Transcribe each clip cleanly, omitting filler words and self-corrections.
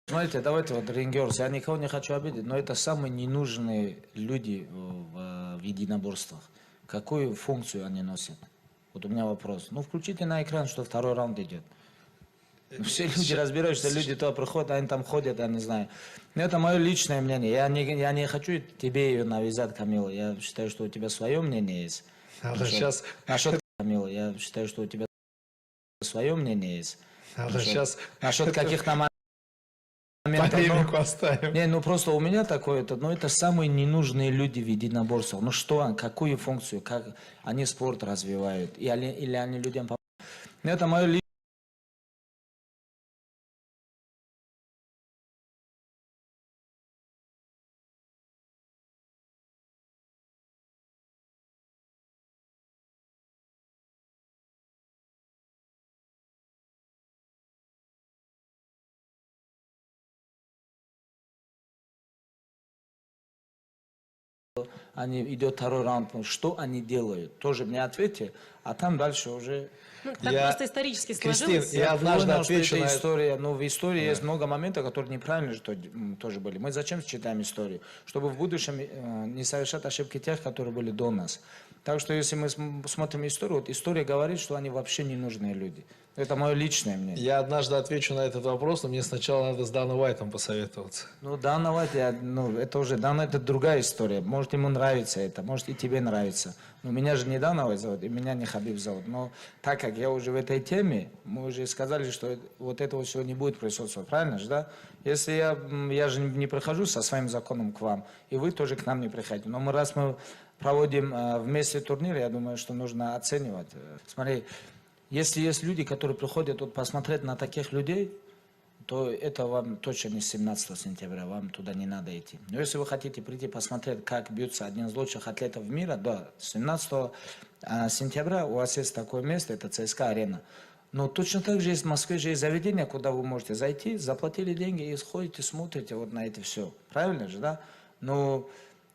Смотрите, давайте вот рингерс, я никого не хочу обидеть, но это самые ненужные люди в единоборствах. Какую функцию они носят? Вот у меня вопрос. Ну, включите на экран, что второй раунд идет. Ну, все люди разбираются, люди туда приходят, они там ходят, я не знаю. Но это мое личное мнение. Я не хочу тебе ее навязать, Камила. Я считаю, что у тебя свое мнение есть. Сейчас, Насчет Камила, я считаю, что у тебя свое мнение есть. сейчас Насчет каких-то моментов. полемику оставим. Не, ну просто у меня такое, ну это самые ненужные люди в единоборствах. Ну что, какую функцию, как они спорт развивают, или они людям помогают. Ну, это мое личное. Они идет второй раунд, ну, что они делают, тоже мне ответьте, а там дальше уже. Ну, так просто исторически Кристин, сложилось. я однажды Понял, отвечу что это на история, но в истории есть много моментов, которые неправильно тоже были. Мы зачем читаем историю? Чтобы в будущем не совершать ошибки тех, которые были до нас. Так что если мы смотрим историю, вот история говорит, что они вообще не нужные люди. Это мое личное мнение. Я однажды отвечу на этот вопрос, но мне сначала надо с Даном Уайтом посоветоваться. Ну, Дана Уайт, это уже, Дана, это другая история. Может, ему нравится это, может, и тебе нравится. Но меня же не Дана Уайт зовут, и меня не Хабиб зовут. Но так как я уже в этой теме, мы уже сказали, что вот этого всего не будет присутствовать, правильно же, да? Если я же не прихожу со своим законом к вам, и вы тоже к нам не приходите. Но раз мы проводим вместе турнир, я думаю, что нужно оценивать. Смотри, если есть люди, которые приходят вот посмотреть на таких людей, то это вам точно не 17 сентября, вам туда не надо идти. Но если вы хотите прийти посмотреть, как бьется один из лучших атлетов мира, да, 17 сентября у вас есть такое место, это ЦСКА-арена. Но точно так же есть в Москве же есть заведение, куда вы можете зайти, заплатили деньги и сходите, смотрите вот на это все. Правильно же, да? Ну,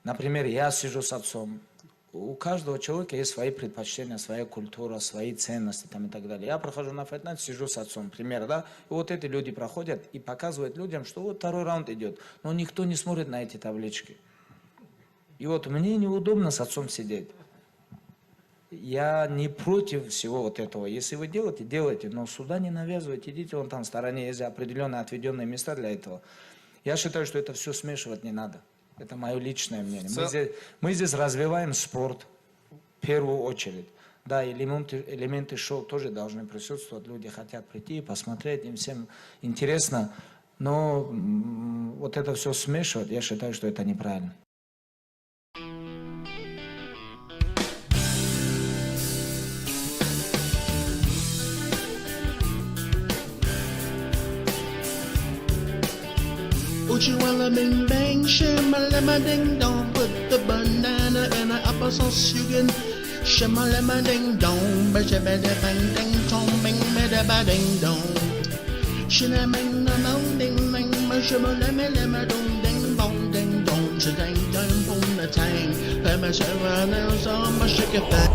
например, я сижу с отцом. У каждого человека есть свои предпочтения, своя культура, свои ценности там, и так далее. Я прохожу на файтнайт, сижу с отцом, пример, да, и вот эти люди проходят и показывают людям, что вот второй раунд идет, но никто не смотрит на эти таблички. И вот мне неудобно с отцом сидеть. Я не против всего вот этого. Если вы делаете, делайте, но сюда не навязывайте, идите вон там в стороне, есть определенные отведенные места для этого. Я считаю, что это все смешивать не надо. Это мое личное мнение. Мы здесь развиваем спорт в первую очередь. Да, элементы шоу тоже должны присутствовать. Люди хотят прийти, посмотреть, им всем интересно. Но вот это все смешивать, я считаю, что это неправильно. Oochie walla bing bang, shimmalama ding dong. Put the banana in an applesauce, you can shimmalama ding dong. Basha bada bang ding tong, bing bada ba ding dong. Shinamang na mong ding ding, mashamalama lama dong ding bong ding dong. Shadang dong bong na tang, lama shara na so mashaka.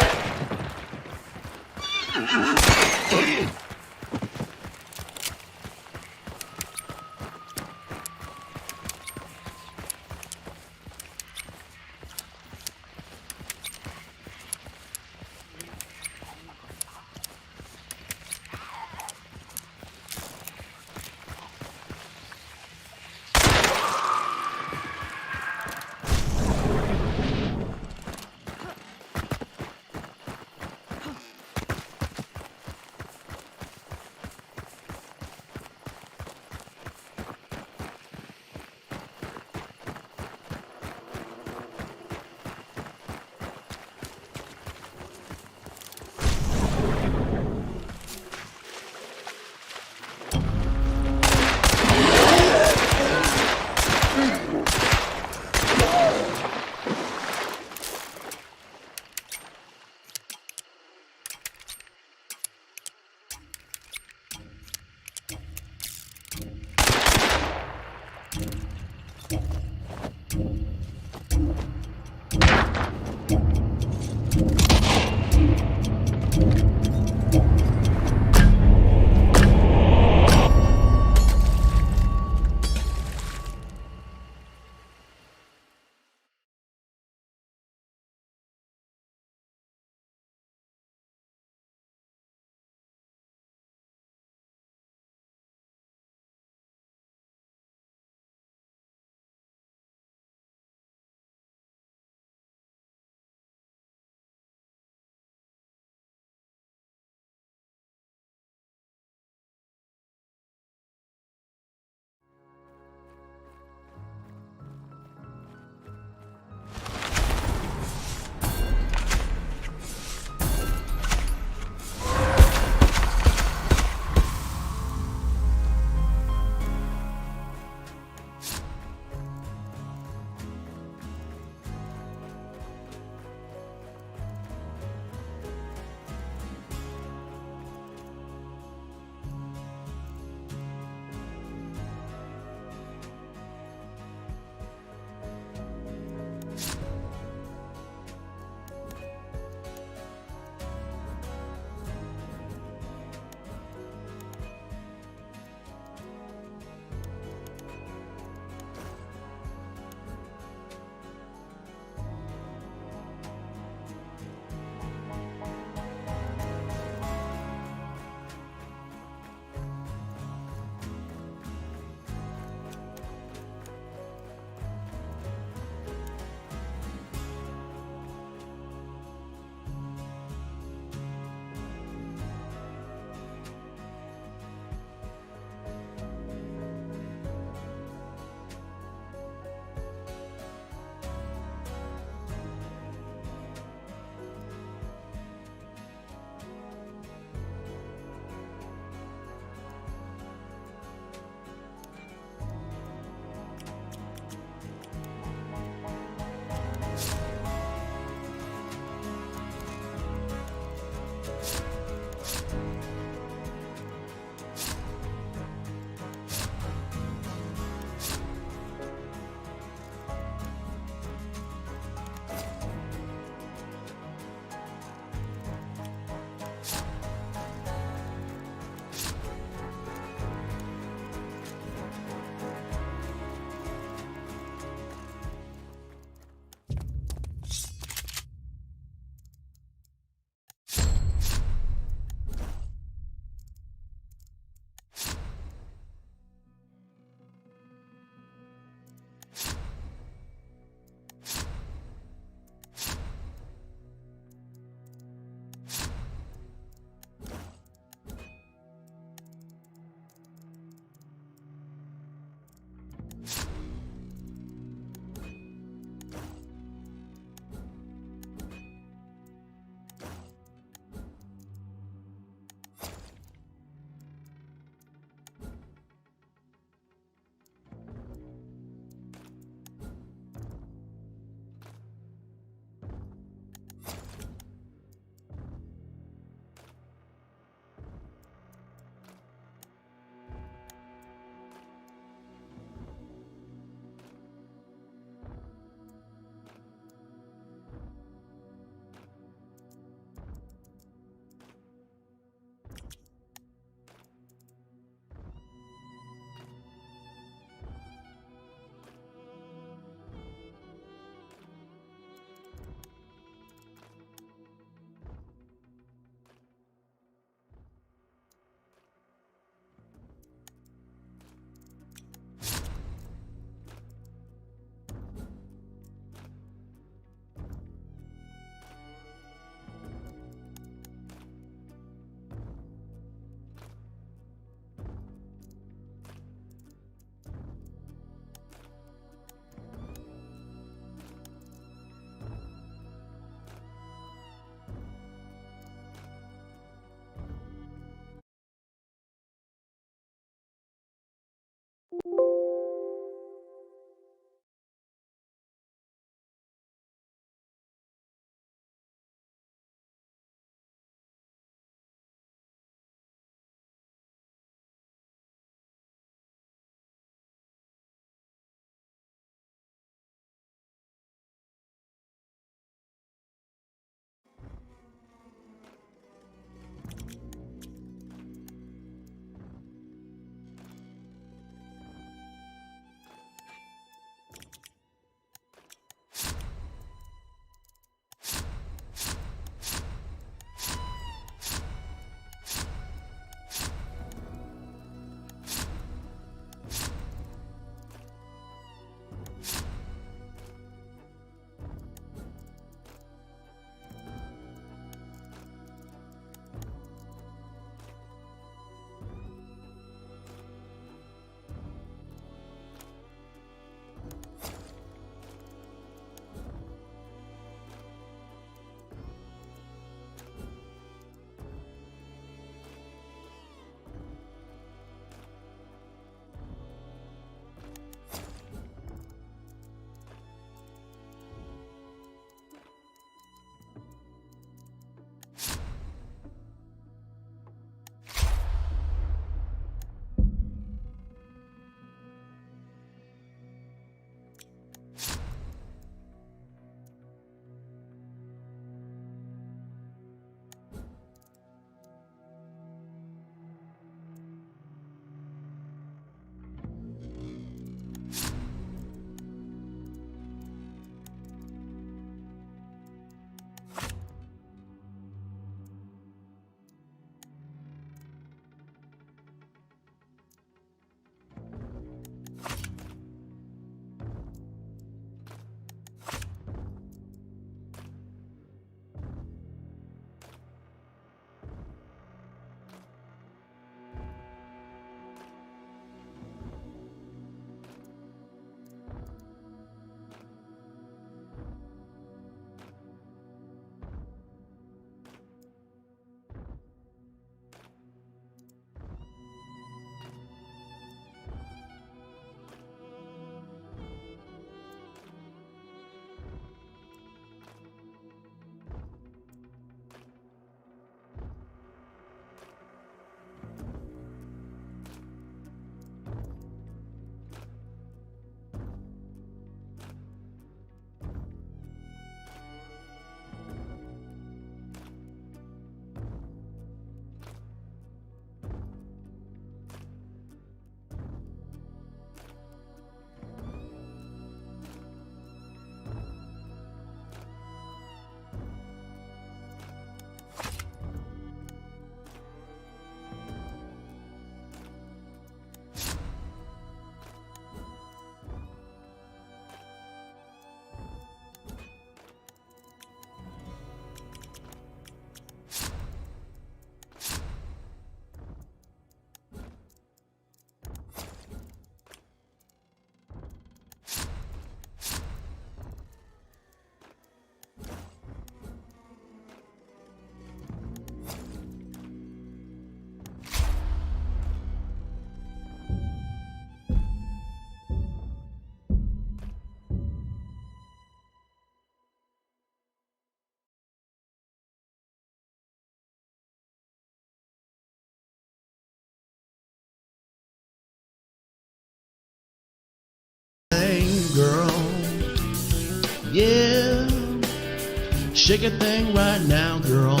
Shake a thing right now, girl.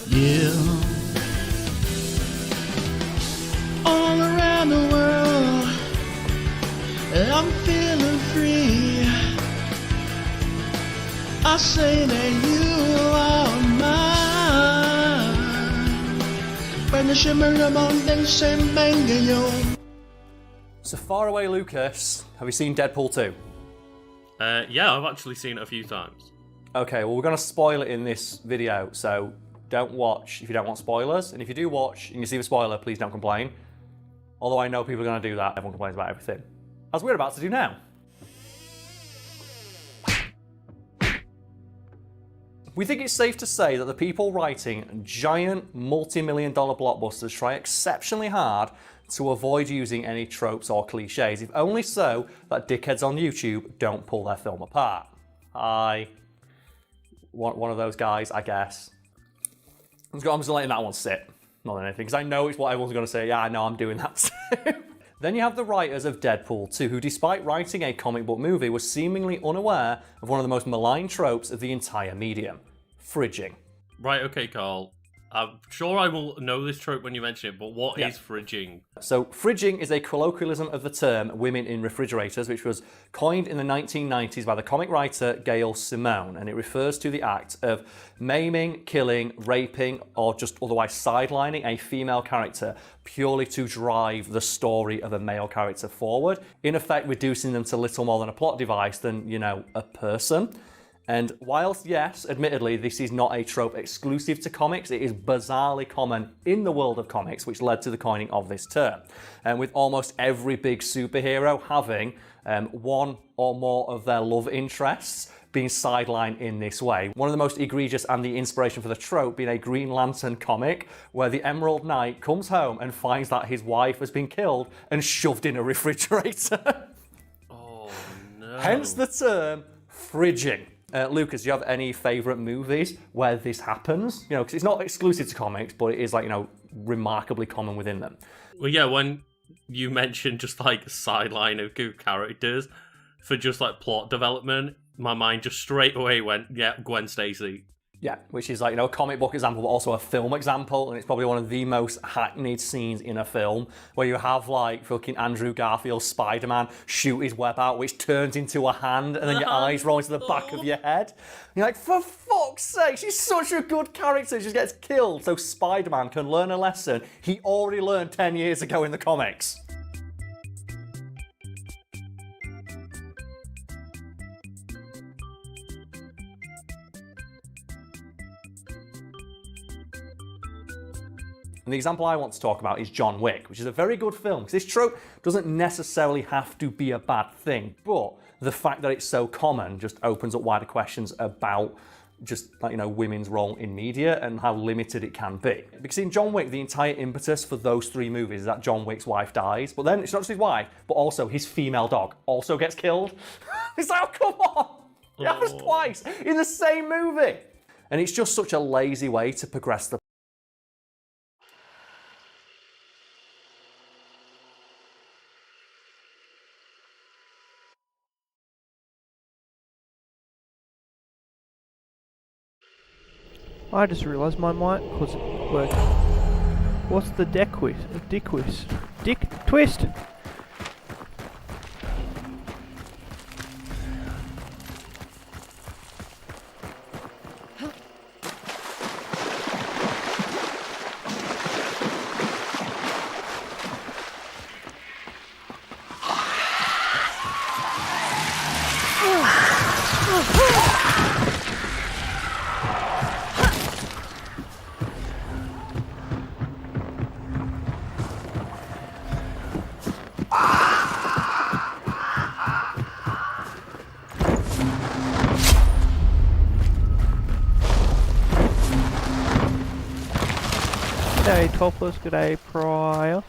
Yeah. All around the world, I'm feeling free. I say that you are mine. When the shimmer of on things same banging yo. So far away, Lucas, have you seen Deadpool 2? Yeah, I've actually seen it a few times. Okay, well, we're going to spoil it in this video, so don't watch if you don't want spoilers. And if you do watch and you see the spoiler, please don't complain. Although I know people are going to do that. Everyone complains about everything. As we're about to do now. We think it's safe to say that the people writing giant multi-million-dollar blockbusters try exceptionally hard to avoid using any tropes or cliches, if only so that dickheads on YouTube don't pull their film apart. One of those guys, I guess. I'm just letting that one sit, more than anything, because I know it's what everyone's going to say. Yeah, I know I'm doing that too. Then you have the writers of Deadpool 2, who despite writing a comic book movie, were seemingly unaware of one of the most maligned tropes of the entire medium, fridging. Right, okay, Carl. I'm sure I will know this trope when you mention it, but what is fridging? So, fridging is a colloquialism of the term women in refrigerators, which was coined in the 1990s by the comic writer Gail Simone, and it refers to the act of maiming, killing, raping, or just otherwise sidelining a female character purely to drive the story of a male character forward, in effect reducing them to little more than a plot device than, you know, a person. And whilst, yes, admittedly, this is not a trope exclusive to comics, it is bizarrely common in the world of comics, which led to the coining of this term. And with almost every big superhero having one or more of their love interests being sidelined in this way. One of the most egregious and the inspiration for the trope being a Green Lantern comic where the Emerald Knight comes home and finds that his wife has been killed and shoved in a refrigerator. Oh, no. Hence the term fridging. Lucas, do you have any favourite movies where this happens? You know, because it's not exclusive to comics, but it is, like, you know, remarkably common within them. Well, yeah, when you mentioned just, like, sideline of good characters for just, like, plot development, my mind just straight away went, yeah, Gwen Stacy. Yeah, which is, like, you know, a comic book example, but also a film example, and it's probably one of the most hackneyed scenes in a film, where you have, like, fucking Andrew Garfield's Spider-Man shoot his web out, which turns into a hand, and then your eyes roll into the back of your head. And you're like, for fuck's sake, she's such a good character, she just gets killed, so Spider-Man can learn a lesson he already learned 10 years ago in the comics. And the example I want to talk about is John Wick, which is a very good film, because this trope doesn't necessarily have to be a bad thing, but the fact that it's so common just opens up wider questions about just, like, you know, women's role in media and how limited it can be. Because in John Wick, the entire impetus for those three movies is that John Wick's wife dies, but then it's not just his wife, but also his female dog also gets killed. It's like, oh, come on! It happens twice in the same movie! And it's just such a lazy way to progress the I just realised my mic wasn't working. What's the dick twist? Dick twist! G'day Topless, g'day Pryor.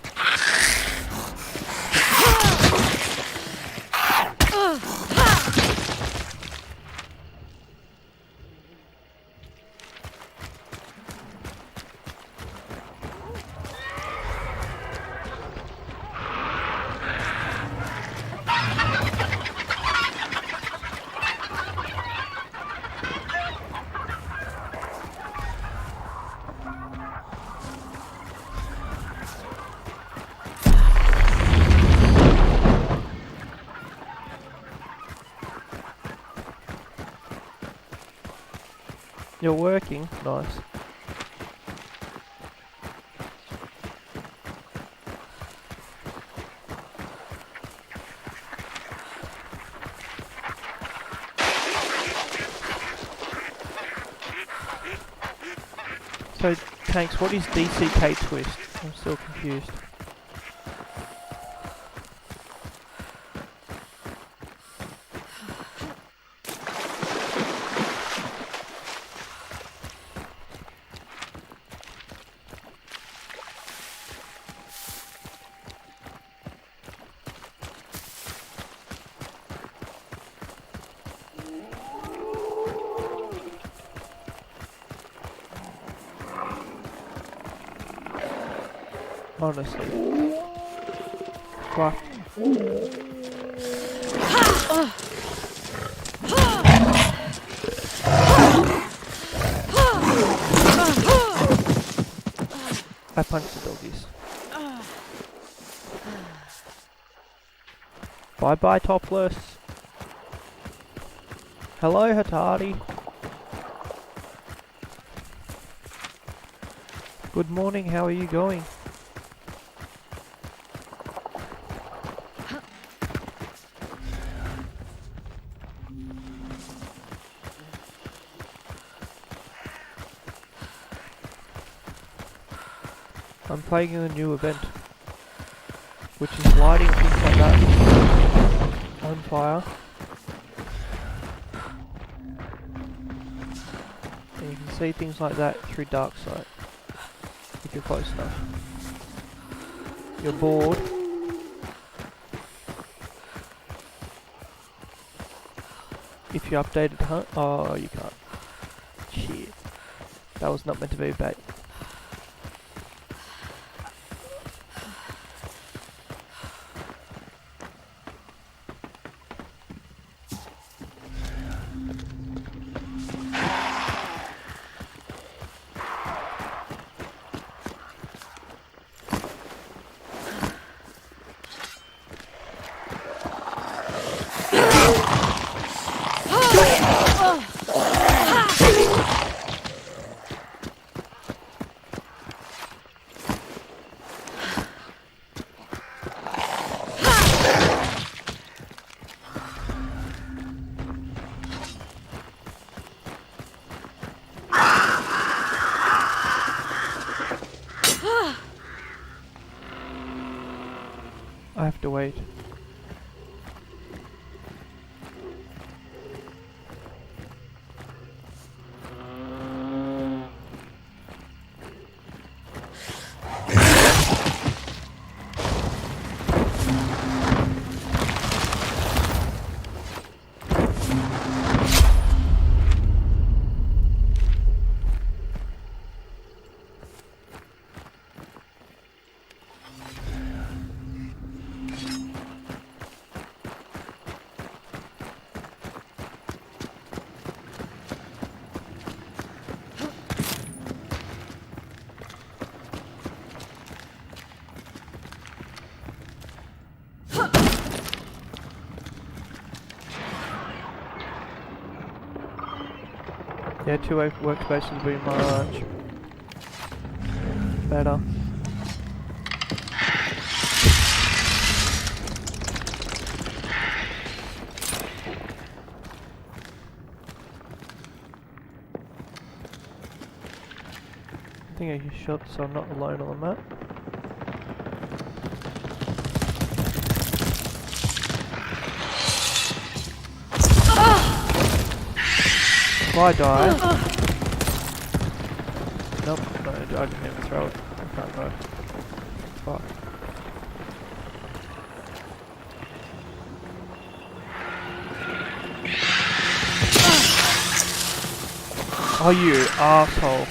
You're working? Nice. So, Tanks, what is DCK twist? I'm still confused. Honestly. Fuck. I punched the doggies. Bye bye, Topless. Hello, Hatari. Good morning, how are you going? I'm playing a new event, which is lighting things like that on fire. And you can see things like that through dark sight, if you're close enough. You're bored. If you updated hunt, oh, you can't. Shit. That was not meant to be bait. I have to wait. Yeah, two workspaces would be much better. I think I can shot so I'm not alone on the map. If I die... Nope, no, I didn't even throw it. I can't go. Fuck. Oh, you asshole.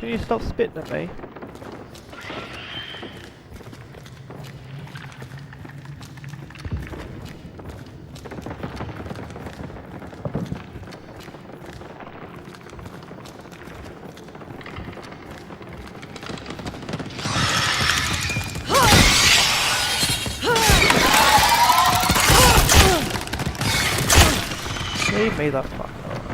Can you stop spitting at me? Leave me the fuck alone.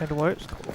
And what it's called.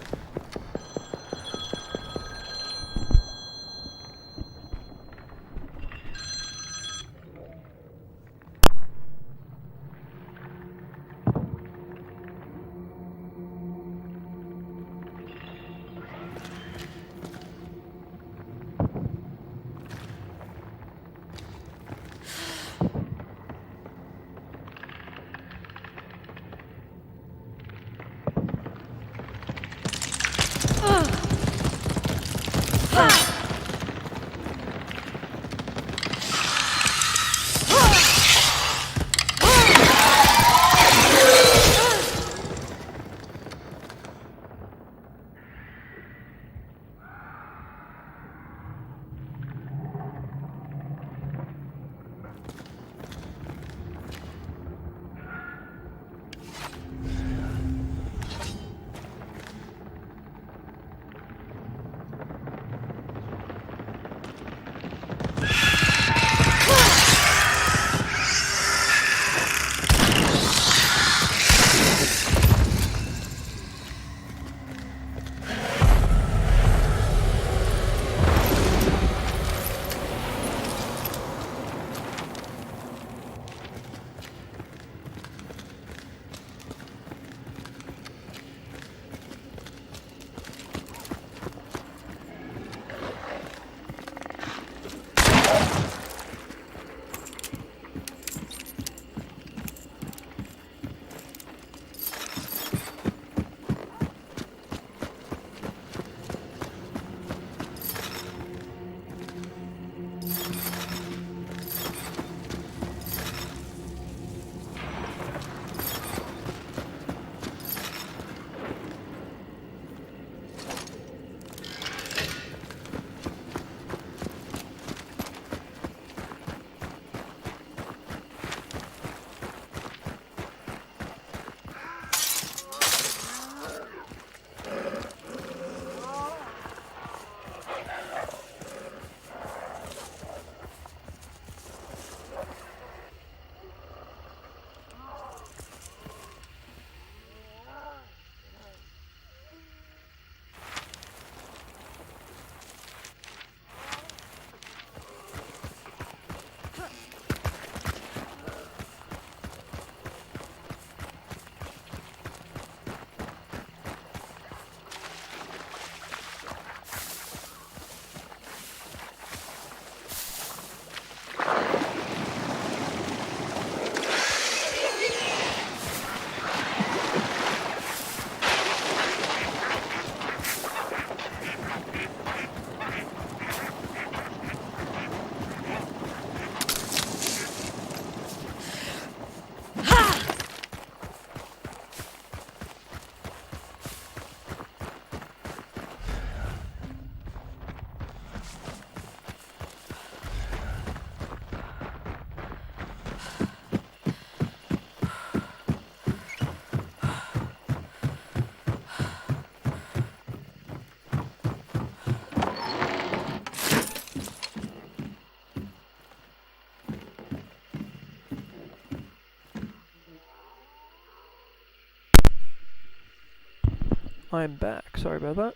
I'm back. Sorry about that.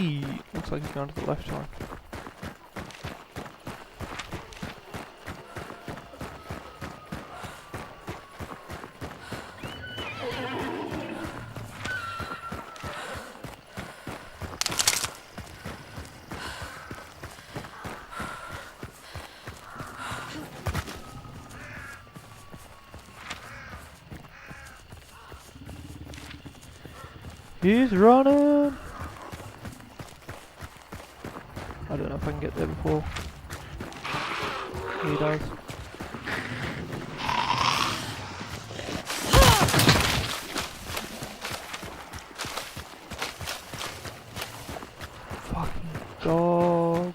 He looks like he's going to the left one. He's running! I don't know if I can get there before he does. Fucking dog.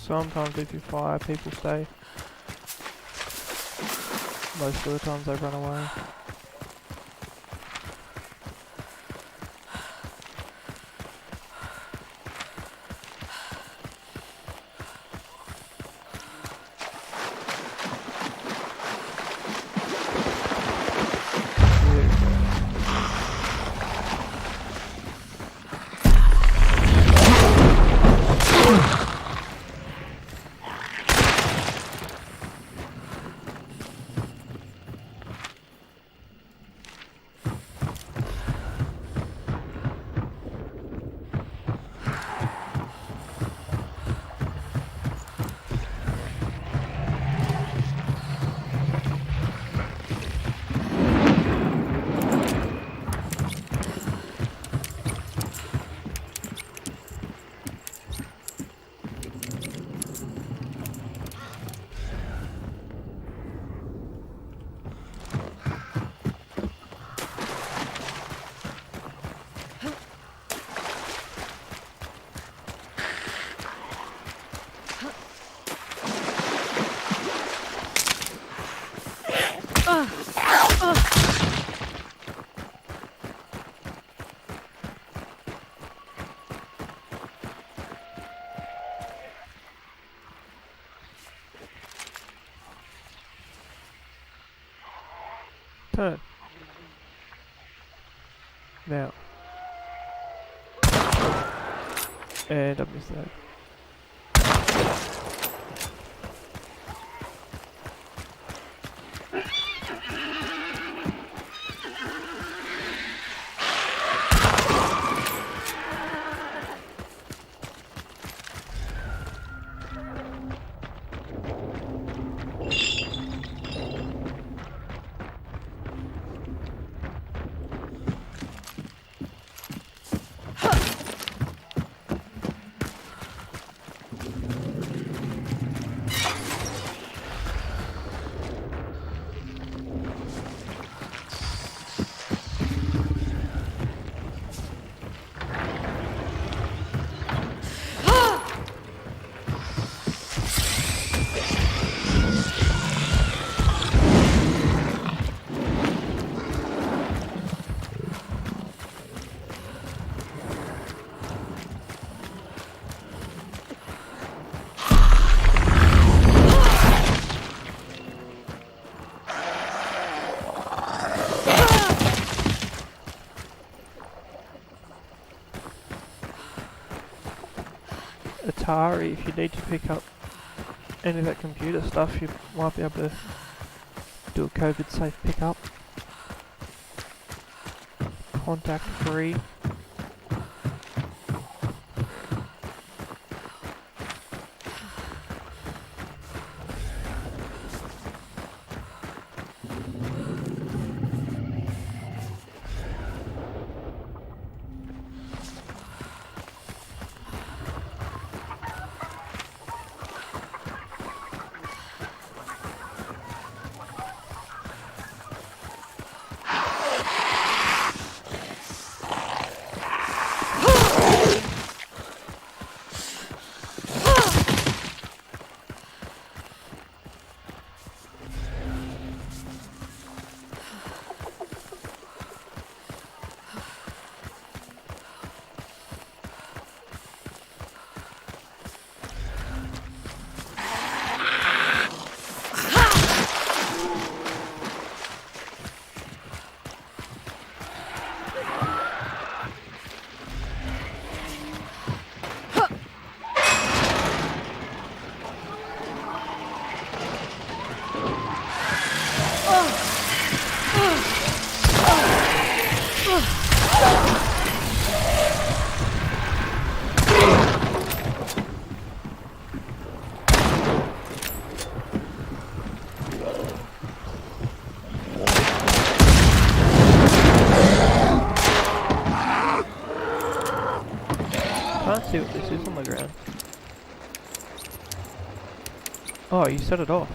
Sometimes if you fire, people stay. Most of the times they run away. Turn. Now. And I missed that. Atari, if you need to pick up any of that computer stuff, you might be able to do a COVID safe pickup. Contact free. Can't see what this is on the ground. Oh, you set it off.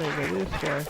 funny, but it is scary.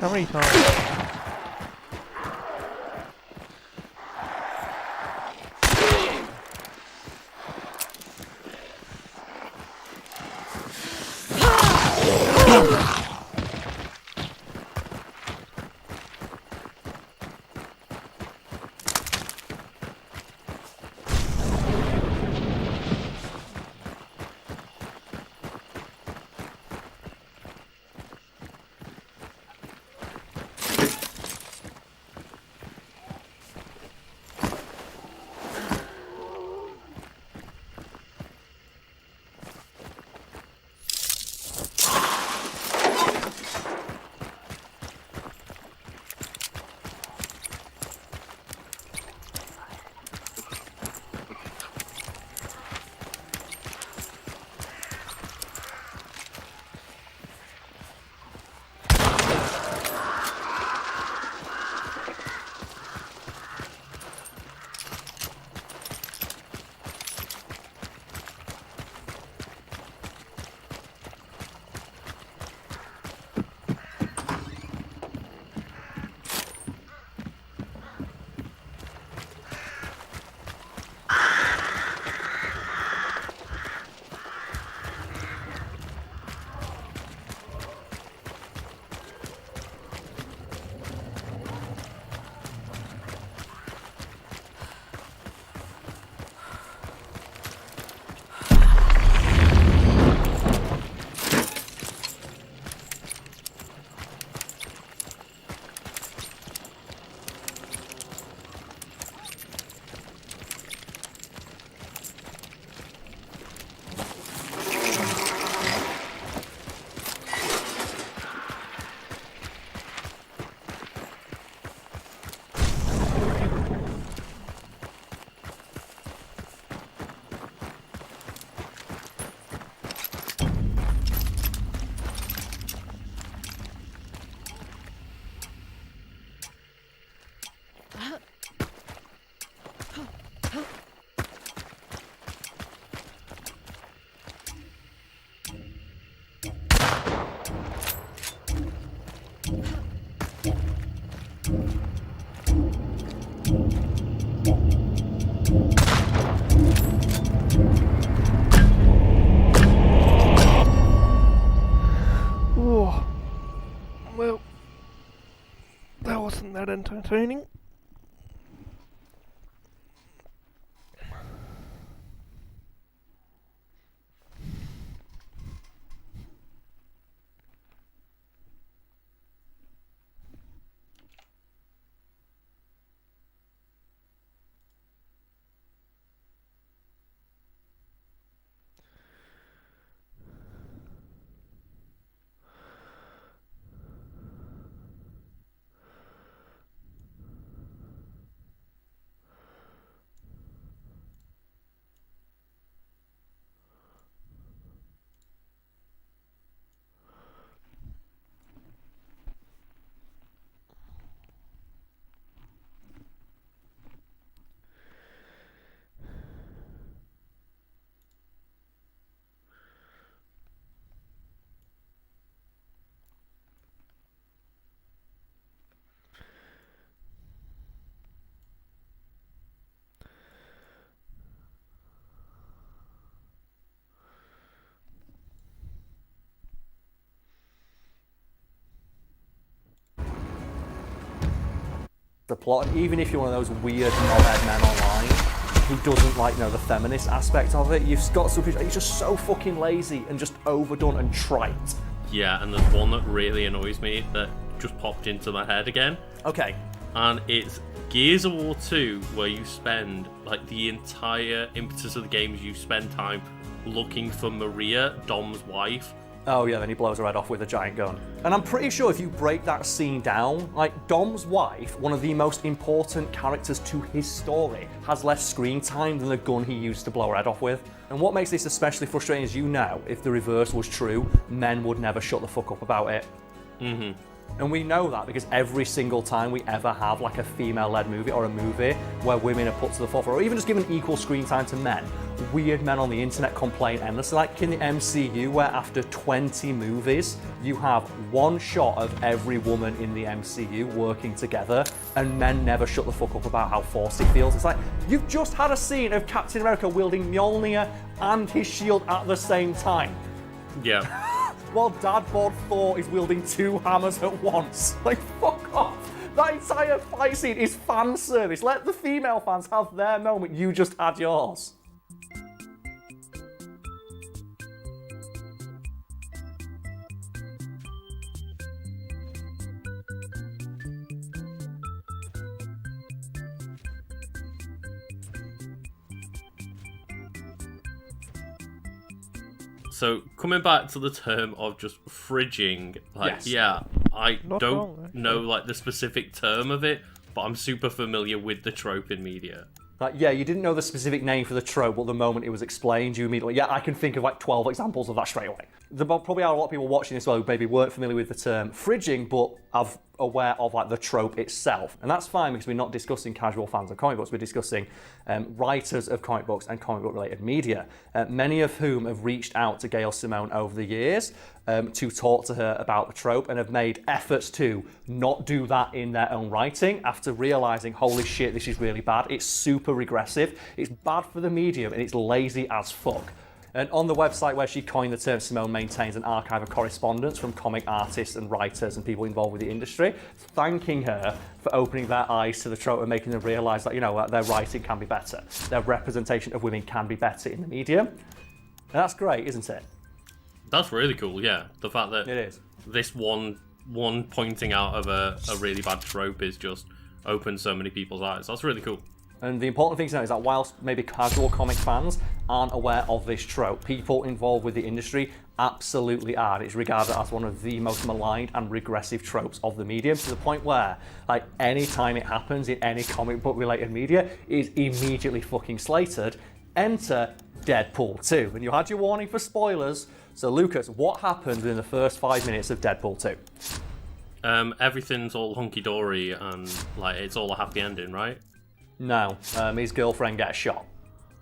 How many times? wasn't that entertaining. The plot, and even if you're one of those weird knobhead men online who doesn't like, the feminist aspect of it, you've got to appreciate it's just so fucking lazy and just overdone and trite. Yeah, and there's one that really annoys me that just popped into my head again. Okay. And it's Gears of War 2, where you spend, like, the entire impetus of the game is you spend time looking for Maria, Dom's wife. Oh yeah, then he blows her head off with a giant gun. And I'm pretty sure if you break that scene down, like, Dom's wife, one of the most important characters to his story, has less screen time than the gun he used to blow her head off with. And what makes this especially frustrating is, if the reverse was true, men would never shut the fuck up about it. Mm-hmm. And we know that because every single time we ever have like a female-led movie or a movie where women are put to the forefront, or even just given equal screen time to men, weird men on the internet complain endlessly. Like in the MCU, where after 20 movies, you have one shot of every woman in the MCU working together, and men never shut the fuck up about how forced it feels. It's like, you've just had a scene of Captain America wielding Mjolnir and his shield at the same time. Yeah. While Dad Bod Thor is wielding two hammers at once. Like, fuck off. That entire fight scene is fan service. Let the female fans have their moment. You just had yours. So, coming back to the term of just fridging, Yes. I Not don't wrong, actually. know, like, the specific term of it, but I'm super familiar with the trope in media. Like, yeah, you didn't know the specific name for the trope, but the moment it was explained, you immediately, I can think of like 12 examples of that straight away. There probably are a lot of people watching this well who maybe weren't familiar with the term fridging, but are aware of like the trope itself. And that's fine because we're not discussing casual fans of comic books, we're discussing writers of comic books and comic book related media, many of whom have reached out to Gail Simone over the years to talk to her about the trope and have made efforts to not do that in their own writing after realizing, holy shit, this is really bad. It's super regressive, it's bad for the medium, and it's lazy as fuck. And on the website where she coined the term, Simone maintains an archive of correspondence from comic artists and writers and people involved with the industry, thanking her for opening their eyes to the trope and making them realise that, their writing can be better. Their representation of women can be better in the medium. And that's great, isn't it? That's really cool, yeah. The fact that It is. this one pointing out of a really bad trope is just opened so many people's eyes. That's really cool. And the important thing to know is that whilst maybe casual comic fans aren't aware of this trope, people involved with the industry absolutely are. It's regarded as one of the most maligned and regressive tropes of the medium, to the point where, like, any time it happens in any comic book related media, it is immediately fucking slated. Enter Deadpool 2. And you had your warning for spoilers. So Lucas, what happened within the first 5 minutes of Deadpool 2? Everything's all hunky-dory and, like, it's all a happy ending, right? No, his girlfriend gets shot.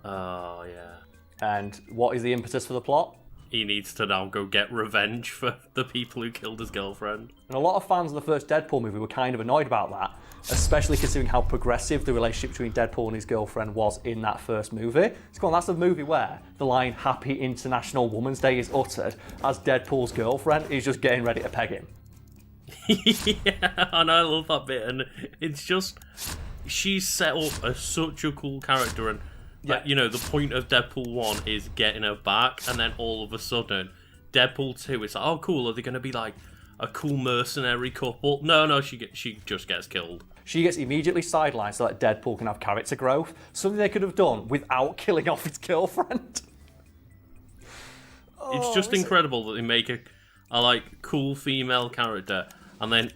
Oh, yeah. And what is the impetus for the plot? He needs to now go get revenge for the people who killed his girlfriend. And a lot of fans of the first Deadpool movie were kind of annoyed about that, especially considering how progressive the relationship between Deadpool and his girlfriend was in that first movie. So that's the movie where the line Happy International Woman's Day is uttered as Deadpool's girlfriend is just getting ready to peg him. Yeah, and I love that bit, and it's just she's set up as such a cool character, and like, you know, the point of Deadpool 1 is getting her back, and then all of a sudden Deadpool 2 is like, oh cool, are they going to be like a cool mercenary couple? No, she just gets killed. She gets immediately sidelined so that Deadpool can have character growth, something they could have done without killing off his girlfriend. It's just incredible that they make a like cool female character, and then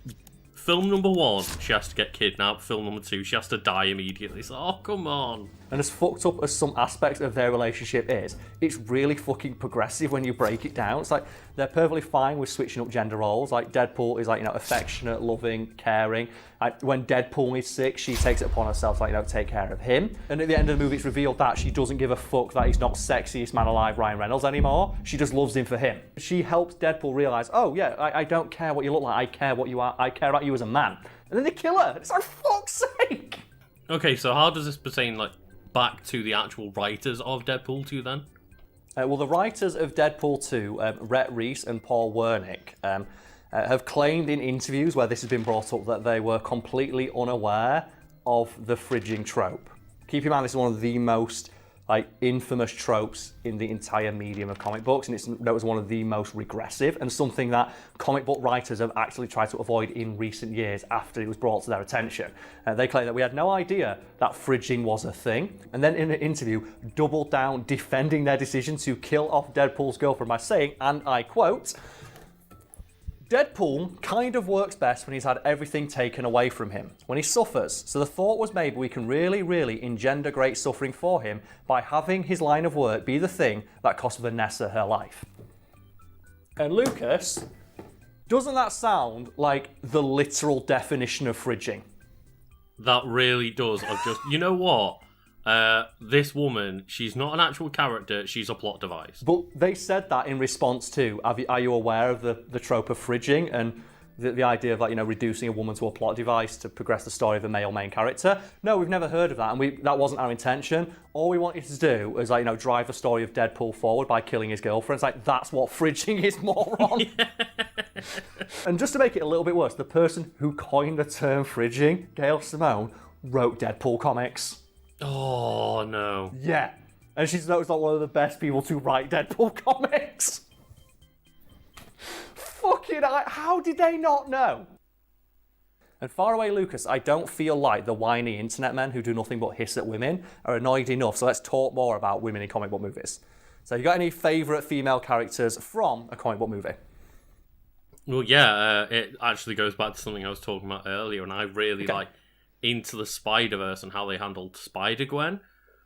film number 1 she has to get kidnapped, film number 2 she has to die immediately. So, oh come on. And as fucked up as some aspects of their relationship is, it's really fucking progressive when you break it down. It's like they're perfectly fine with switching up gender roles. Like Deadpool is like, you know, affectionate, loving, caring. Like when Deadpool is sick, she takes it upon herself to, like, you know, take care of him. And at the end of the movie, it's revealed that she doesn't give a fuck that he's not sexiest man alive, Ryan Reynolds, anymore. She just loves him for him. She helps Deadpool realize, oh yeah, I don't care what you look like. I care what you are. I care about you as a man. And then they kill her. It's like, fuck's sake. Okay, so how does this pertain like back to the actual writers of Deadpool 2 then? Well, the writers of Deadpool 2, Rhett Reese and Paul Wernick, have claimed in interviews where this has been brought up that they were completely unaware of the fridging trope. Keep in mind, this is one of the most like infamous tropes in the entire medium of comic books, and it's known as one of the most regressive, and something that comic book writers have actually tried to avoid in recent years after it was brought to their attention. They claim that we had no idea that fridging was a thing, and then in an interview doubled down defending their decision to kill off Deadpool's girlfriend by saying, and I quote, Deadpool kind of works best when he's had everything taken away from him, when he suffers. So the thought was maybe we can really engender great suffering for him by having his line of work be the thing that cost Vanessa her life. And Lucas, doesn't that sound like the literal definition of fridging? That really does. Of just, you know what? This woman, she's not an actual character, she's a plot device. But they said that in response to, are you aware of the trope of fridging and the idea of, like, you know, reducing a woman to a plot device to progress the story of a male main character? No, we've never heard of that, and that wasn't our intention. All we wanted to do was, like, you know, drive the story of Deadpool forward by killing his girlfriend. It's like, that's what fridging is, moron. And just to make it a little bit worse, the person who coined the term fridging, Gail Simone, wrote Deadpool comics. Oh no. Yeah. And she's noticed like one of the best people to write Deadpool comics. Fucking how did they not know? And Faraway Lucas, I don't feel like the whiny internet men who do nothing but hiss at women are annoyed enough, so let's talk more about women in comic book movies. So you got any favourite female characters from a comic book movie? Well, yeah, it actually goes back to something I was talking about earlier, and I really like Into the Spider-Verse and how they handled Spider-Gwen.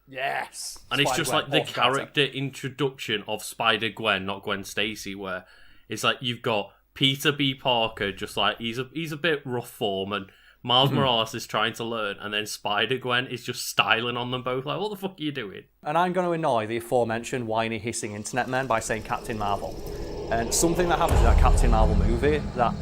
Yes. And it's just like the Spider-Gwen. character introduction of Spider-Gwen, not Gwen Stacy, where it's like you've got Peter B. Parker, just like he's a bit rough form, and Miles Morales is trying to learn, and then Spider-Gwen is just styling on them both, like, what the fuck are you doing? And I'm going to annoy the aforementioned whiny hissing internet men by saying Captain Marvel. And something that happens in that Captain Marvel movie that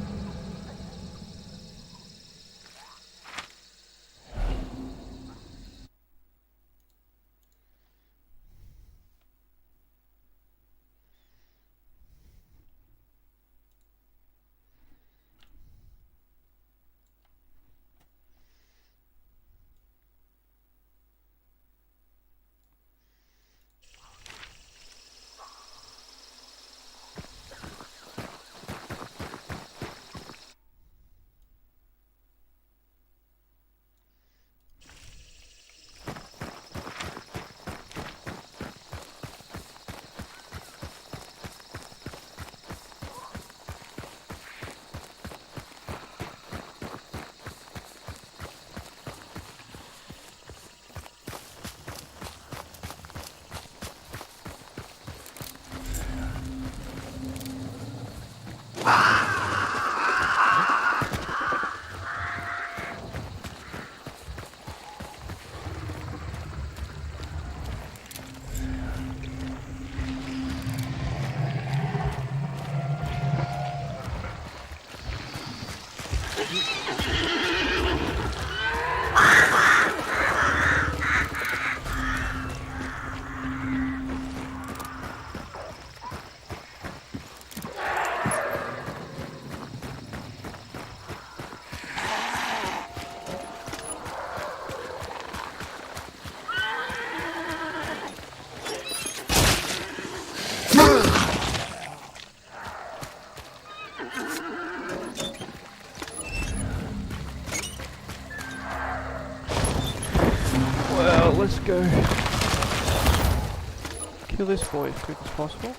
let's go. Kill this boy as quick as possible.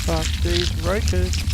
Fuck these roaches.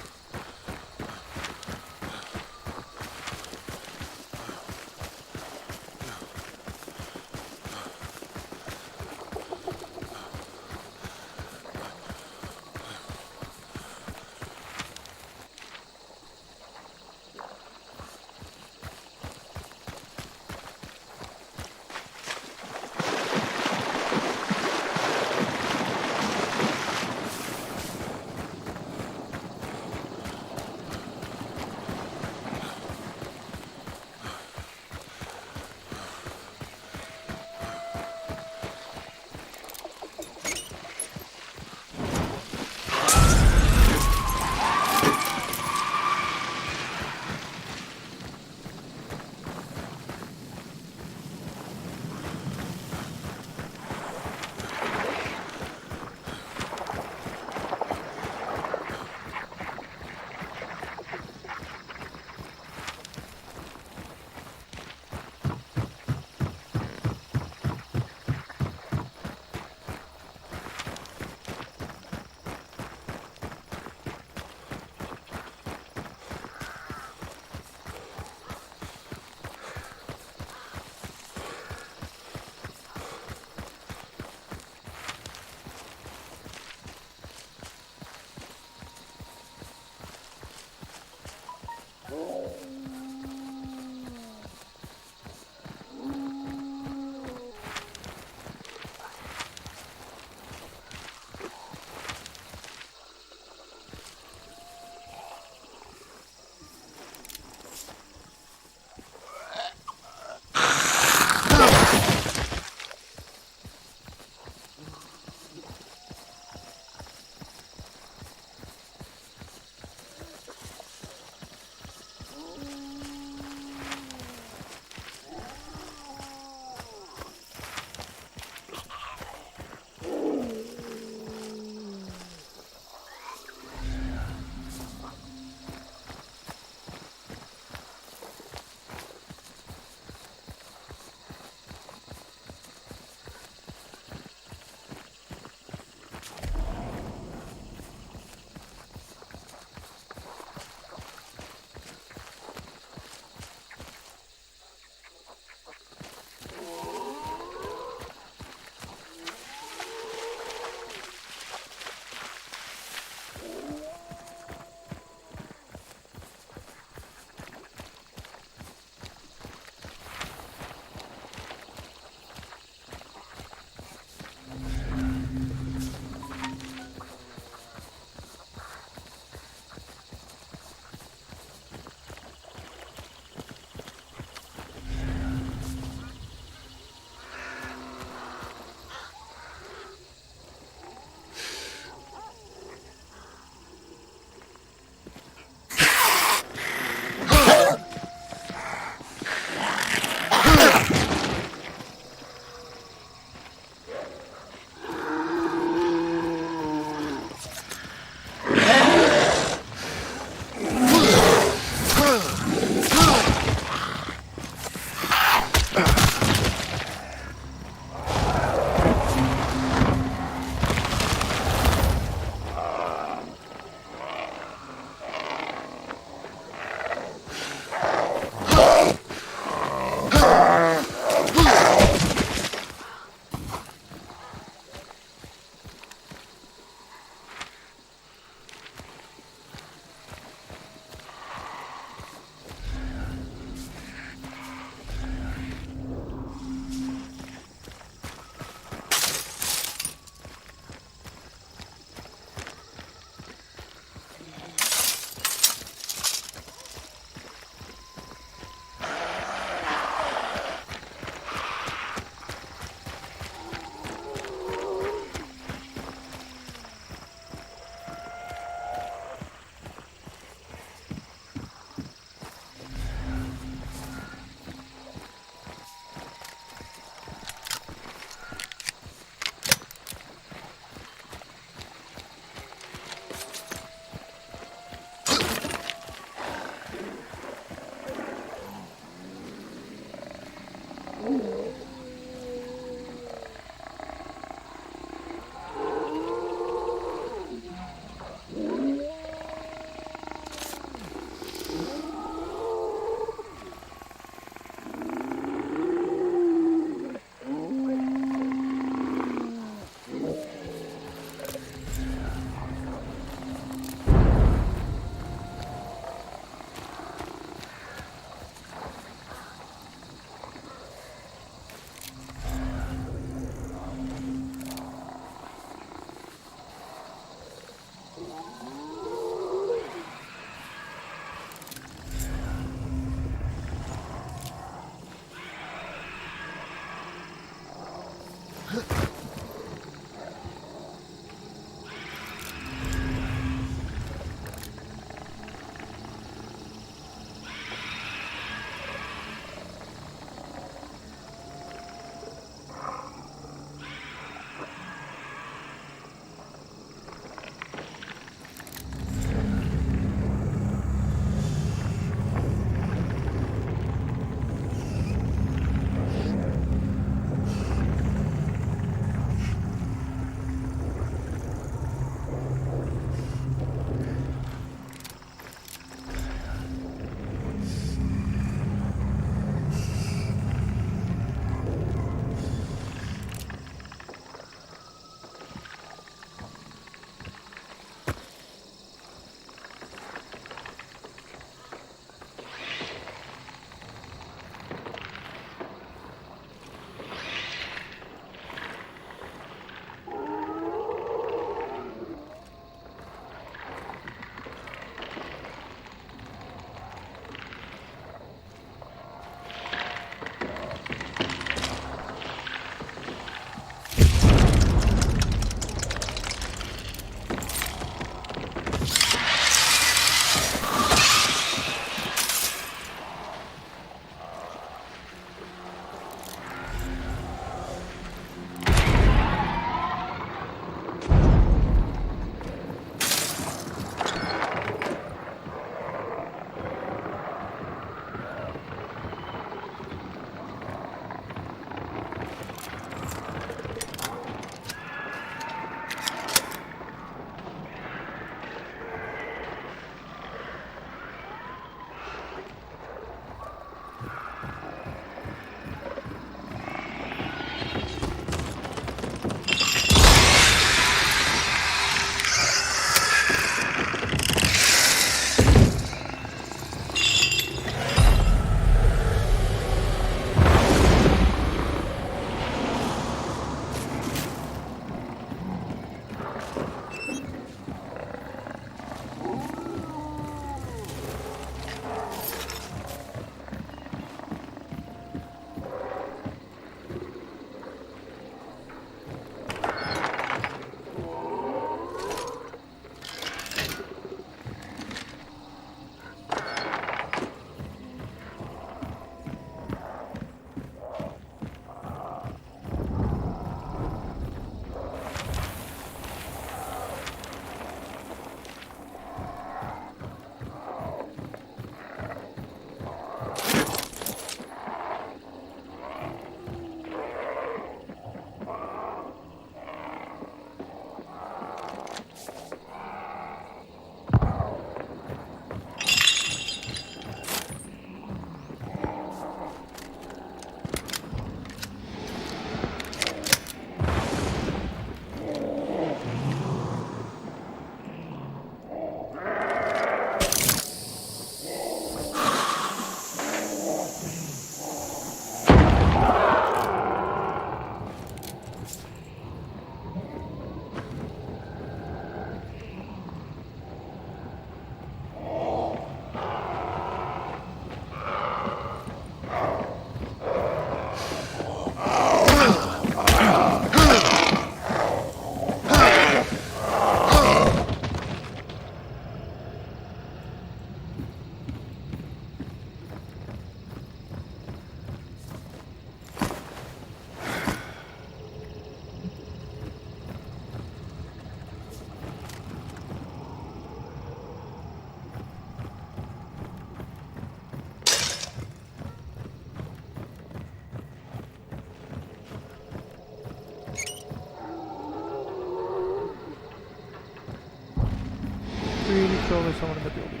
I'm sure there's someone in the building.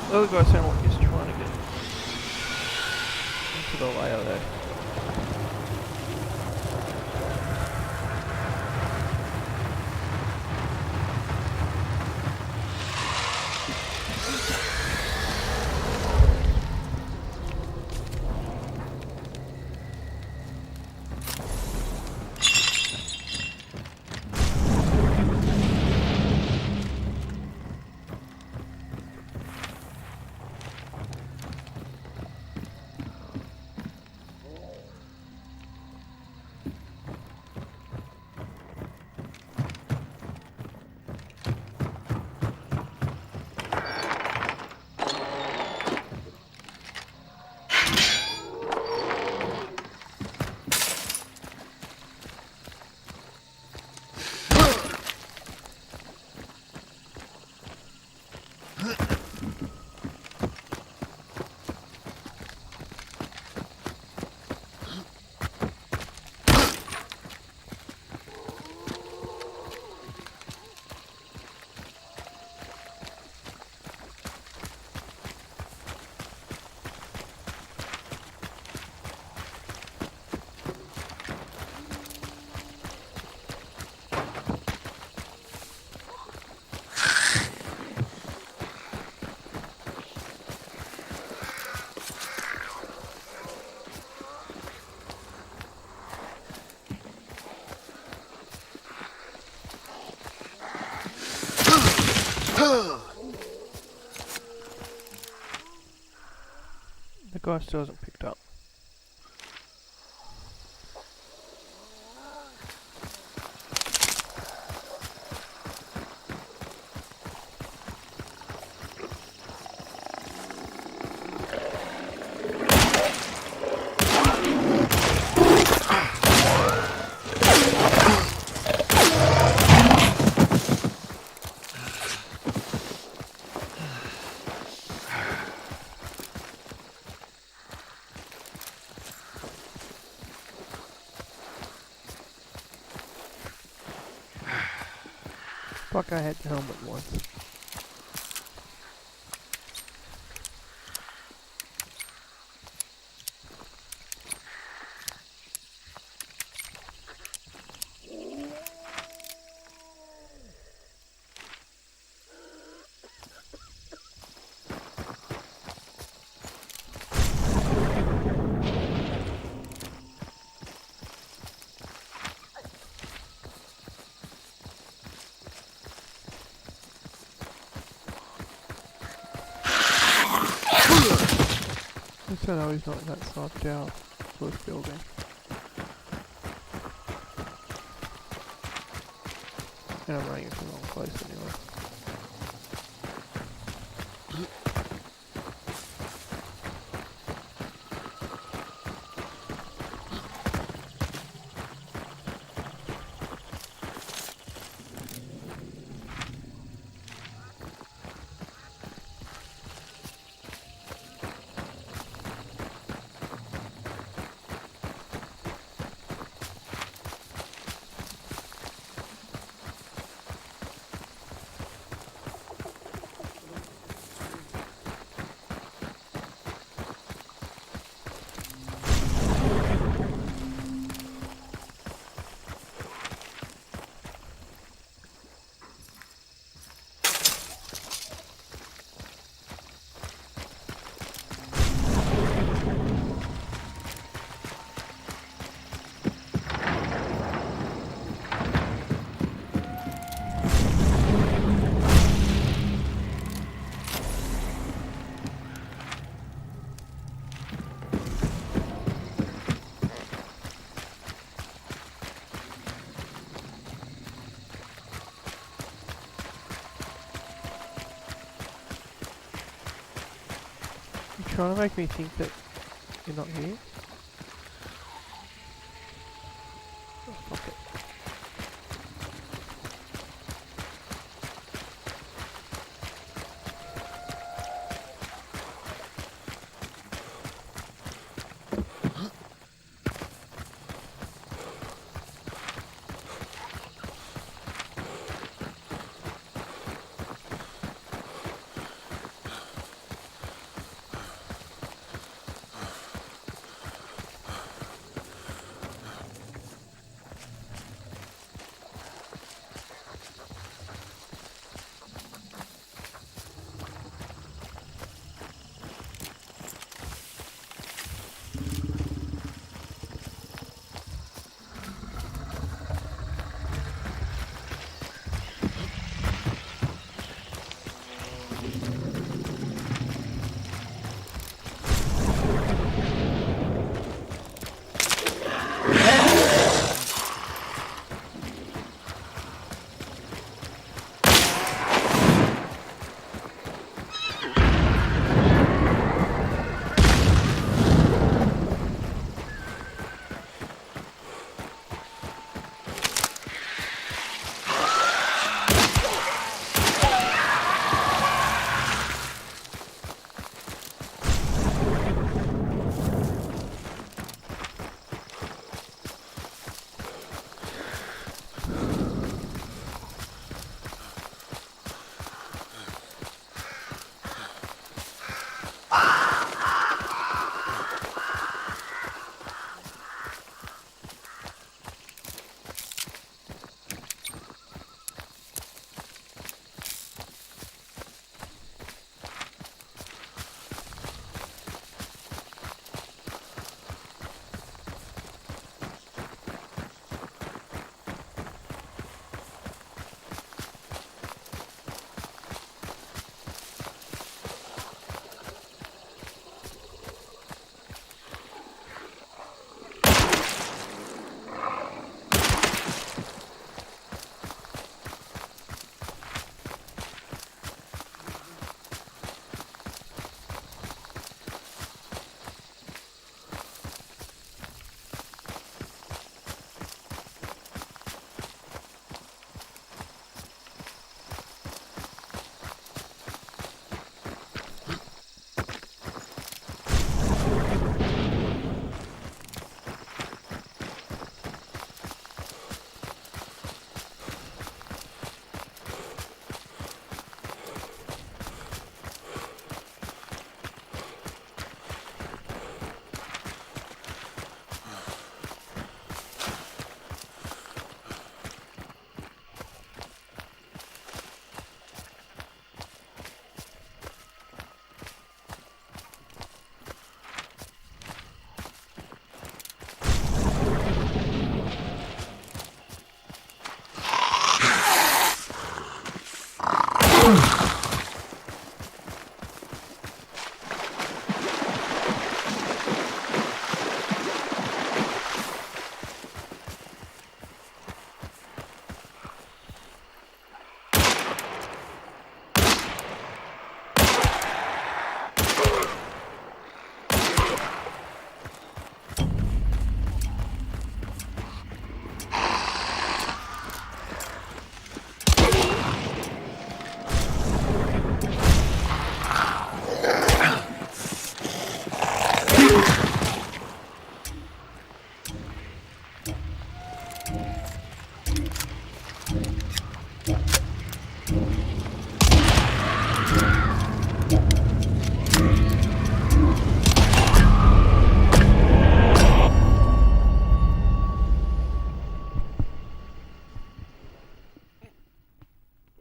The other guy sounded like he's trying to get into the layer there. The guy still hasn't picked up. Fuck, I had the helmet once. I know he's not in that side tower, first building. And I'm running into the wrong place anyway. trying to make me think that you're not here? Oh, fuck it.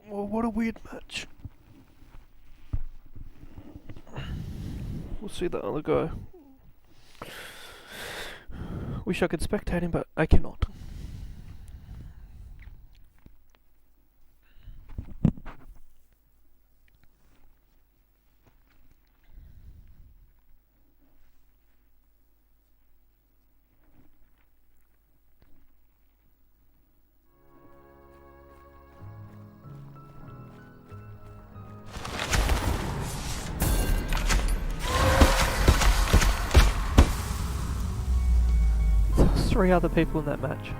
What a weird match. We'll see the other guy. Wish I could spectate him, but I cannot. 3 other people in that match.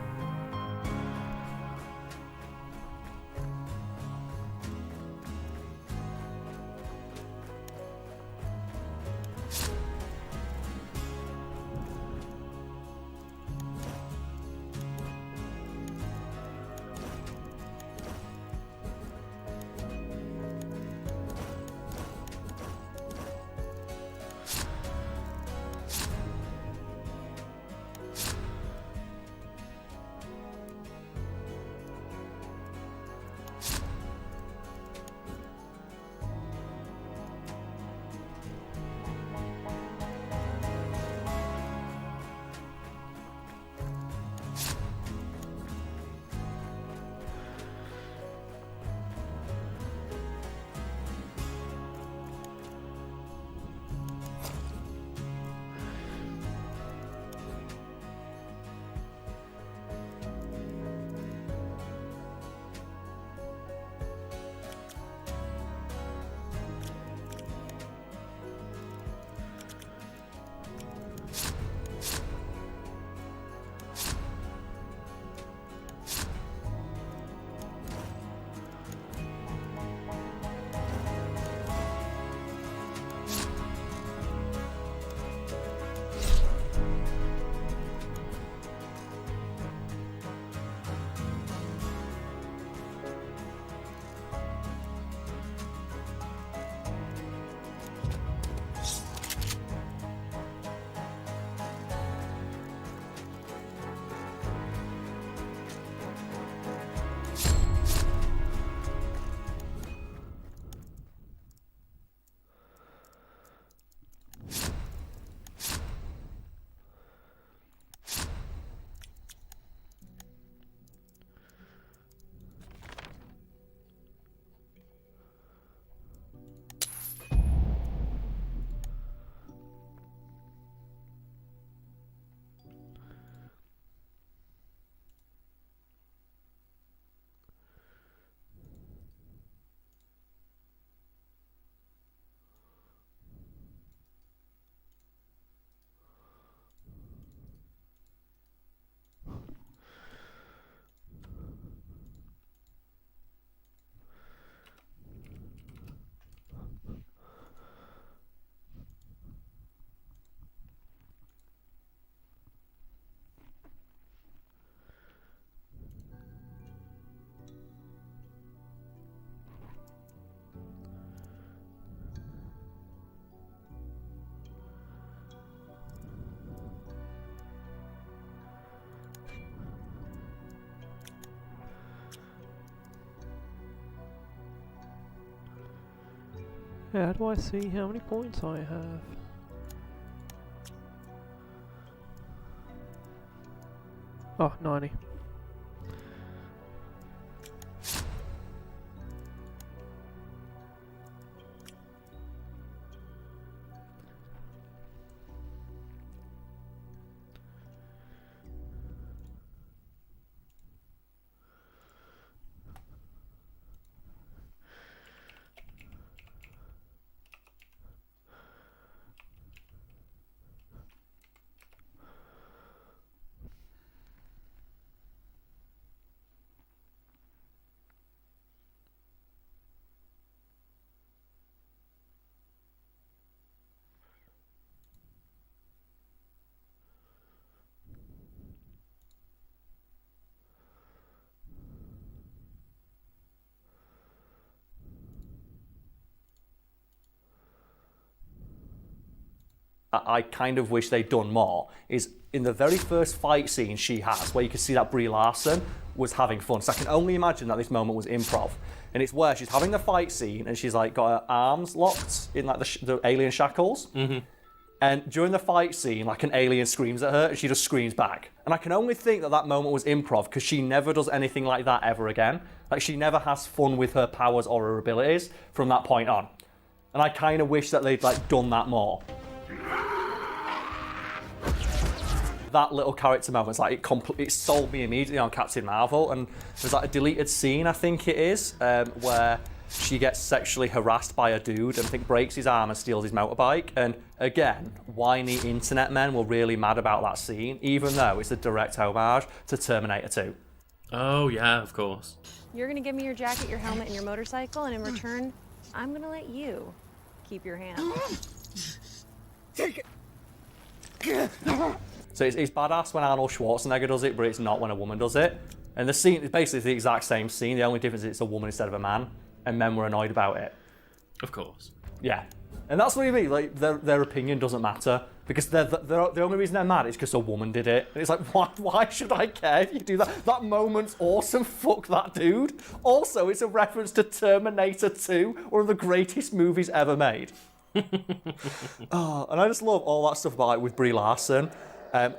How do I see how many points I have? Oh, 90. I kind of wish they'd done more is in the very first fight scene she has, where you can see that Brie Larson was having fun. So I can only imagine that this moment was improv. And it's where she's having the fight scene and she's like got her arms locked in like the alien shackles. Mm-hmm. And during the fight scene, like an alien screams at her and she just screams back. And I can only think that that moment was improv because she never does anything like that ever again. Like she never has fun with her powers or her abilities from that point on. And I kind of wish that they'd like done that more. That little character moment's like it sold me immediately on Captain Marvel, and there's like a deleted scene, I think it is, where she gets sexually harassed by a dude and I think breaks his arm and steals his motorbike. And again, whiny internet men were really mad about that scene, even though it's a direct homage to Terminator 2. Oh, yeah, of course. You're gonna give me your jacket, your helmet, and your motorcycle, and in return, I'm gonna let you keep your hand. So it's badass when Arnold Schwarzenegger does it, but it's not when a woman does it. And the scene is basically the exact same scene. The only difference is it's a woman instead of a man, and men were annoyed about it. Of course. Yeah. And that's what you mean, like, their opinion doesn't matter. Because the only reason they're mad is because a woman did it. And it's like, why should I care if you do that? That moment's awesome, fuck that dude. Also, it's a reference to Terminator 2, one of the greatest movies ever made. Oh, and I just love all that stuff about, like, with Brie Larson.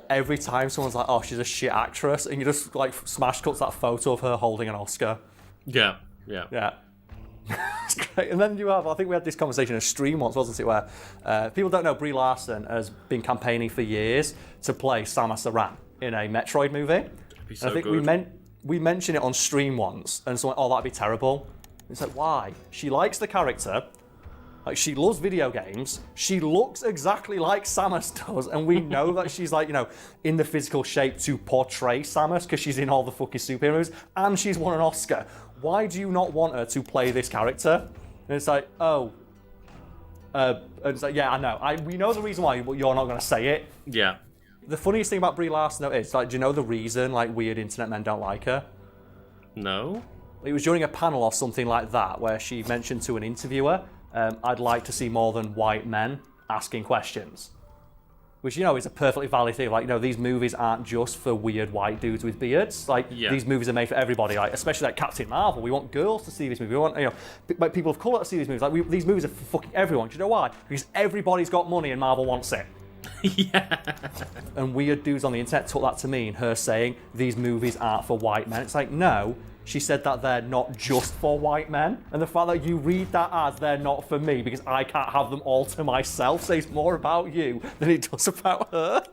Every time someone's like, oh, she's a shit actress, and you just, like, smash cuts that photo of her holding an Oscar. Yeah. It's great. And then you have, I think we had this conversation in a stream once, wasn't it, where people don't know Brie Larson has been campaigning for years to play Samus Aran in a Metroid movie. So I think good. we mentioned it on stream once, and someone, oh, that'd be terrible. It's like, why? She likes the character. Like, she loves video games. She looks exactly like Samus does, and we know that she's, like, you know, in the physical shape to portray Samus because she's in all the fucking superheroes, and she's won an Oscar. Why do you not want her to play this character? And it's like, oh. And it's like, yeah, I know. We know the reason why, but you're not going to say it. Yeah. The funniest thing about Brie Larson, though, is, like, do you know the reason, like, weird internet men don't like her? No? It was during a panel or something like that where she mentioned to an interviewer, I'd like to see more than white men asking questions. Which, you know, is a perfectly valid thing. Like, you know, these movies aren't just for weird white dudes with beards. Like, these movies are made for everybody. Like, especially like Captain Marvel. We want girls to see this movie. We want, you know, people of colour to see these movies. Like, these movies are for fucking everyone. Do you know why? Because everybody's got money and Marvel wants it. Yeah. And weird dudes on the internet took that to mean her saying these movies aren't for white men. It's like, no. She said that they're not just for white men, and the fact that you read that as they're not for me because I can't have them all to myself says more about you than it does about her.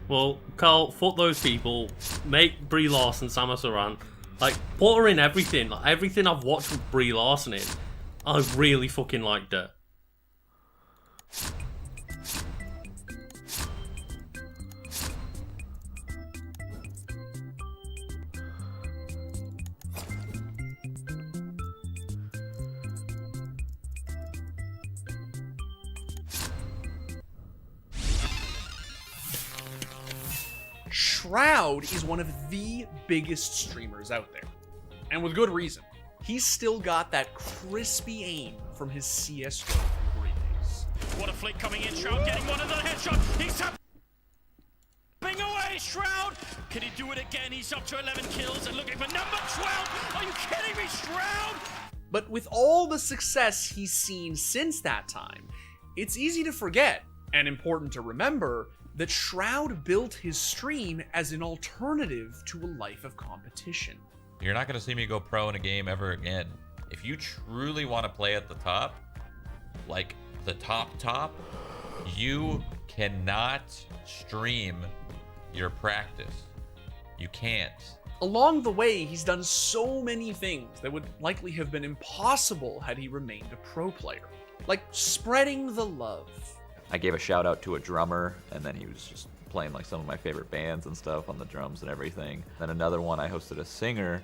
Well, Carl, fuck those people. Make Brie Larson Samus Aran. Like, put her in everything. Like, everything I've watched with Brie Larson in, I've really fucking liked her. Shroud is one of the biggest streamers out there, and with good reason. He's still got that crispy aim from his CSGO glory days. What a flick coming in, Shroud getting one another headshot. He's tapping away, Shroud. Can he do it again? He's up to 11 kills and looking for number 12. Are you kidding me, Shroud? But with all the success he's seen since that time, it's easy to forget, and important to remember, that Shroud built his stream as an alternative to a life of competition. You're not going to see me go pro in a game ever again. If you truly want to play at the top, like the top, you cannot stream your practice. You can't. Along the way, he's done so many things that would likely have been impossible had he remained a pro player. Like spreading the love. I gave a shout out to a drummer, and then he was just playing like some of my favorite bands and stuff on the drums and everything. Then another one, I hosted a singer,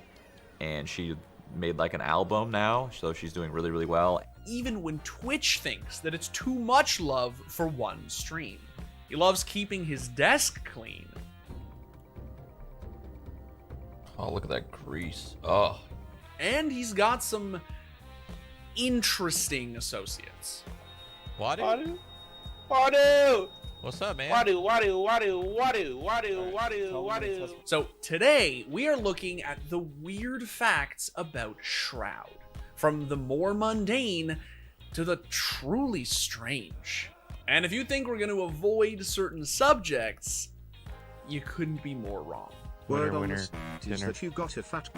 and she made like an album now, so she's doing really, really well. Even when Twitch thinks that it's too much love for one stream. He loves keeping his desk clean. Oh, look at that grease. Oh. And he's got some interesting associates. Wadu? What's up, man? So today, we are looking at the weird facts about Shroud. From the more mundane to the truly strange. And if you think we're going to avoid certain subjects, you couldn't be more wrong. Word on the street is that you got a fat...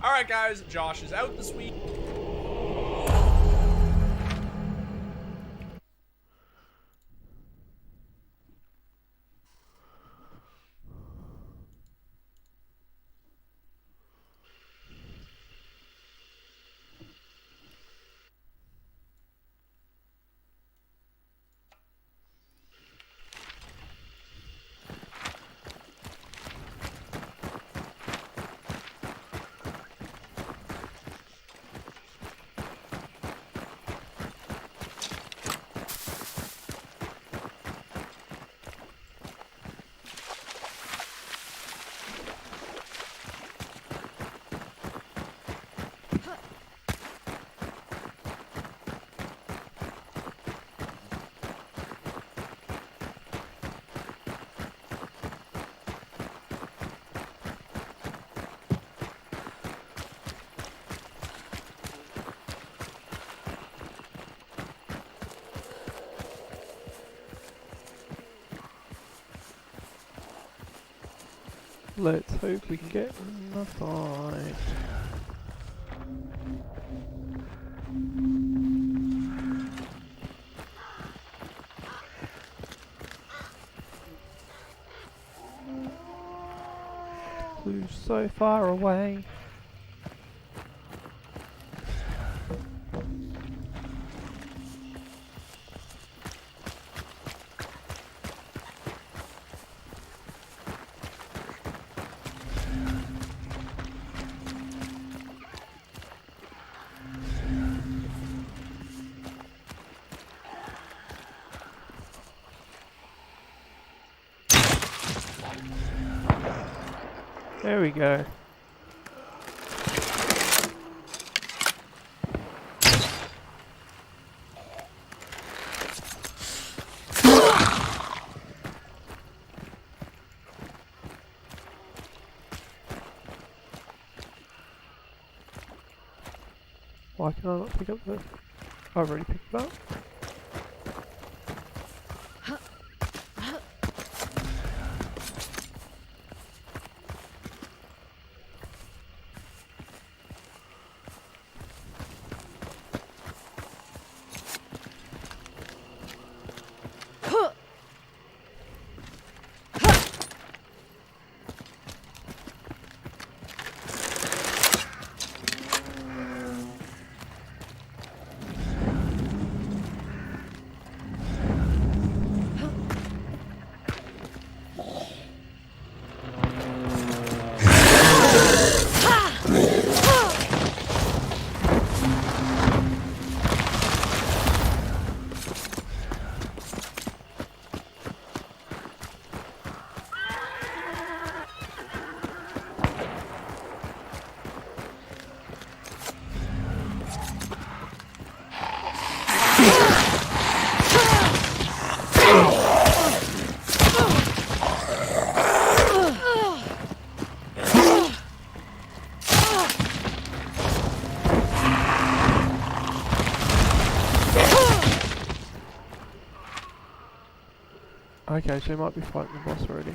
Alright guys, Josh is out this week. Let's hope we can get in the fight. Clue's so far away. There we go. Why can I not pick up the... I've already picked it up. Okay, so he might be fighting the boss already.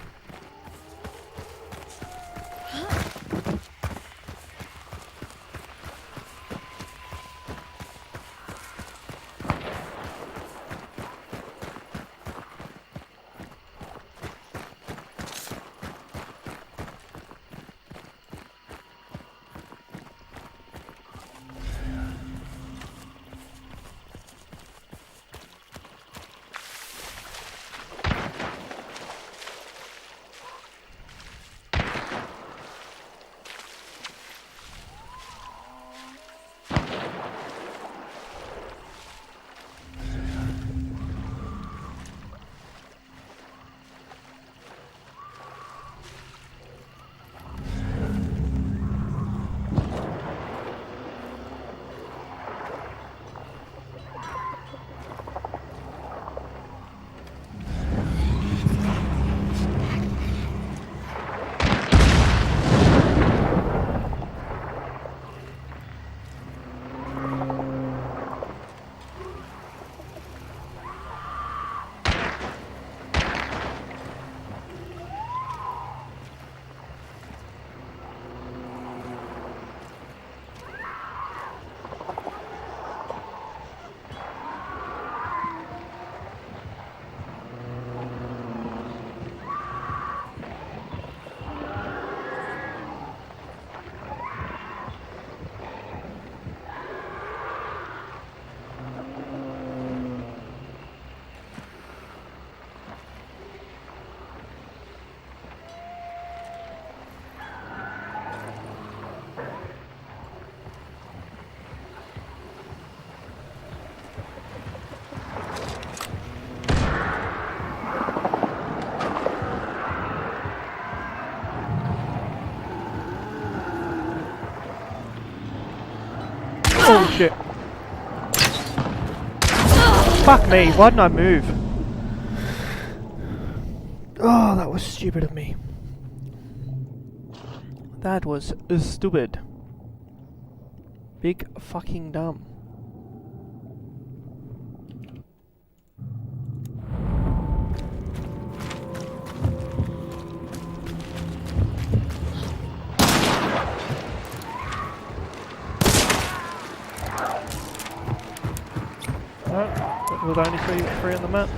Oh shit. Fuck me, why didn't I move? Oh, that was stupid of me. That was stupid. Big fucking dumb. with only three on the map.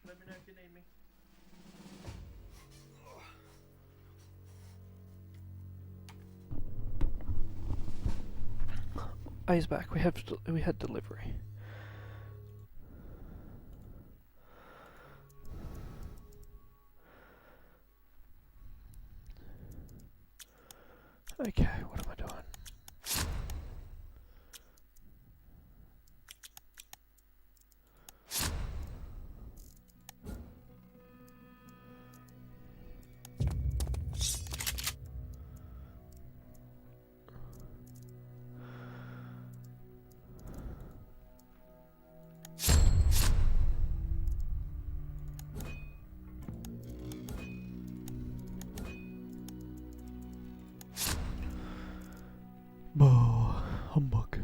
Let me know if you need me. Oh, he's back. We had delivery. Okay, what am I doing? Bah, humbug.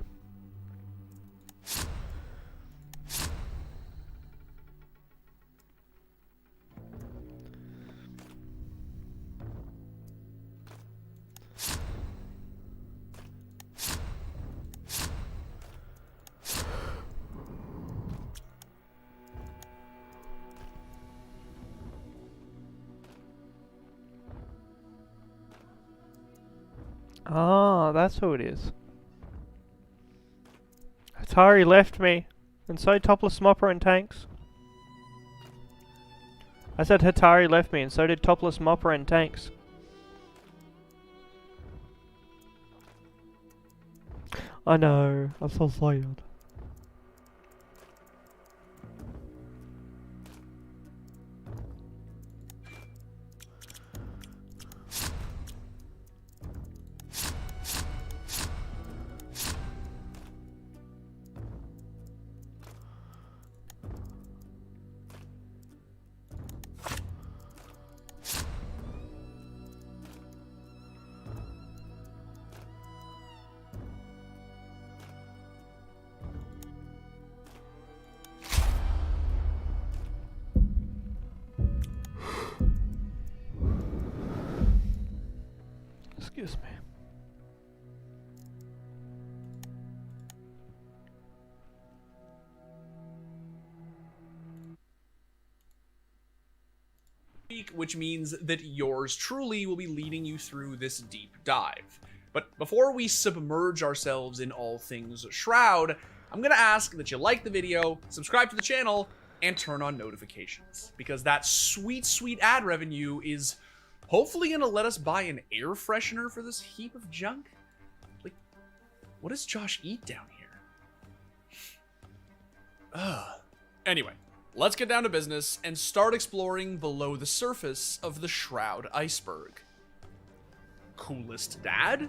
Ah, that's who it is. Atari left me, and so Topless Mopper and Tanks. I said Hatari left me, and so did Topless Mopper and Tanks. I know, I'm so sad. Excuse me. Which means that yours truly will be leading you through this deep dive. But before we submerge ourselves in all things Shroud, I'm gonna ask that you like the video, subscribe to the channel, and turn on notifications, because that sweet, sweet ad revenue is hopefully gonna let us buy an air freshener for this heap of junk. Like, what does Josh eat down here? Ugh. Anyway, let's get down to business and start exploring below the surface of the Shroud iceberg. Coolest dad?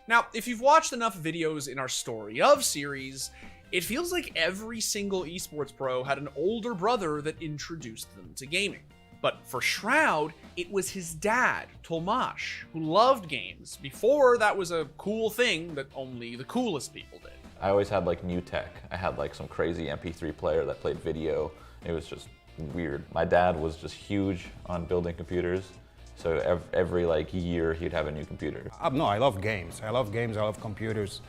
Now, if you've watched enough videos in our Story of series, it feels like every single esports pro had an older brother that introduced them to gaming. But for Shroud, it was his dad, Tomasz, who loved games before that was a cool thing that only the coolest people did. I always had like new tech. I had like some crazy MP3 player that played video. It was just weird. My dad was just huge on building computers. So every like year he'd have a new computer. No, I love games. I love games, I love computers.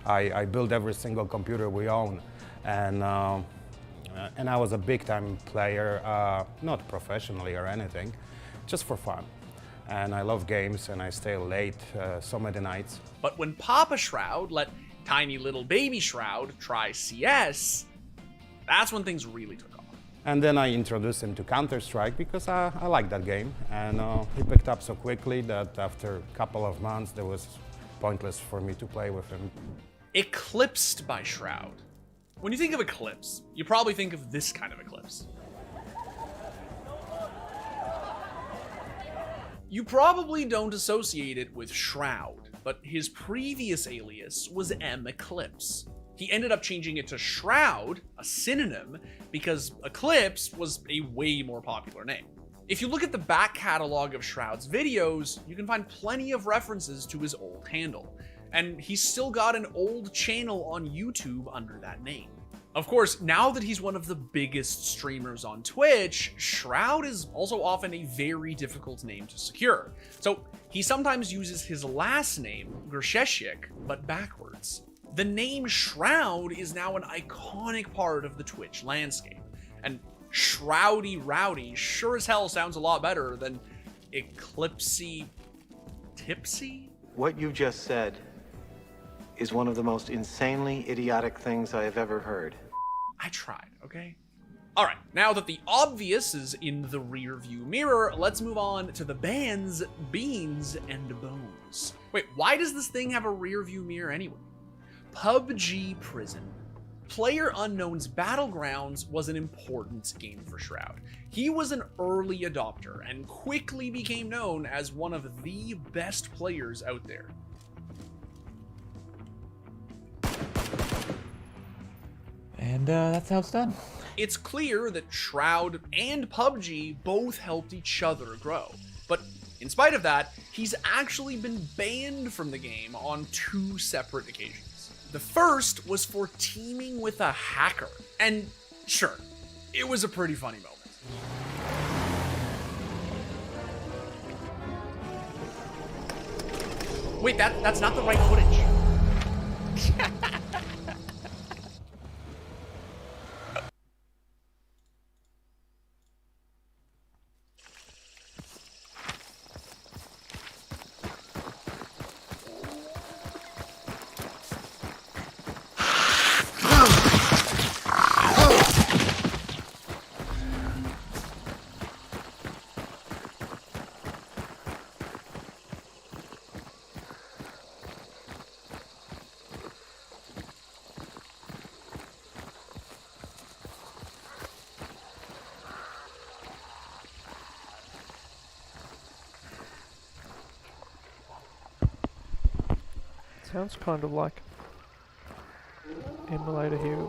I build every single computer we own. And I was a big time player, not professionally or anything, just for fun. And I love games and I stay late so many nights. But when Papa Shroud let tiny little baby Shroud try CS, that's when things really took off. And then I introduced him to Counter-Strike because I like that game. And he picked up so quickly that after a couple of months, it was pointless for me to play with him. Eclipsed by Shroud. When you think of Eclipse, you probably think of this kind of eclipse. You probably don't associate it with Shroud, but his previous alias was M Eclipse. He ended up changing it to Shroud, a synonym, because Eclipse was a way more popular name. If you look at the back catalog of Shroud's videos, you can find plenty of references to his old handle, and he's still got an old channel on YouTube under that name. Of course, now that he's one of the biggest streamers on Twitch, Shroud is also often a very difficult name to secure. So he sometimes uses his last name, Grsheshik, but backwards. The name Shroud is now an iconic part of the Twitch landscape. And Shroudy Rowdy sure as hell sounds a lot better than Eclipsey Tipsy? What you just said is one of the most insanely idiotic things I have ever heard. I tried, okay? All right, now that the obvious is in the rear view mirror, let's move on to the band's Beans and Bones. Wait, why does this thing have a rear view mirror anyway? PUBG Prison. PlayerUnknown's Battlegrounds was an important game for Shroud. He was an early adopter and quickly became known as one of the best players out there. And that's how it's done. It's clear that Shroud and PUBG both helped each other grow, but in spite of that, he's actually been banned from the game on 2 separate occasions. The first was for teaming with a hacker, and sure, it was a pretty funny moment. Wait, that's not the right footage. Sounds kind of like Emulator here,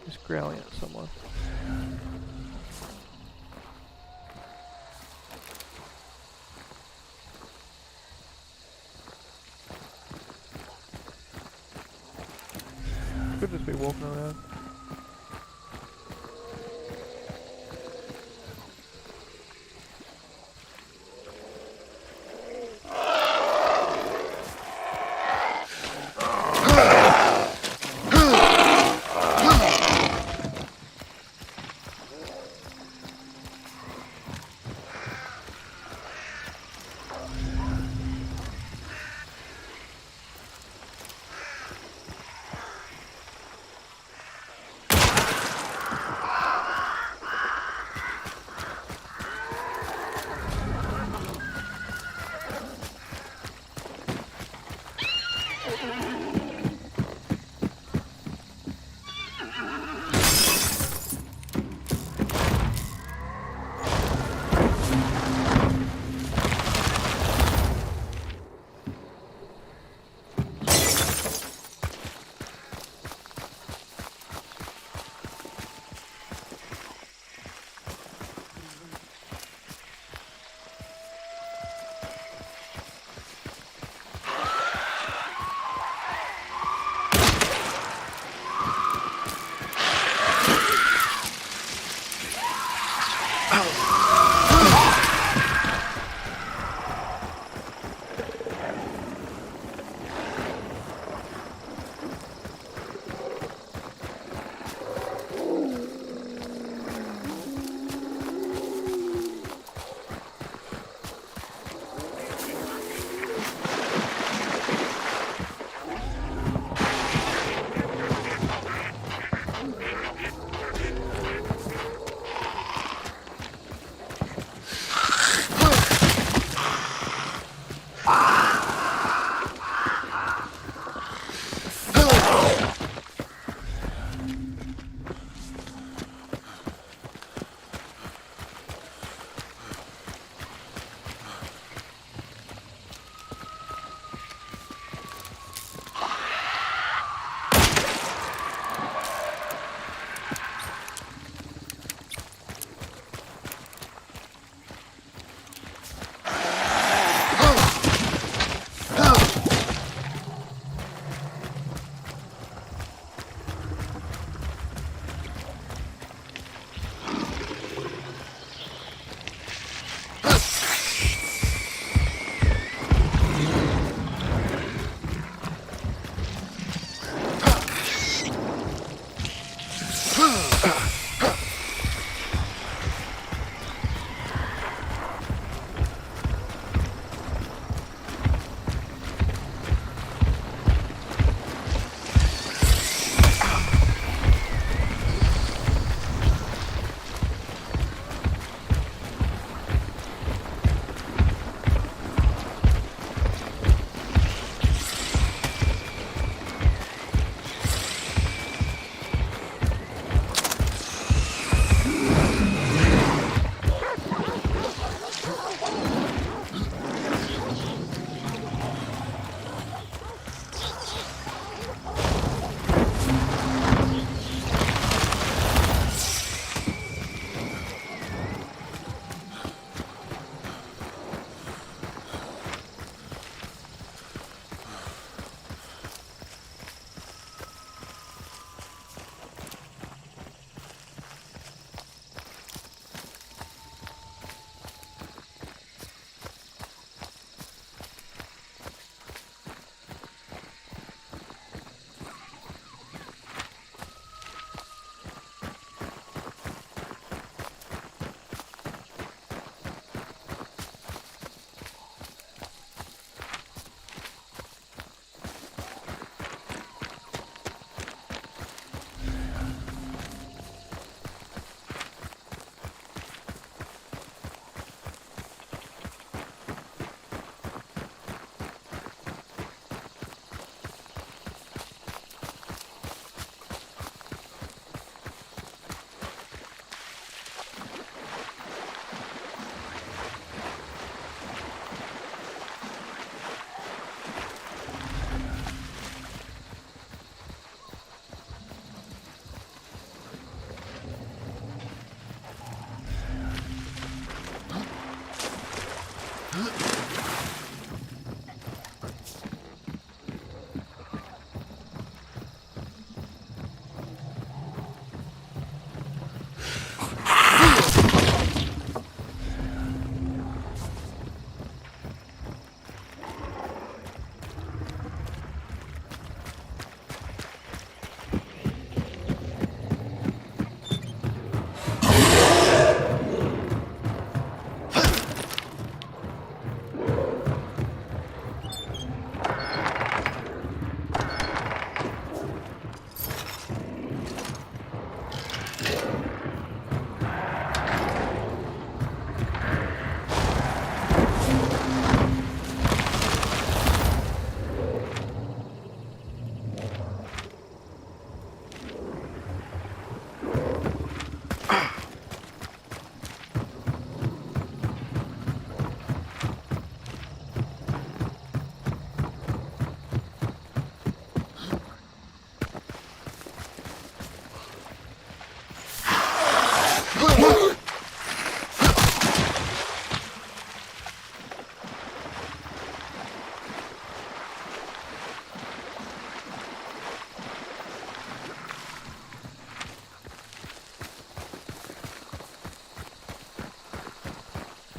just growling at someone. Could just be walking around.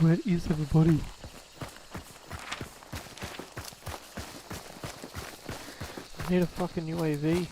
Where is everybody? I need a fucking UAV.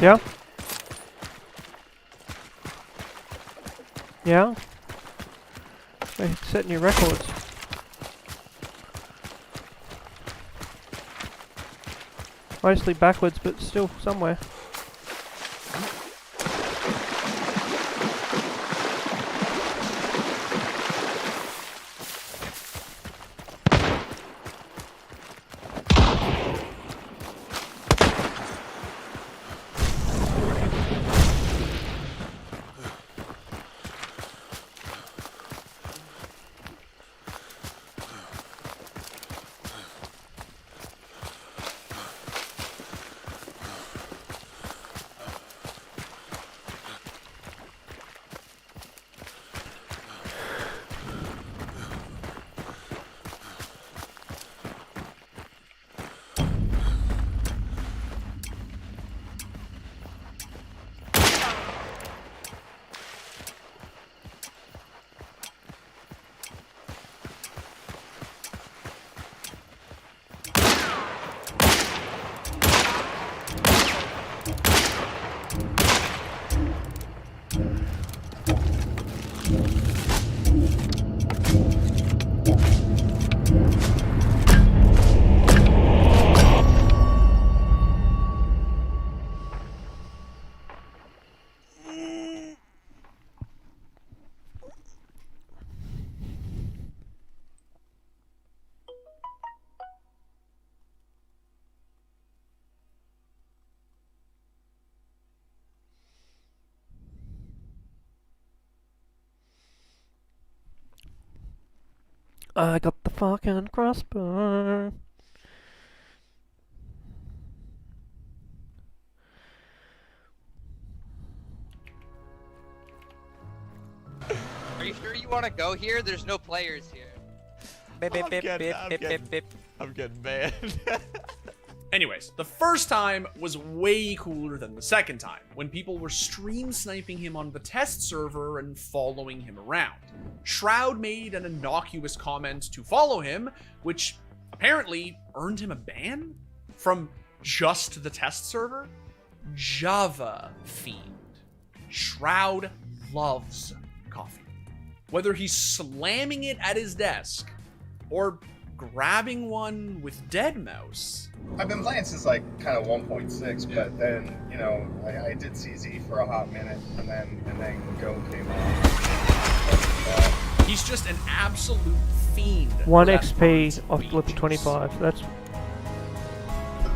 Yeah? Yeah? They're setting new records. Mostly backwards, but still somewhere. I got the fucking crossbow. Are you sure you want to go here? There's no players here. Bip, bip, bip, bip, bip, bip, bip. I'm getting banned. Anyways, the first time was way cooler than the second time, when people were stream sniping him on the test server and following him around. Shroud made an innocuous comment to follow him, which apparently earned him a ban from just the test server. Java fiend. Shroud loves coffee. Whether he's slamming it at his desk or grabbing one with Deadmau5. I've been playing since like kind of 1.6, but then you know I did CZ for a hot minute, and then Go came on. He's just an absolute fiend. 1 XP off level 25. That's.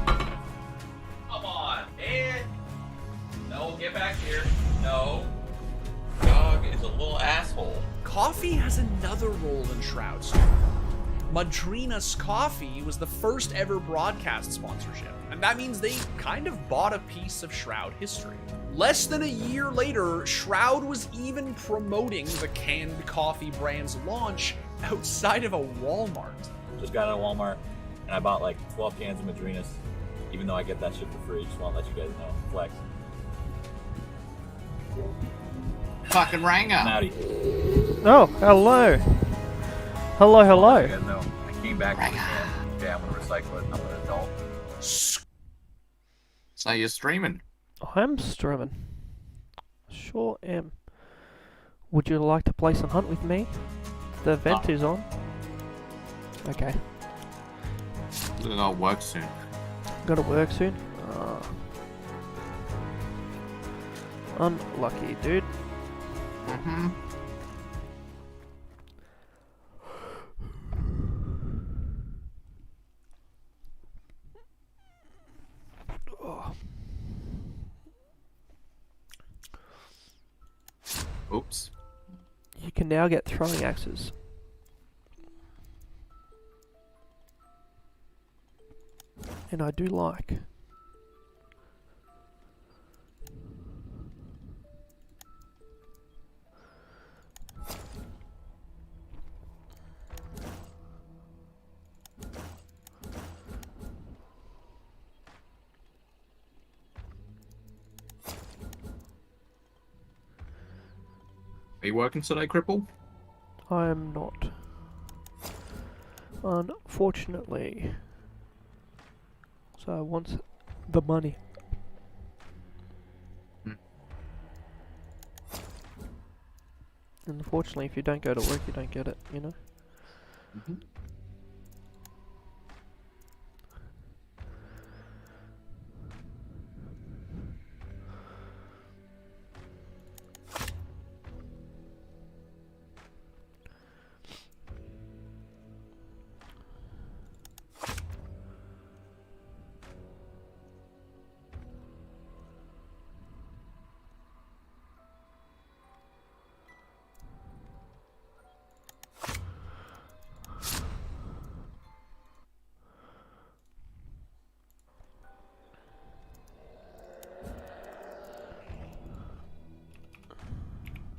Come on, man. No, get back here. No. Dog is a little asshole. Coffee has another role in Shroud's story. Madrina's Coffee was the first ever broadcast sponsorship, and that means they kind of bought a piece of Shroud history. Less than a year later, Shroud was even promoting the canned coffee brand's launch outside of a Walmart. Just got out of Walmart, and I bought like 12 cans of Madrinas, even though I get that shit for free. Just want to let you guys know. Flex. Fucking Rango. Howdy. Oh, hello. Hello, hello. You guys know, I came back with a can. Okay, I'm gonna recycle it. I'm an adult. So you're streaming? I'm streaming. Sure am. Would you like to play some Hunt with me? The event is on. Okay. It'll work soon. Gotta work soon? Unlucky, dude. Mm-hmm. Oops. You can now get throwing axes. And I do like. Are you working today, Cripple? I am not. Unfortunately. So I want the money. And unfortunately, if you don't go to work, you don't get it, you know?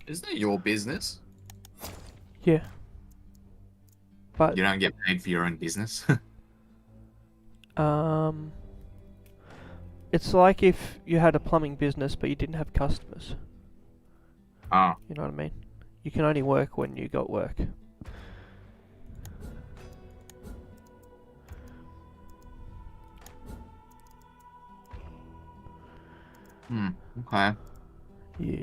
Isn't it your business? Yeah. But You don't get paid for your own business? it's like if you had a plumbing business but you didn't have customers. Ah. You know what I mean? You can only work when you got work. Okay. Yeah.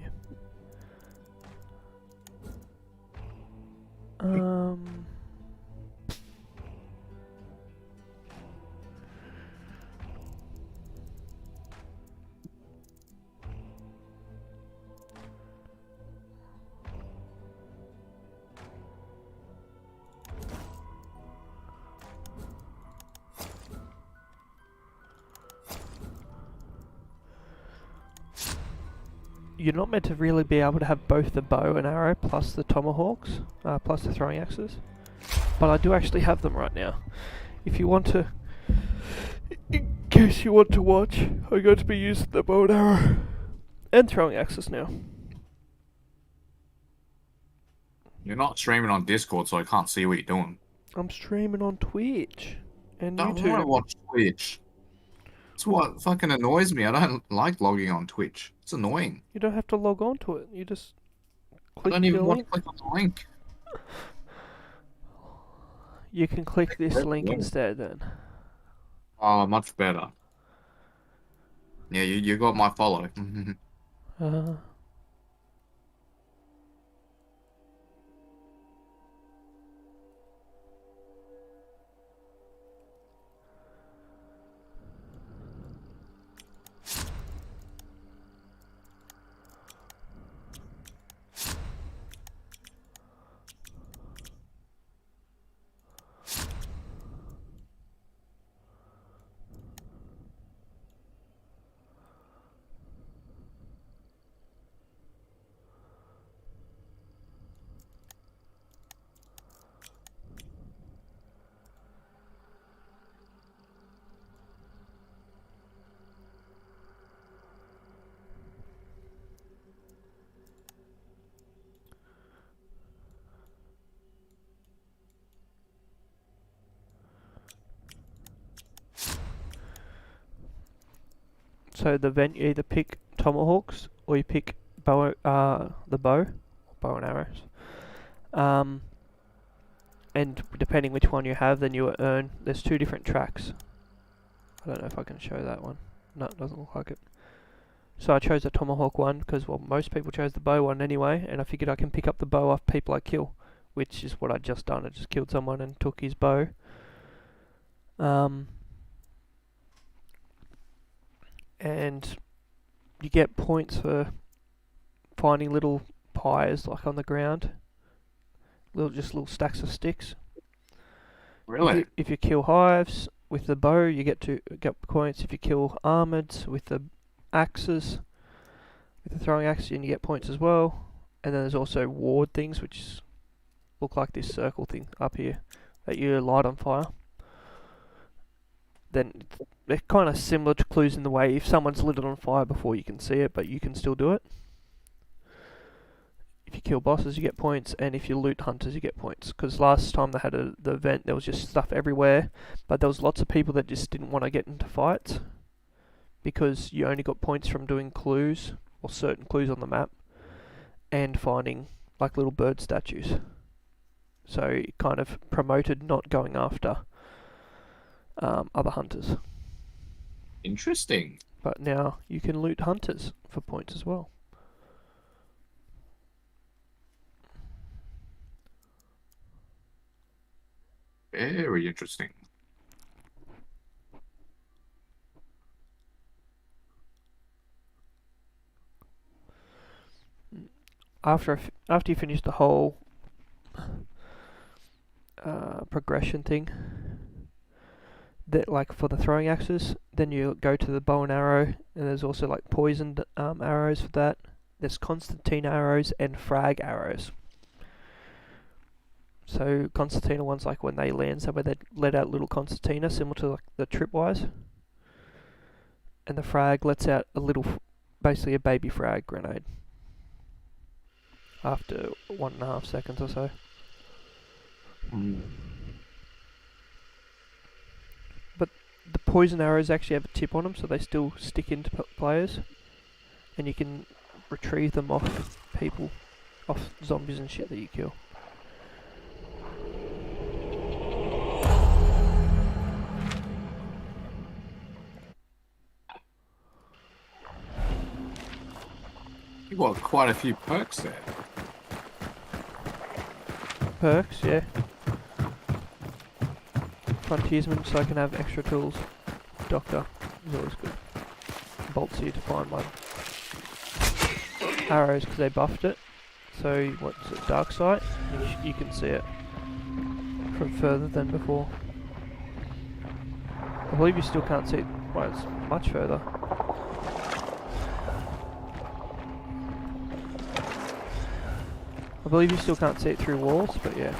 You're not meant to really be able to have both the bow and arrow plus the tomahawks, plus the throwing axes. But I do actually have them right now. If you want to, in case you want to watch, I'm going to be using the bow and arrow and throwing axes now. You're not streaming on Discord, so I can't see what you're doing. I'm streaming on Twitch and Don't YouTube. want to watch Twitch. That's what fucking annoys me. I don't like logging on Twitch. It's annoying. You don't have to log on to it. You just click I don't even your want link. to click on the link. You can click this link instead then. Oh, much better. Yeah, you got my follow. So the event, you either pick tomahawks or you pick bow, the bow and arrows. And depending which one you have, then you earn. There's two different tracks. I don't know if I can show that one. No, it doesn't look like it. So I chose the tomahawk one because, well, most people chose the bow one anyway, and I figured I can pick up the bow off people I kill, which is what I just done. I just killed someone and took his bow. And you get points for finding little pies like on the ground, just little stacks of sticks. Really? If you kill hives with the bow, you get points. If you kill armoreds with the axes, with the throwing axe, and you get points as well. And then there's also ward things, which look like this circle thing up here that you light on fire. Then they're kind of similar to clues in the way if someone's lit it on fire before you can see it, but you can still do it. If you kill bosses, you get points, and if you loot hunters, you get points. Because last time they had the event, there was just stuff everywhere, but there was lots of people that just didn't want to get into fights because you only got points from doing clues or certain clues on the map and finding like little bird statues. So it kind of promoted not going after other hunters. Interesting. But now you can loot hunters for points as well. Very interesting. After you finish the whole progression thing, that like for the throwing axes, then you go to the bow and arrow, and there's also like poisoned arrows for that. There's concertina arrows and frag arrows. So concertina ones, like when they land somewhere, they let out little concertina similar to like the tripwires, and the frag lets out a little, basically a baby frag grenade after 1.5 seconds or so. But the poison arrows actually have a tip on them, so they still stick into players, and you can retrieve them off people, off zombies and shit that you kill. You got quite a few perks there. Perks, yeah. Frontiersman, so I can have extra tools. Doctor is always good. Bolts here to find one. Arrows, because they buffed it. So, what's it? Dark sight? You can see it from further than before. I believe you still can't see it. Well, it's much further. I believe you still can't see it through walls, but yeah.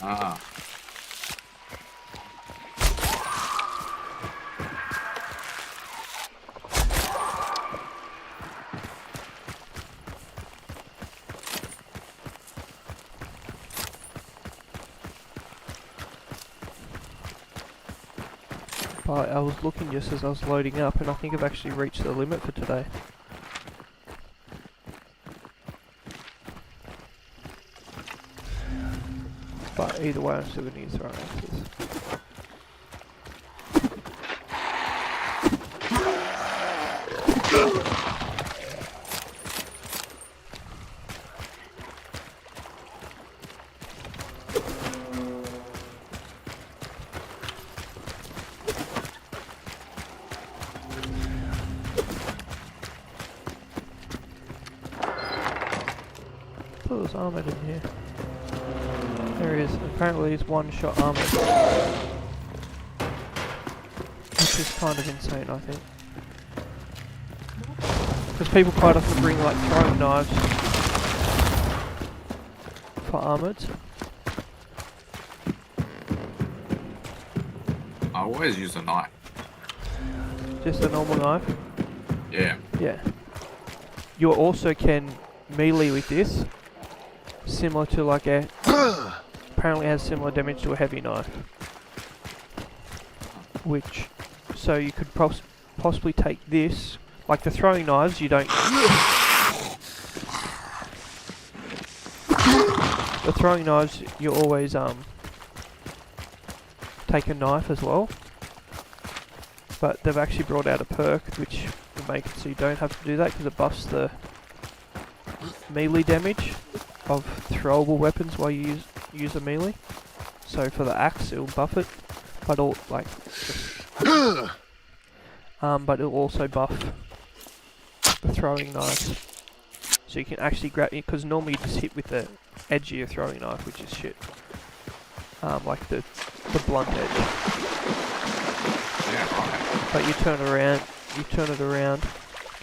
Ah. But I was looking just as I was loading up, and I think I've actually reached the limit for today. But either way, I'm still going to use throwing axes. There was armoured in here. There is. Apparently it's one-shot armor. Which is kind of insane, I think. Because people quite often bring like throwing knives for armoured. I always use a knife. Just a normal knife? Yeah. Yeah. You also can melee with this. Similar to like a... apparently has similar damage to a heavy knife. Which... so you could possibly take this... like the throwing knives, you don't... the throwing knives, you always take a knife as well. But they've actually brought out a perk which will make it so you don't have to do that because it buffs the melee damage of throwable weapons while you use a melee. So for the axe, it'll buff it, but it'll like, but it'll also buff the throwing knives. So you can actually grab it, because normally you just hit with the edge of your throwing knife, which is shit. Like the blunt edge. But you turn it around.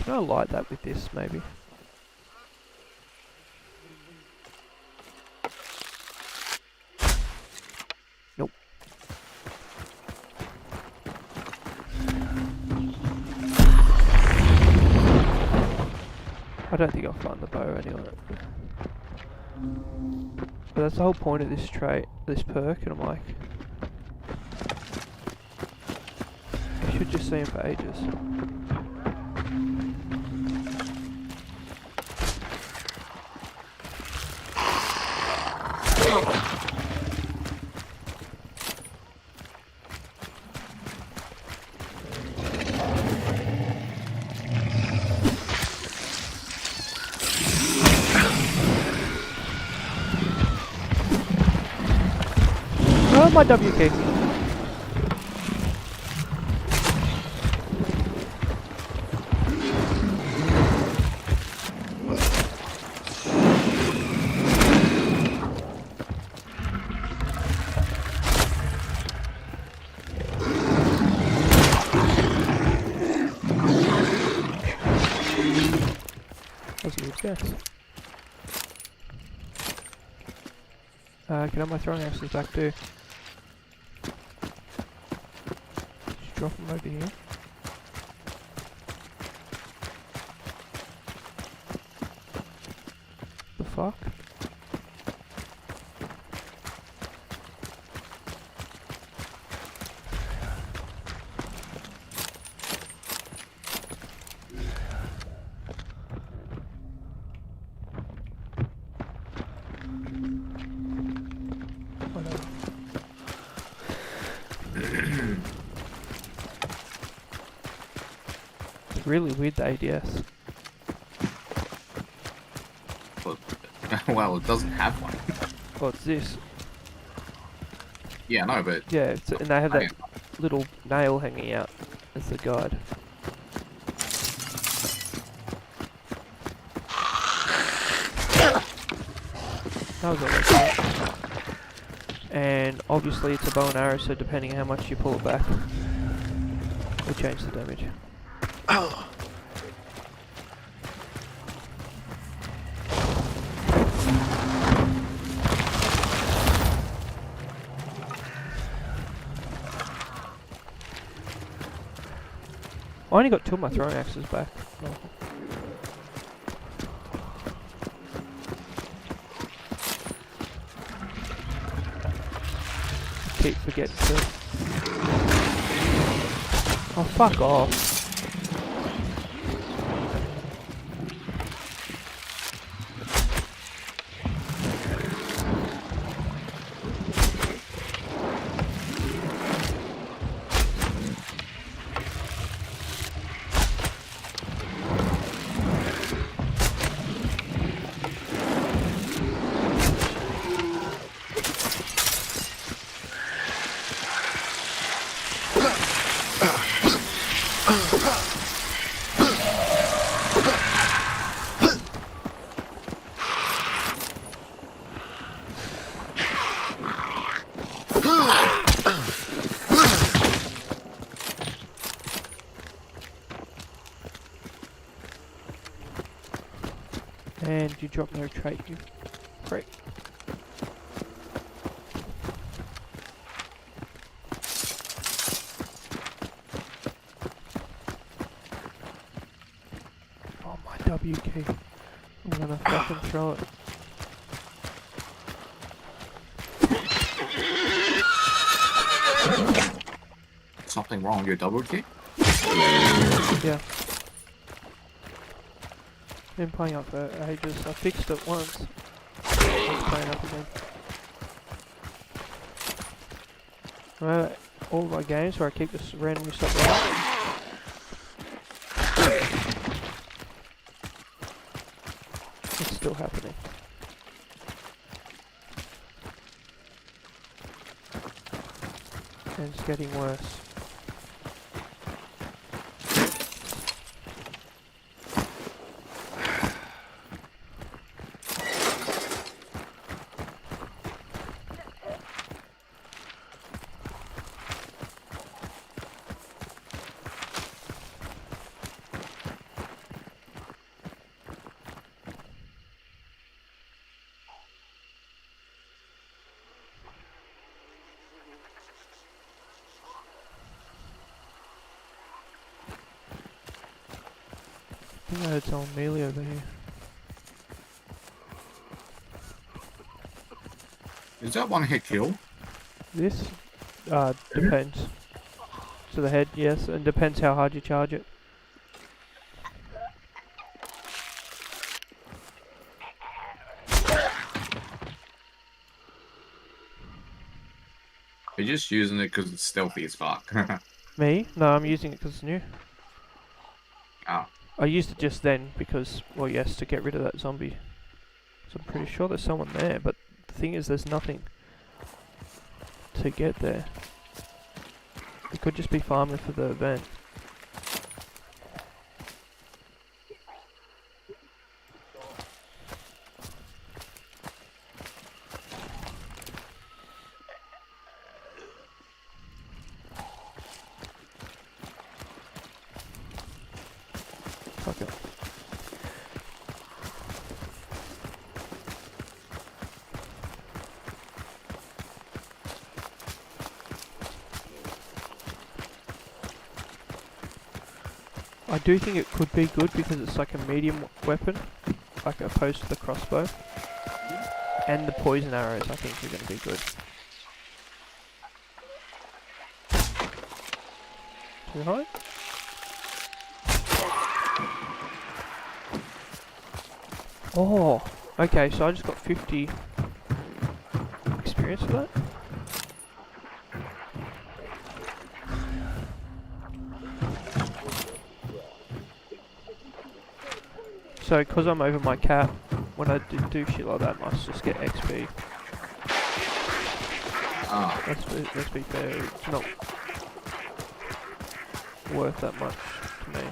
Can I light that with this, maybe? Nope. I don't think I'll find the bow anyway. But that's the whole point of this trait, this perk, and I'm like... I should just see him for ages. my W key. That's a good guess. Can I have my throwing axes back too? Just drop them over here. The fuck? It's really weird, the ADS. Well, it doesn't have one. Well, it's this. Yeah, no, but... Yeah, and they have that little nail hanging out as the guide. That was always good. And obviously it's a bow and arrow, so depending on how much you pull it back, will change the damage. Oh. I only got 2 of my throwing axes back. Oh. Keep forgetting to... Oh, fuck off. And you drop no trait, you prick. Oh, my W key. I'm gonna fucking throw it. Something wrong with your double key? Yeah. Been playing up for ages. I fixed it once. It's playing up again. Right, all my games where I keep this randomly stuff right. It's still happening. And it's getting worse. I think I heard someone melee over here. Is that one hit kill? This? Depends. To the head, yes, and depends how hard you charge it. You're just using it because it's stealthy as fuck. Me? No, I'm using it because it's new. Oh. I used it just then because, well, yes, to get rid of that zombie. So I'm pretty sure there's someone there, but the thing is, there's nothing to get there. It could just be farming for the event. Fuck it. I do think it could be good because it's like a medium weapon, like opposed to the crossbow. And the poison arrows I think are going to be good. Too high? Oh, okay, so I just got 50 experience for that. So, because I'm over my cap, when I do shit like that, I must just get XP. Let's be fair, it's not worth that much to me.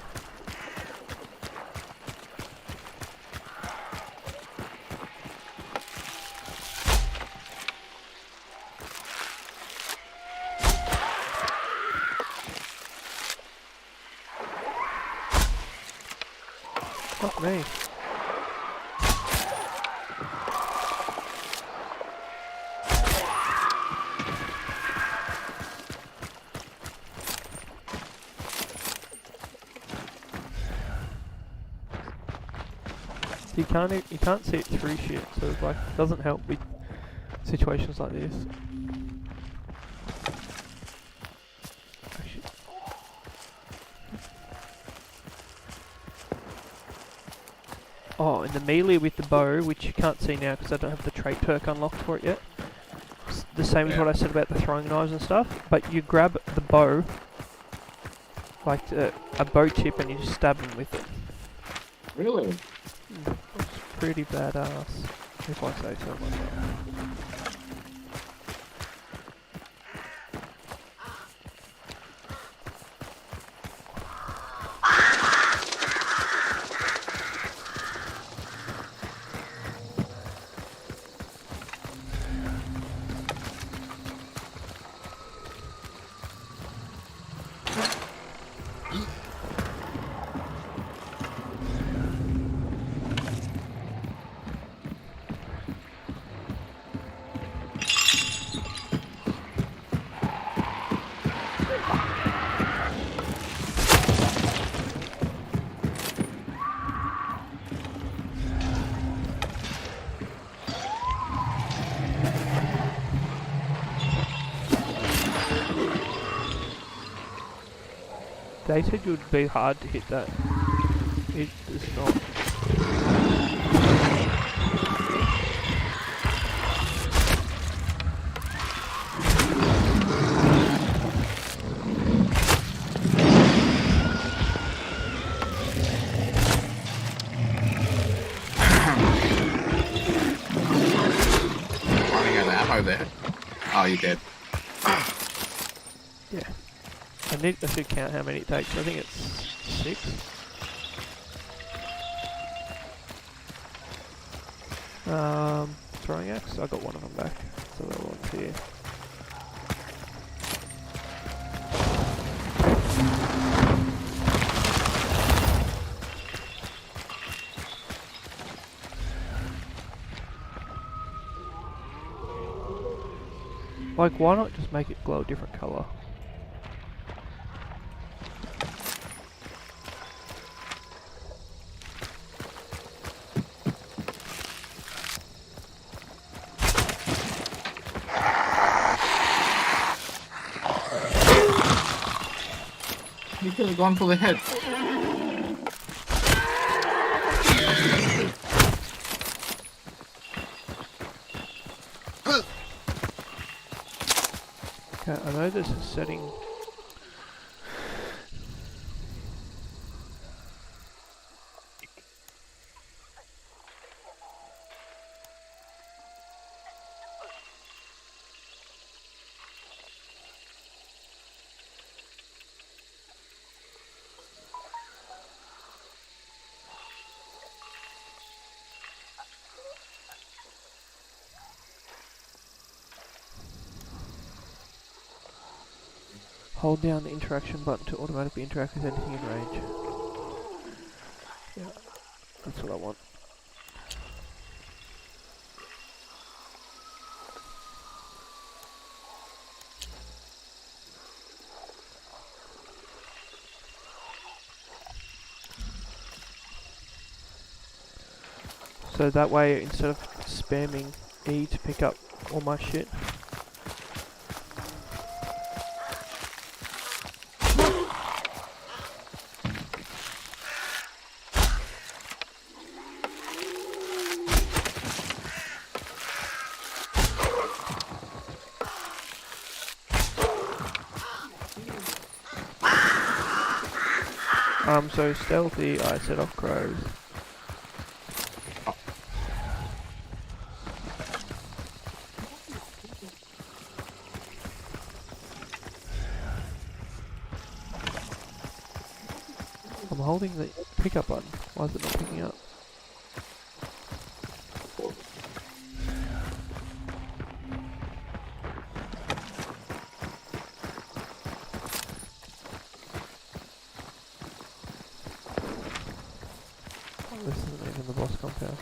Fuck me. You can't see it through shit, so it's like it doesn't help with situations like this. Actually. Oh, and the melee with the bow, which you can't see now because I don't have the trait perk unlocked for it yet. It's the same as what I said about the throwing knives and stuff, but you grab the bow, like a bow tip, and you just stab them with it. Really? It's pretty badass, if I say so myself. They said it would be hard to hit that. It is not. Running out of ammo there. Oh, you're dead. Yeah. I should count how many it takes. I think it's 6. Throwing axe. I got one of them back. So that one's here. Like, why not just make it glow a different colour? You could have gone for the head. Okay, I know there's a setting. Hold down the interaction button to automatically interact with anything in range. Yeah, that's what I want. So that way, instead of spamming E to pick up all my shit, so stealthy, I set off crows. I'm holding the pickup button. Why is it not picking up? This isn't even the boss compound.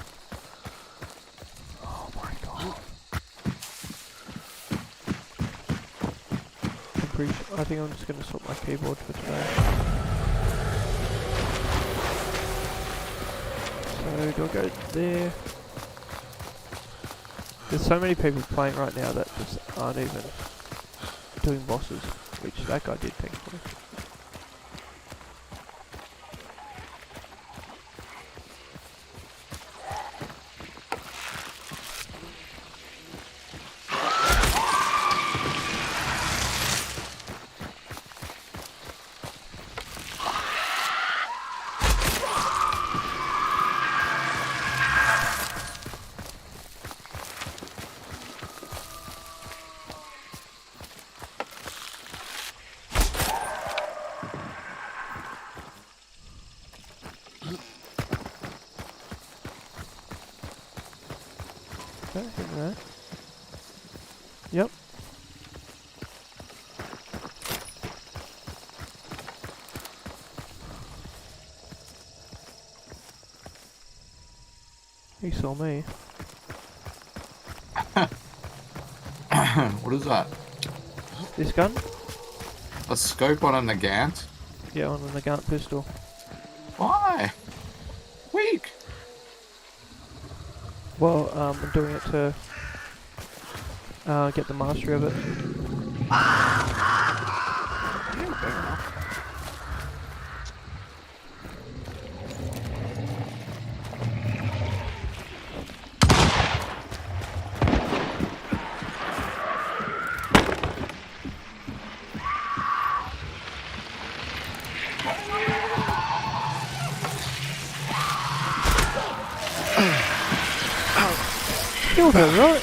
Oh my god. I think I'm just going to swap my keyboard for today. So do I go there? There's so many people playing right now that just aren't even doing bosses, which that guy did thankfully. Okay, hit that. Yep. He saw me. What is that? This gun? A scope on a Nagant? Yeah, on a Nagant pistol. Why? Weak. Well, I'm doing it to get the mastery of it. Killed her, right?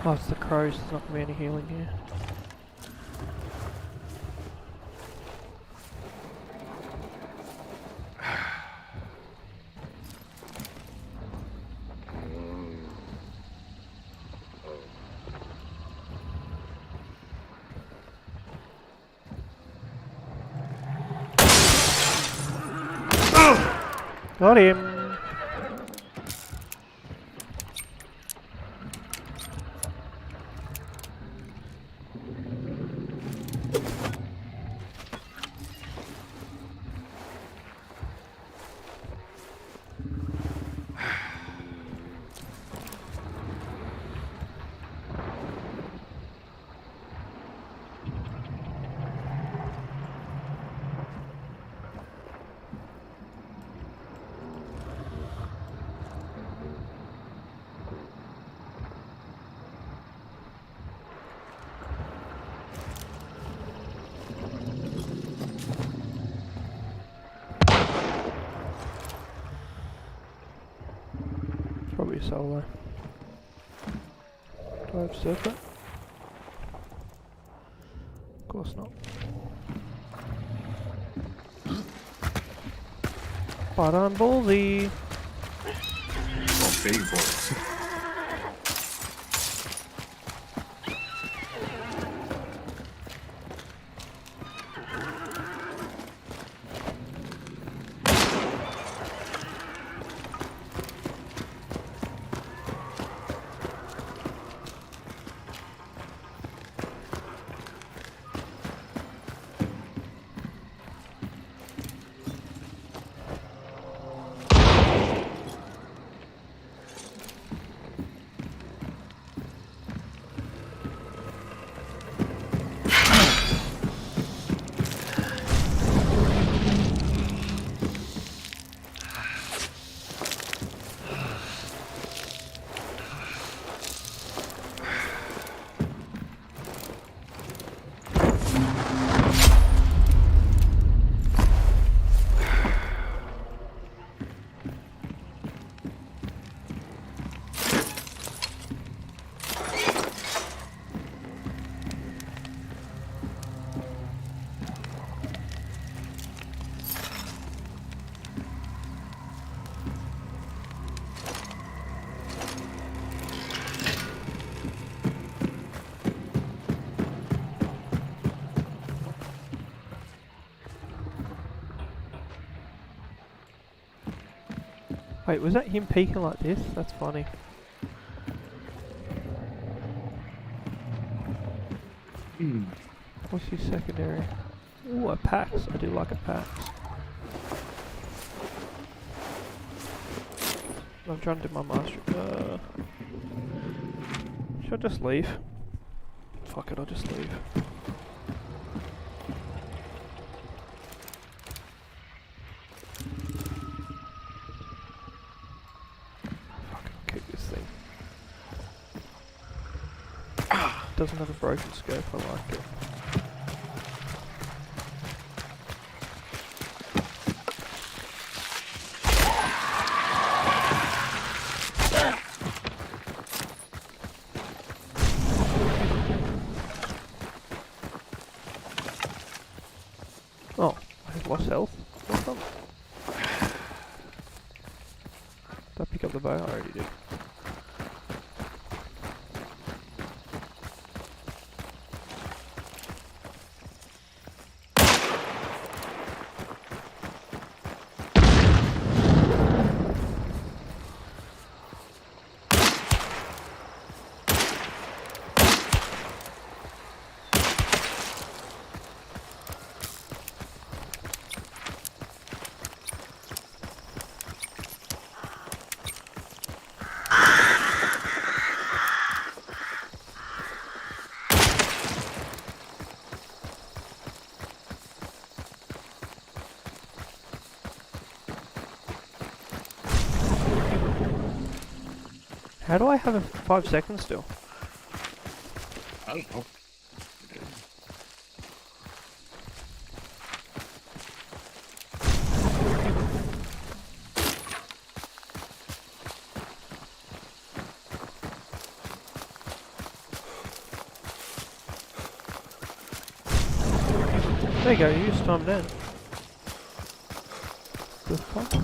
Oh, it's the crows. There's not going to be any healing here. Got him! Probably solo. Do I have circuit? Of course not. But I'm ballsy. Oh, big boys. Wait, was that him peeking like this? That's funny. What's his secondary? Ooh, a PAX. I do like a PAX. I'm trying to do my master. Should I just leave? Fuck it, I'll just leave. Doesn't have a broken scope, I like it. Oh, I've lost health. What's up? Did I pick up the bow? I already did. How do I have a 5 seconds still? I don't know. There you go, you used time then. The fuck?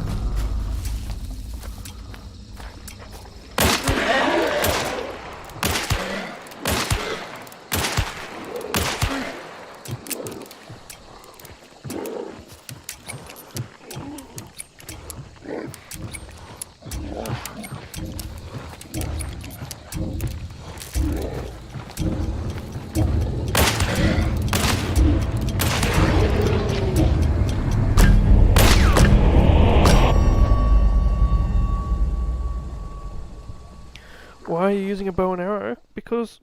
Why are you using a bow and arrow? Because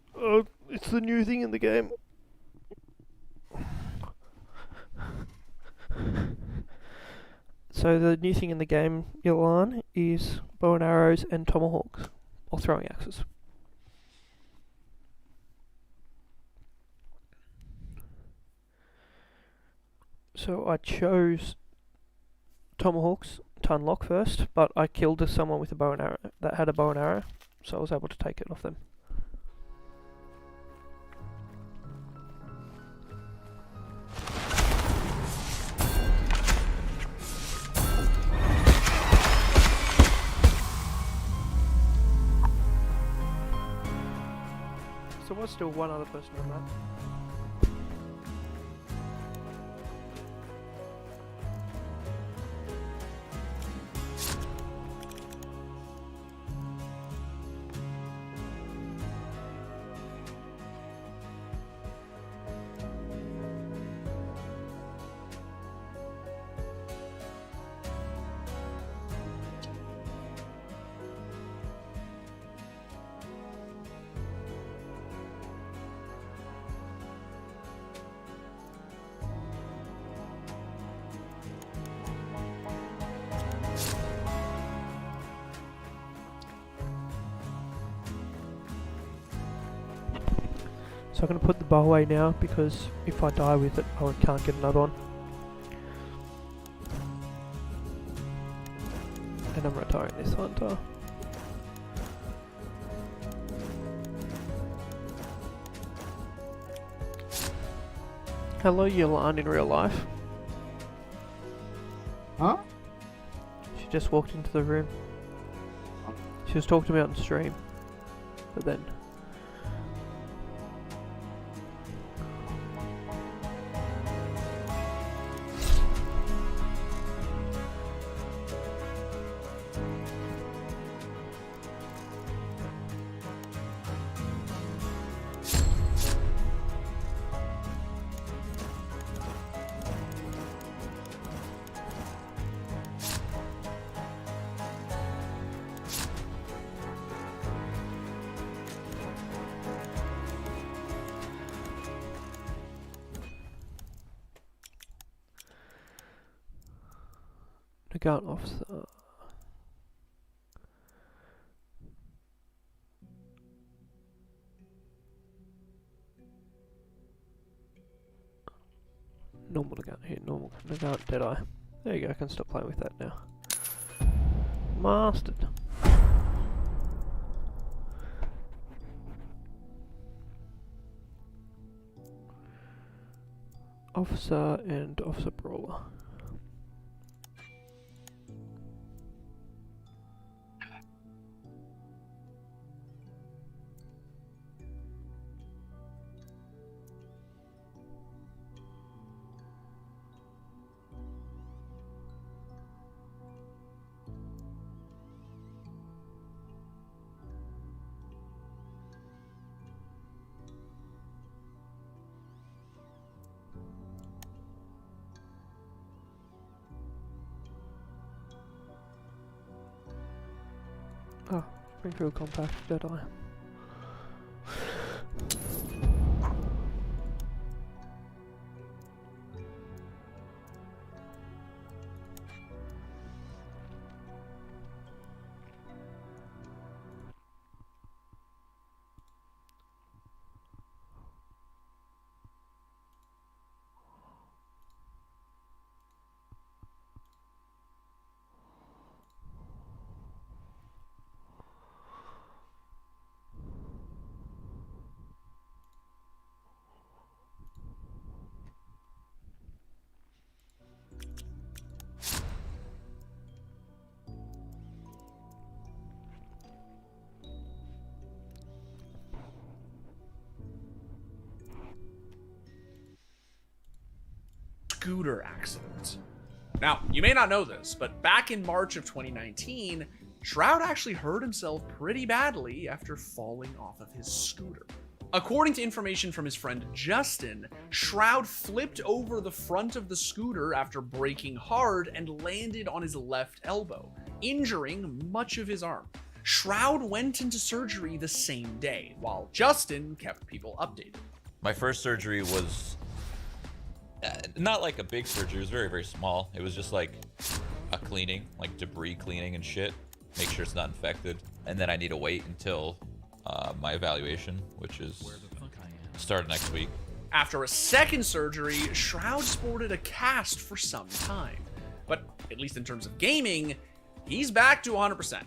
it's the new thing in the game. So the new thing in the game, Yolan, is bow and arrows and tomahawks, or throwing axes. So I chose tomahawks to unlock first, but I killed someone with a bow and arrow that had a bow and arrow, so I was able to take it off them. was still one other person on that. So I'm going to put the bow away now, because if I die with it, I can't get another one. And I'm retiring this hunter. Hello, Yolande in real life. Huh? She just walked into the room. She was talking to me on stream, but then... Account officer. Normal account here, normal account, Deadeye. There you go, I can stop playing with that now. Mastered. Officer and Officer Brawler. Ah, Springfield Compact, Deadeye. Scooter accident. Now, you may not know this, but back in March of 2019, Shroud actually hurt himself pretty badly after falling off of his scooter. According to information from his friend Justin, Shroud flipped over the front of the scooter after braking hard and landed on his left elbow, injuring much of his arm. Shroud went into surgery the same day, while Justin kept people updated. My first surgery was not like a big surgery. It was very, very small. It was just like a cleaning, like debris cleaning and shit. Make sure it's not infected. And then I need to wait until my evaluation, which is start next week. After a second surgery, Shroud sported a cast for some time. But at least in terms of gaming, he's back to 100%.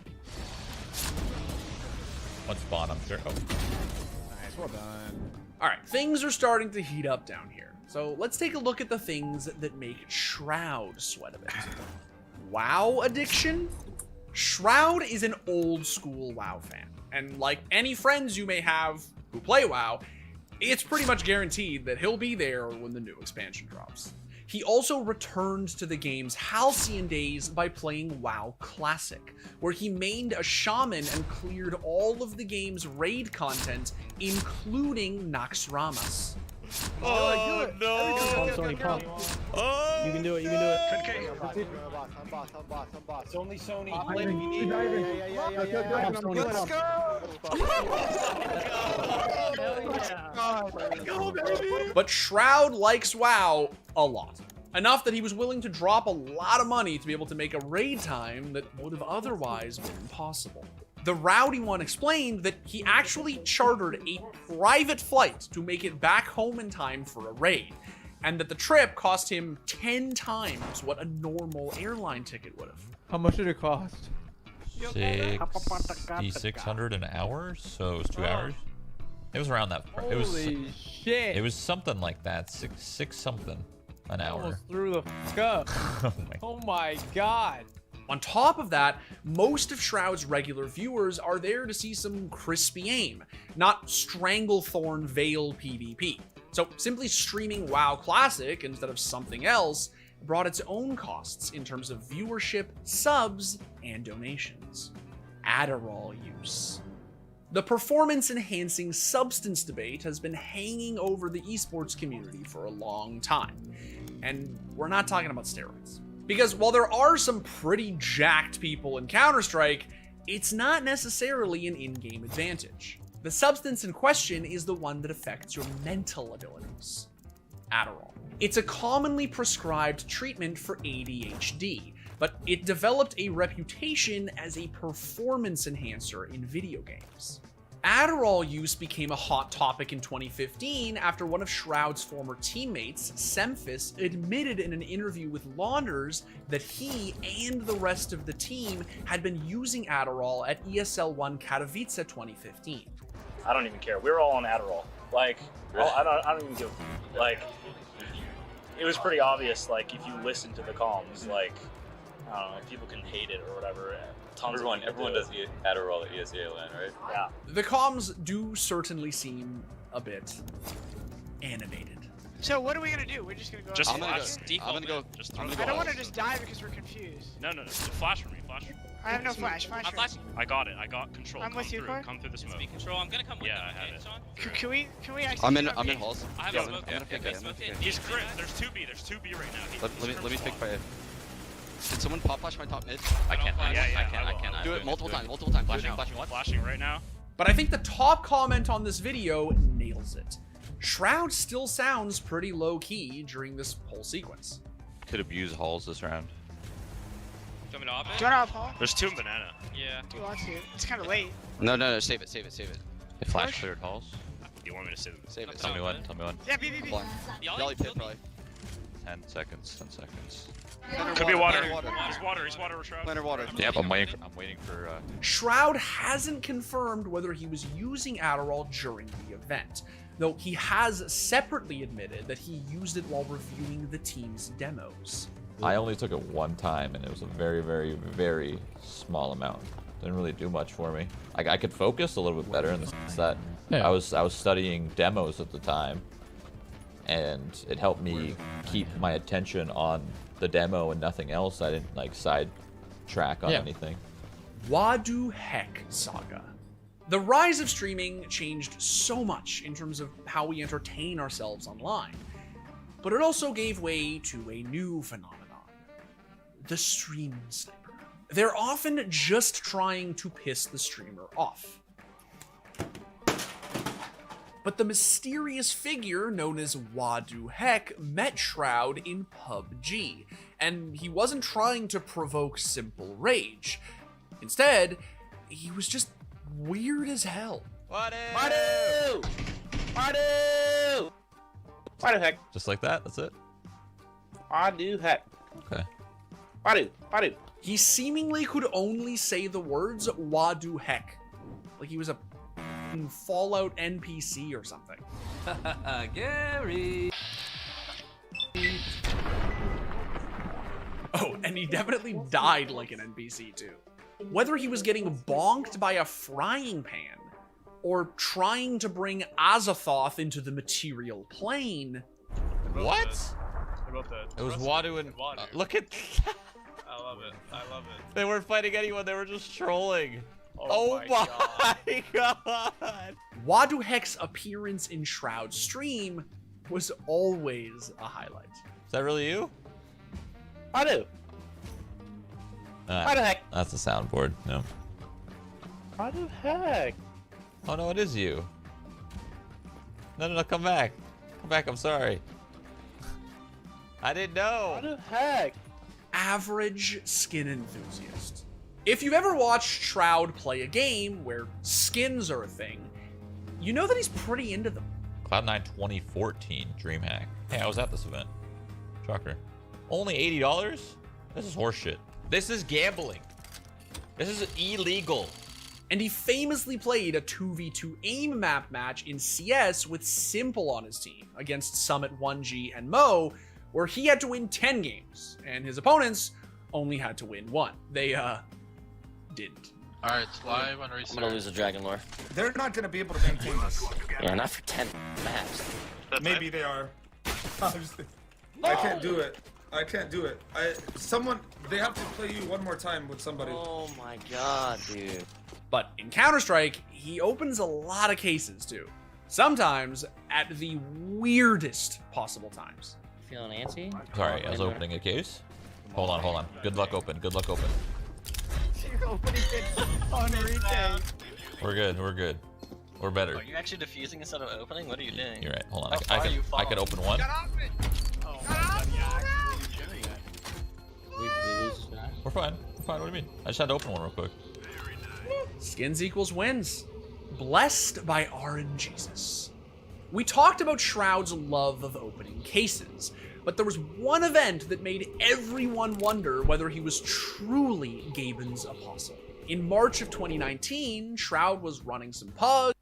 One spawn, I'm sure. Oh. Nice, well done. Alright, things are starting to heat up down here. So let's take a look at the things that make Shroud sweat a bit. WoW addiction? Shroud is an old school WoW fan. And like any friends you may have, who play WoW, it's pretty much guaranteed that he'll be there when the new expansion drops. He also returned to the game's halcyon days by playing WoW Classic, where he mained a shaman and cleared all of the game's raid content, including Naxxramas. Oh, no! Oh! You can do it, you can do it. It's only Sony. Let's go, baby! But Shroud likes WoW a lot. Enough that he was willing to drop a lot of money to be able to make a raid time that would have otherwise been impossible. The Rowdy One explained that he actually chartered a private flight to make it back home in time for a raid, and that the trip cost him 10 times what a normal airline ticket would have. How much did it cost? 600 an hour, so it was 2 hours. It was around that. It was. Holy shit! It was something like that. Six something an hour. Almost threw the fuck up. Oh my god. On top of that, most of Shroud's regular viewers are there to see some crispy aim, not Stranglethorn Veil PvP. So simply streaming WoW Classic instead of something else brought its own costs in terms of viewership, subs, and donations. Adderall use. The performance-enhancing substance debate has been hanging over the esports community for a long time. And we're not talking about steroids. Because while there are some pretty jacked people in Counter-Strike, it's not necessarily an in-game advantage. The substance in question is the one that affects your mental abilities. Adderall. It's a commonly prescribed treatment for ADHD, but it developed a reputation as a performance enhancer in video games. Adderall use became a hot topic in 2015 after one of Shroud's former teammates, Semphis, admitted in an interview with Launders that he and the rest of the team had been using Adderall at ESL 1 Katowice 2015. I don't even care. We were all on Adderall. Like, I don't even give. Like, it was pretty obvious. Like, if you listen to the comms, like, I don't know, people can hate it or whatever. Everyone does Adderall at ESL, right? Yeah. The comms do certainly seem a bit animated. So what are we gonna do? We're just gonna go. Just I'm flash. gonna go. I don't want to just die because we're confused. No. Just flash for me. Flash. I have no flash. Flash. I'm flashing. I got it. I got control. I'm with you, Car. Come through the smoke. Control. I'm gonna come with you. Yeah, I have it. Can we actually? I'm in halls. I have smoke. He's crit. There's 2B. There's 2B right now. Let me pick fire. Did someone pop flash my top mid? I can't. I can't. Do it multiple times. Flashing what? Flashing right now. But I think the top comment on this video nails it. Shroud still sounds pretty low-key during this whole sequence. Could abuse halls this round. Do you want me to op it? Do you want to op Hall? There's 2 in banana. Yeah. Do you want to? It's kind of late. No, save it. They flash cleared halls. Do you want me to save it? Save it. Tell me when. Yeah, B. Yali pit probably. 10 seconds. Could be water. He's water. Shroud. Planner water. Yep, I'm waiting for Shroud hasn't confirmed whether he was using Adderall during the event, though he has separately admitted that he used it while reviewing the team's demos. I only took it one time, and it was a very, very, very small amount. Didn't really do much for me. I could focus a little bit better in the sense that I was studying demos at the time, and it helped me keep my attention on the demo and nothing else. I didn't like sidetrack on anything. Wadu Heck Saga. The rise of streaming changed so much in terms of how we entertain ourselves online, but it also gave way to a new phenomenon. The stream sniper. They're often just trying to piss the streamer off. But the mysterious figure known as Wadu Heck met Shroud in PUBG, and he wasn't trying to provoke simple rage. Instead, he was just weird as hell. Wadu Heck. Just like that? That's it? Wadu Heck. Okay. Wadu. He seemingly could only say the words Wadu Heck. Like he was a Fallout NPC or something. Gary. Oh, and he definitely died like an NPC too. Whether he was getting bonked by a frying pan or trying to bring Azathoth into the material plane. What? What about that? It was Wadu and... look at... I love it. I love it. They weren't fighting anyone, they were just trolling. Oh my god. Wadu Heck's appearance in Shroud's stream was always a highlight. Is that really you? Wadu. Wadu Heck. That's the soundboard. No. Wadu Heck. Oh no, it is you. No, come back. Come back, I'm sorry. I didn't know. Wadu Heck. Average skin enthusiast. If you've ever watched Shroud play a game where skins are a thing, you know that he's pretty into them. Cloud9 2014 DreamHack. Hey, I was at this event. Shocker. Only $80? This is horseshit. This is gambling. This is illegal. And he famously played a 2v2 aim map match in CS with Simple on his team against Summit 1G and Mo, where he had to win 10 games, and his opponents only had to win 1. They, didn't. Alright, it's live on restart. I'm gonna lose the Dragon Lore. They're not gonna be able to maintain this. Yeah, not for 10 maps. Maybe they are. I can't do it. I can't do it. They have to play you one more time with somebody. Oh my god, dude. But in Counter-Strike, he opens a lot of cases too. Sometimes at the weirdest possible times. Feeling antsy? Sorry, I was opening a case. Hold on. Good luck open. You're opening it on retake. We're good. We're better. Are you actually defusing instead of opening? What are you doing? You're right. Hold on. How far are you I could open one. Oh, yeah, We're fine. What do you mean? I just had to open one real quick. Skins equals wins. Blessed by RNGesus. We talked about Shroud's love of opening cases, but there was one event that made everyone wonder whether he was truly Gaben's apostle. In March of 2019, Shroud was running some pugs.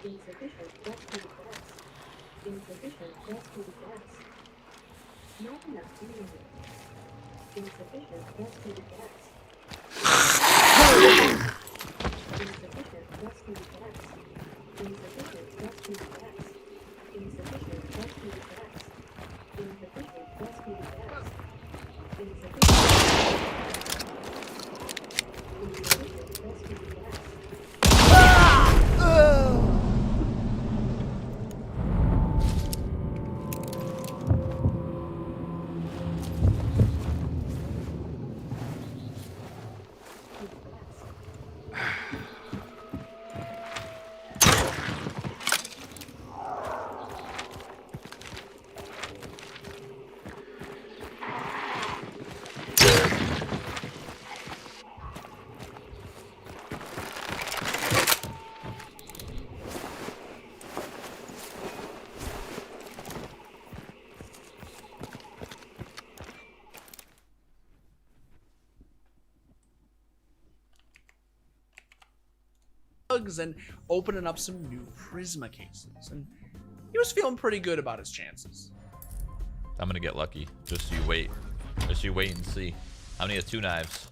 Insufficient breastfeeding gas. Insufficient breastfeeding gas. Not enough immunity. Insufficient breastfeeding gas. Insufficient breastfeeding gas. Insufficient breastfeeding gas. Insufficient breastfeeding gas. Insufficient breastfeeding gas. Insufficient breastfeeding gas. And opening up some new Prisma cases, and he was feeling pretty good about his chances. I'm gonna get lucky. Just you wait. Just you wait and see. I'm gonna get 2 knives.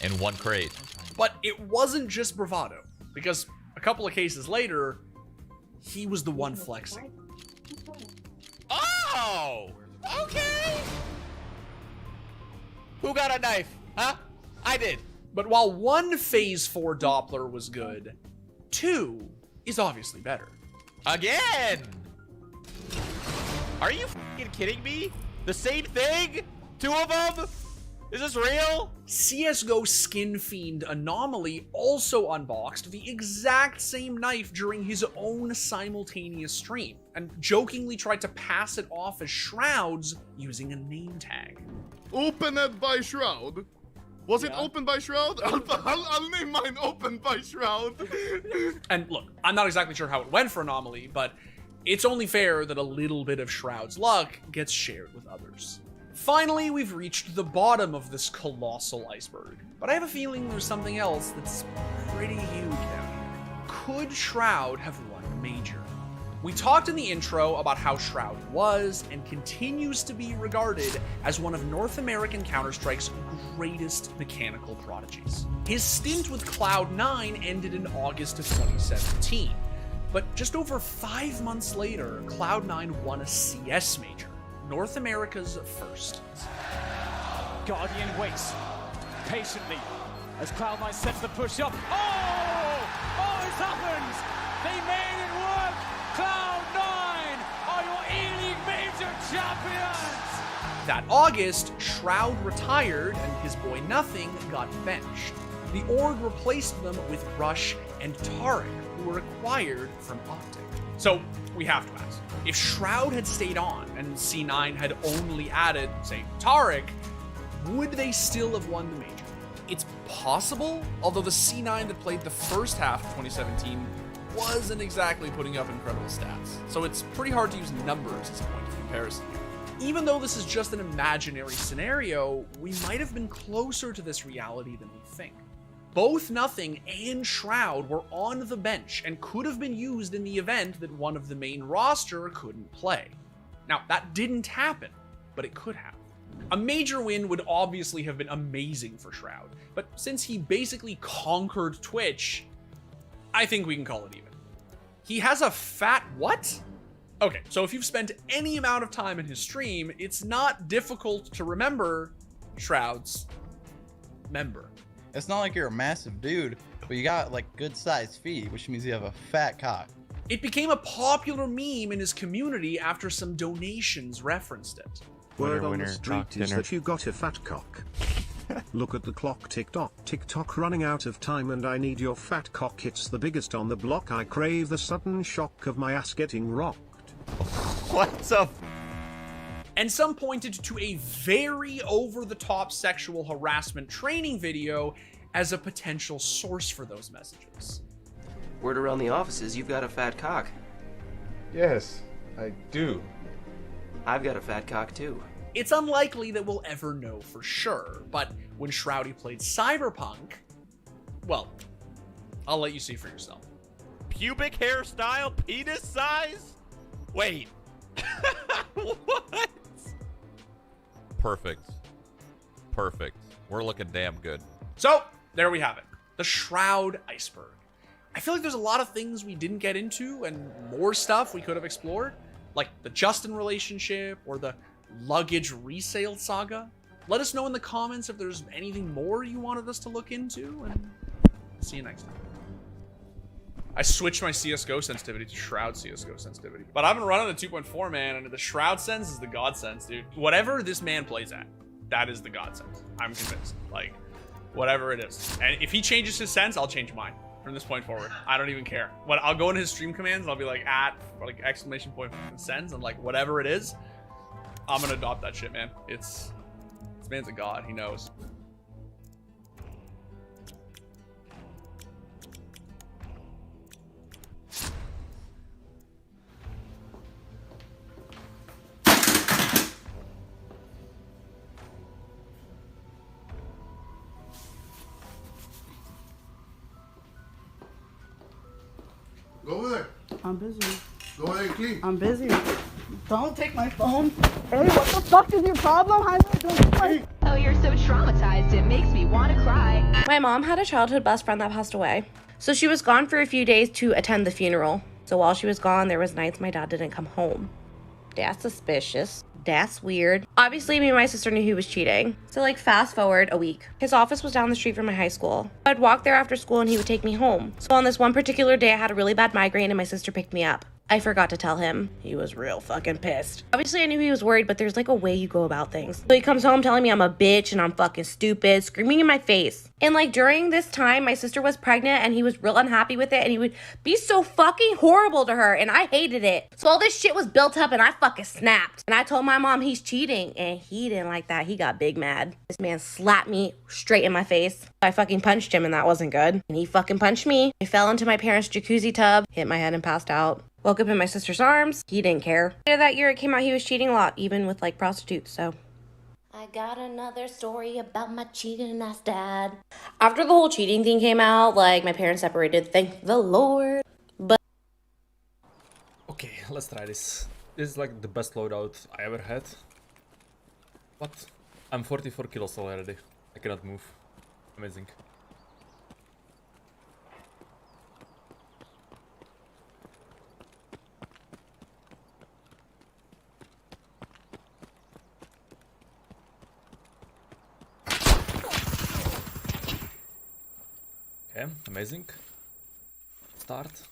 And 1 crate. But it wasn't just bravado, because a couple of cases later, he was the one flexing. Oh! Okay! Who got a knife? Huh? I did. But while 1 Phase 4 Doppler was good, 2 is obviously better. Again! Are you f***ing kidding me? The same thing? 2 of them? Is this real? CSGO Skin Fiend Anomaly also unboxed the exact same knife during his own simultaneous stream, and jokingly tried to pass it off as Shroud's using a name tag. Opened by Shroud. Was it opened by Shroud? I'll name mine Opened by Shroud. And look, I'm not exactly sure how it went for Anomaly, but it's only fair that a little bit of Shroud's luck gets shared with others. Finally, we've reached the bottom of this colossal iceberg, but I have a feeling there's something else that's pretty huge down here. Could Shroud have won a major? We talked in the intro about how Shroud was and continues to be regarded as one of North American Counter-Strike's greatest mechanical prodigies. His stint with Cloud9 ended in August of 2017, but just over 5 months later, Cloud9 won a CS major, North America's first. Guardian waits patiently as Cloud9 sets the push up. Oh! Oh, it's happened! They made it work! Cloud9 are your E-League Major champions! That August, Shroud retired and his boy Nothing got benched. The org replaced them with Rush and Tarek, who were acquired from Optic. So we have to ask, if Shroud had stayed on and C9 had only added, say, Tarek, would they still have won the major? It's possible, although the C9 that played the first half of 2017 wasn't exactly putting up incredible stats. So it's pretty hard to use numbers as a point of comparison here. Even though this is just an imaginary scenario, we might have been closer to this reality than we think. Both Nothing and Shroud were on the bench and could have been used in the event that one of the main roster couldn't play. Now, that didn't happen, but it could have. A major win would obviously have been amazing for Shroud, but since he basically conquered Twitch, I think we can call it even. He has a fat what? Okay, so if you've spent any amount of time in his stream, it's not difficult to remember Shroud's member. It's not like you're a massive dude, but you got like good sized feet, which means you have a fat cock. It became a popular meme in his community after some donations referenced it. Word on the street is that you got a fat cock. Look at the clock, tick-tock running out of time, and I need your fat cock. It's the biggest on the block. I crave the sudden shock of my ass getting rocked. What's up? And some pointed to a very over-the-top sexual harassment training video as a potential source for those messages. Word around the office is you've got a fat cock. Yes, I do. I've got a fat cock too. It's unlikely that we'll ever know for sure, but when Shroudy played Cyberpunk, well, I'll let you see for yourself. pubic hairstyle, penis size? Wait. What? Perfect. Perfect. We're looking damn good. So, there we have it. The Shroud iceberg. I feel like there's a lot of things we didn't get into and more stuff we could have explored, like the Justin relationship or the luggage resale saga. Let us know in the comments if there's anything more you wanted us to look into, and see you next time. I switched my CSGO sensitivity to Shroud CSGO sensitivity. But I've been running the 2.4, man, and the Shroud sense is the God sense, dude. Whatever this man plays at, that is the God sense. I'm convinced. Like, whatever it is. And if he changes his sense, I'll change mine from this point forward. I don't even care. But I'll go into his stream commands and I'll be like, exclamation point sense, and like, whatever it is, I'm gonna adopt that shit, man. This man's a god. He knows. Go over there. I'm busy. Go over there and clean. I'm busy. Don't take my phone. Hey, what the fuck is your problem? Oh, you're so traumatized, it makes me want to cry. My mom had a childhood best friend that passed away. So she was gone for a few days to attend the funeral. So while she was gone, there was nights my dad didn't come home. That's suspicious. That's weird. Obviously, me and my sister knew he was cheating. So like fast forward a week. His office was down the street from my high school. I'd walk there after school and he would take me home. So on this one particular day, I had a really bad migraine and my sister picked me up. I forgot to tell him. He was real fucking pissed. Obviously, I knew he was worried, but there's like a way you go about things. So he comes home telling me I'm a bitch and I'm fucking stupid, screaming in my face. And like during this time, my sister was pregnant and he was real unhappy with it and he would be so fucking horrible to her and I hated it. So all this shit was built up and I fucking snapped. And I told my mom he's cheating and he didn't like that. He got big mad. This man slapped me straight in my face. I fucking punched him and that wasn't good. And he fucking punched me. I fell into my parents' jacuzzi tub, hit my head and passed out. Woke up in my sister's arms. He didn't care. Later that year, it came out he was cheating a lot, even with like prostitutes, so. I got another story about my cheating ass dad. After the whole cheating thing came out, like my parents separated, thank the Lord. But. Okay, let's try this. This is like the best loadout I ever had. What? I'm 44 kilos already. I cannot move. Amazing. Okay, amazing. Start.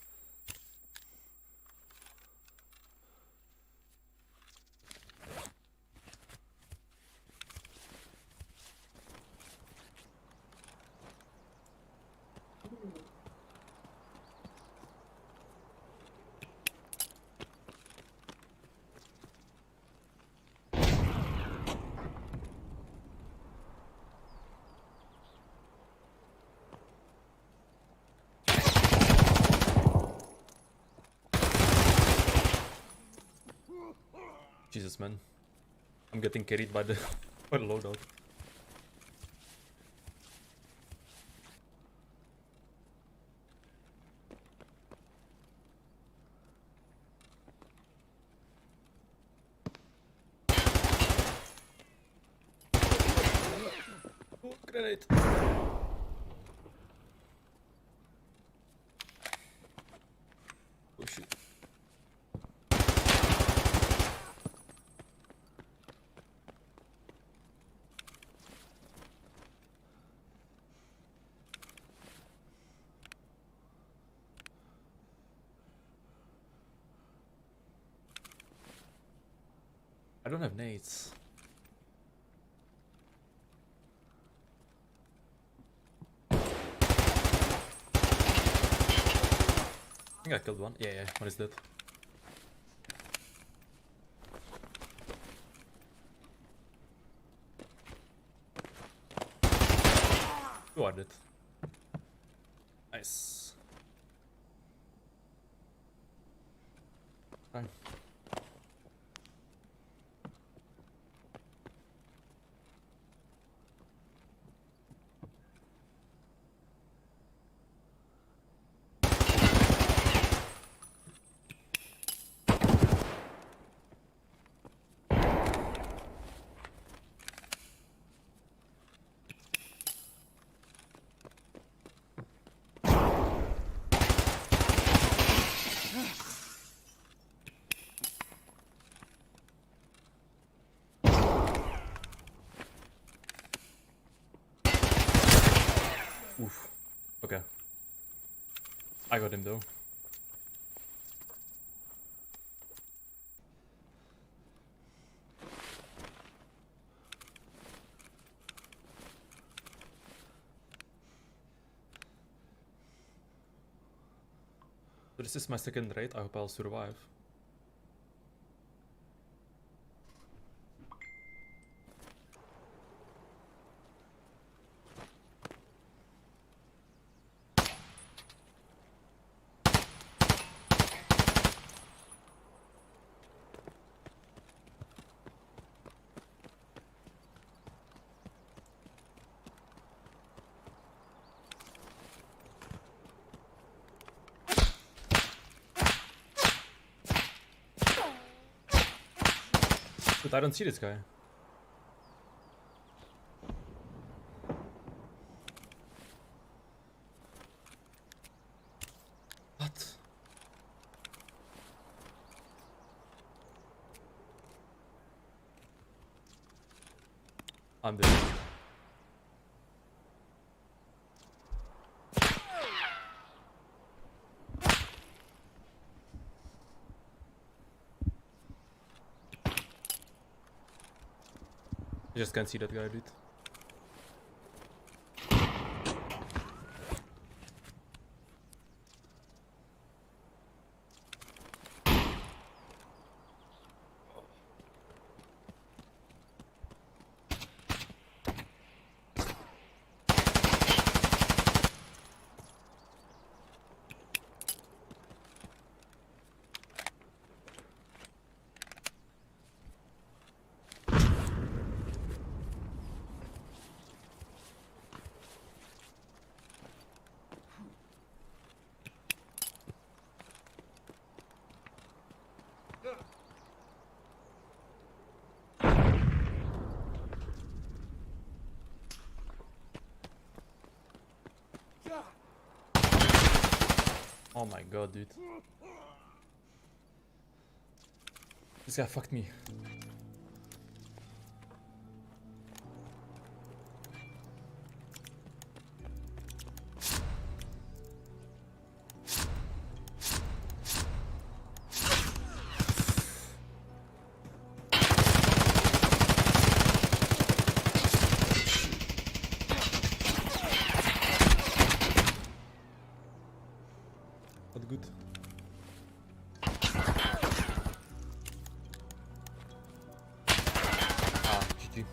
Jesus, man. I'm getting carried by the, by the loadout. Oh, grenade. Oh shit. I don't have nades. I think I killed one. Yeah, one is dead. Two are dead. Nice. Fine. I got him though. So this is my second raid. I hope I'll survive. But I don't see this guy. What? I'm dead. I just can't see that guy, dude. Oh my god, dude. This guy fucked me. Not good. Ah, GG.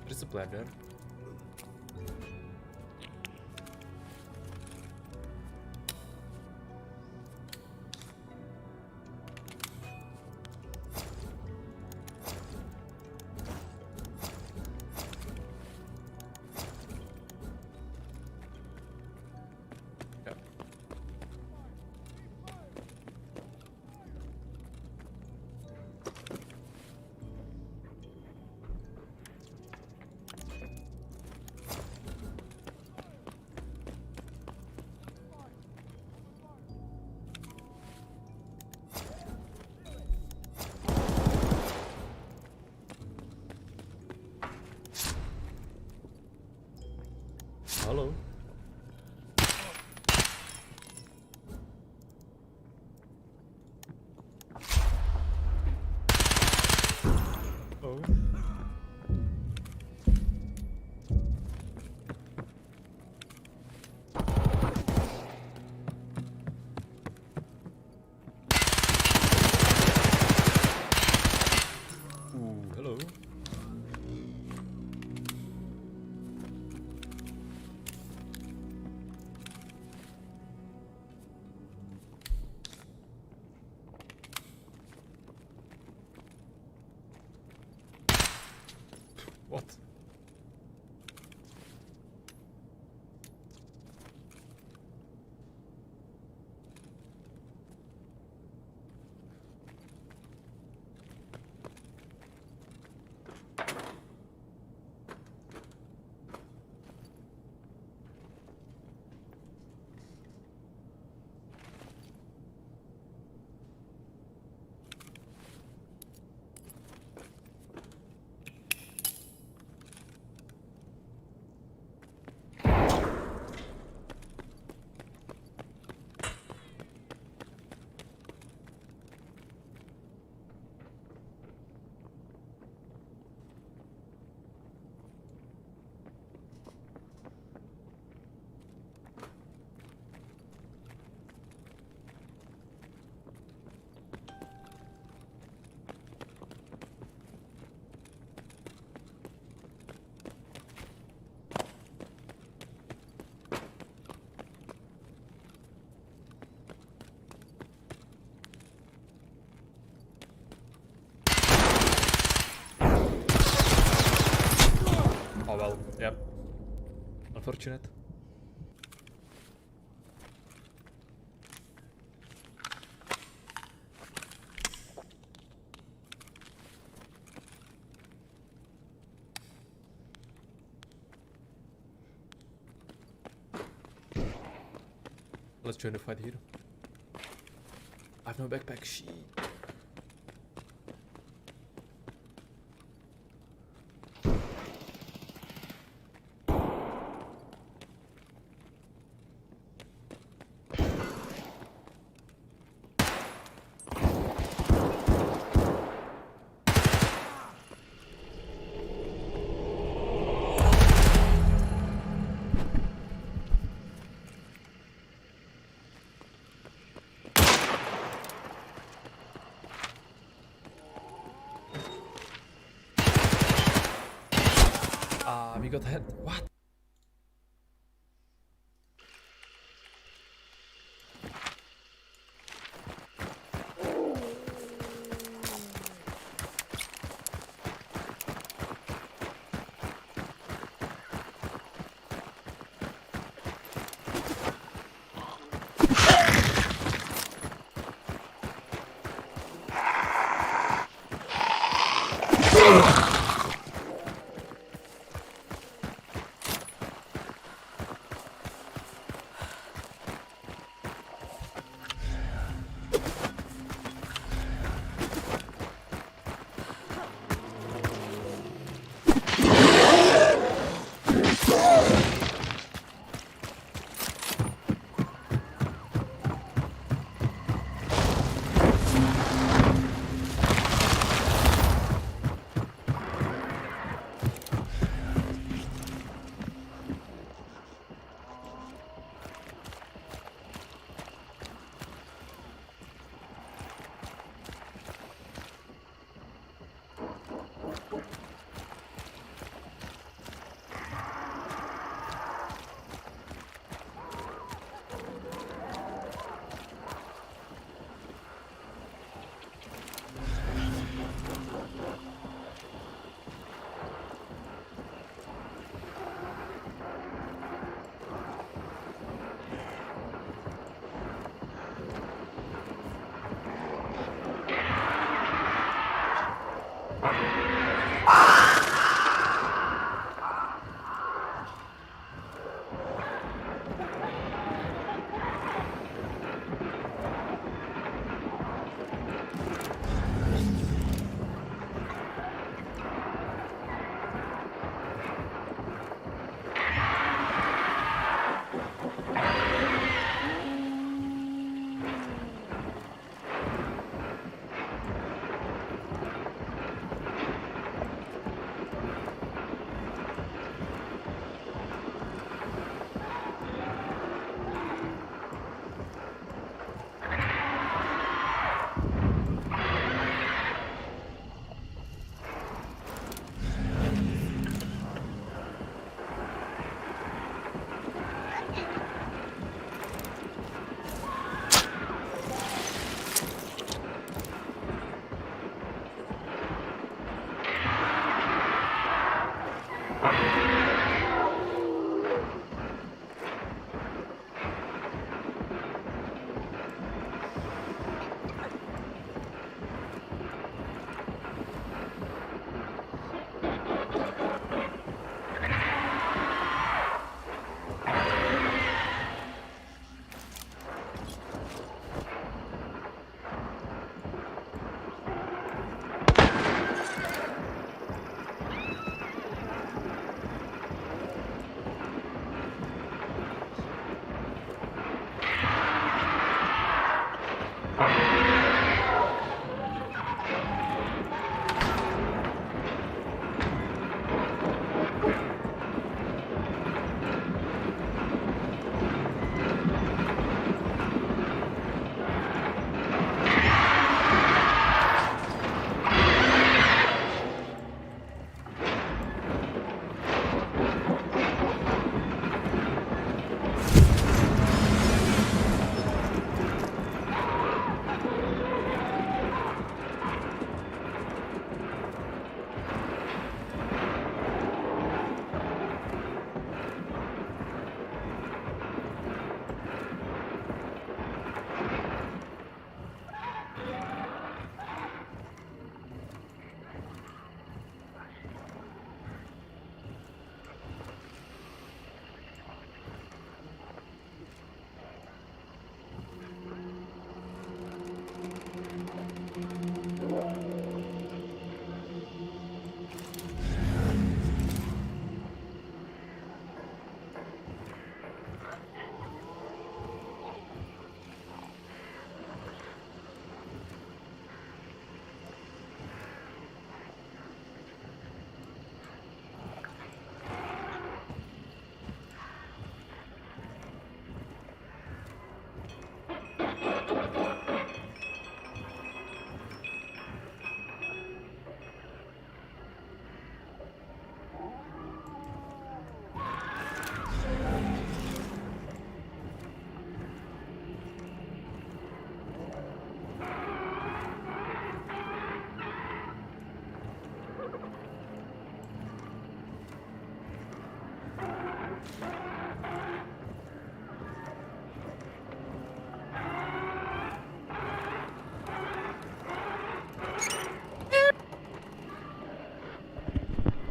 There is a player there. Hello. Oh. Ooh, hello. Well, yep. Unfortunate. Let's join the fight here. I have no backpack. Shit. We got hit. What?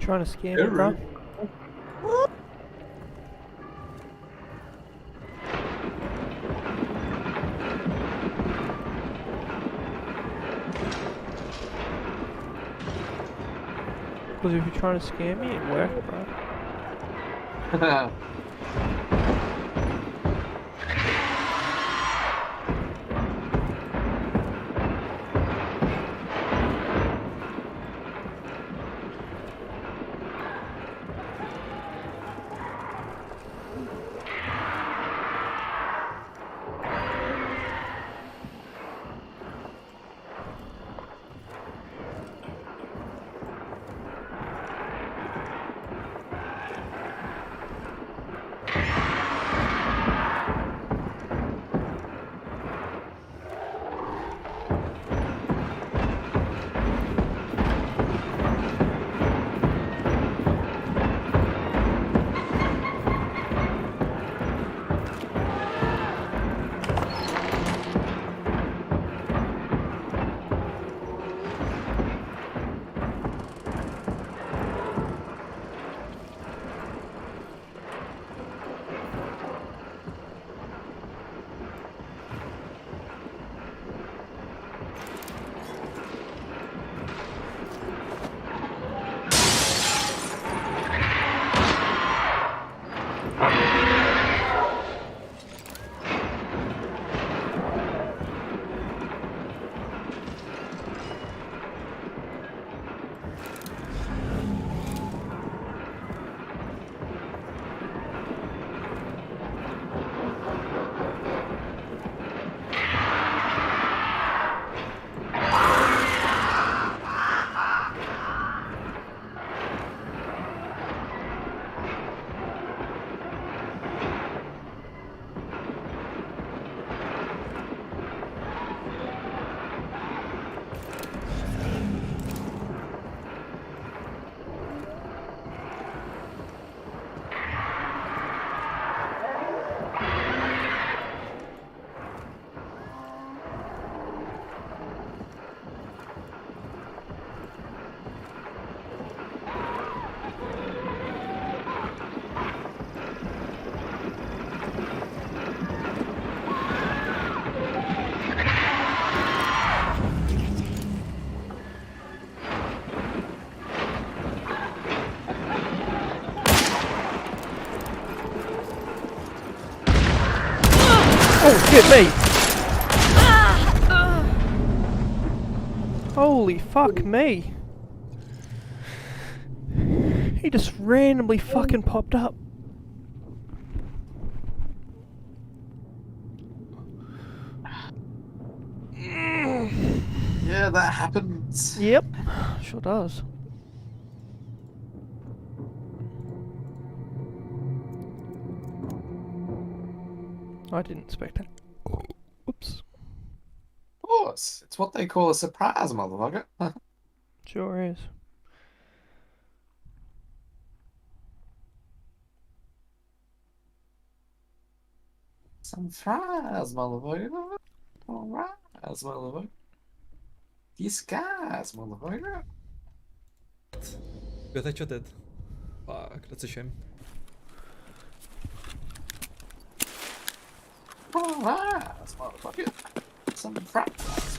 Trying to scam me, bro. Because if you're trying to scam me, it worked, bro. Oh shit, me! Holy fuck me! He just randomly fucking popped up. Yeah, that happens. Yep, sure does. I didn't expect that. Oops. Of course, it's what they call a surprise, motherfucker. Sure is. Some fries, motherfucker. Alright, motherfucker. Disguise, motherfucker. Got headshotted. Fuck, that's a shame. Alright, motherfucker. Some fries.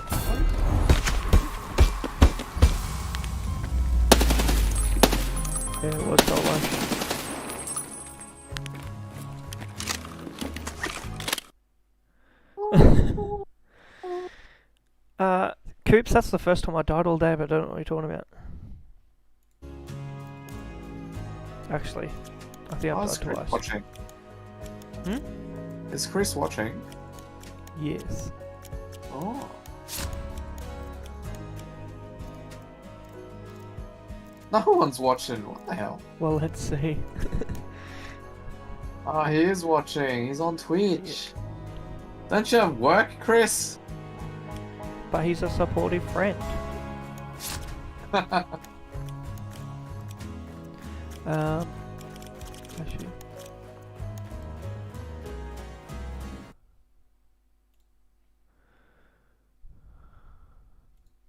Yeah, it was solo. Coops, that's the first time I died all day, but I don't know what you're talking about. Actually, I think I've died twice. Watching. Is Chris watching? Yes. Oh. No one's watching. What the hell? Well, let's see. Oh, he is watching. He's on Twitch. Don't you have work, Chris? But he's a supportive friend. Actually.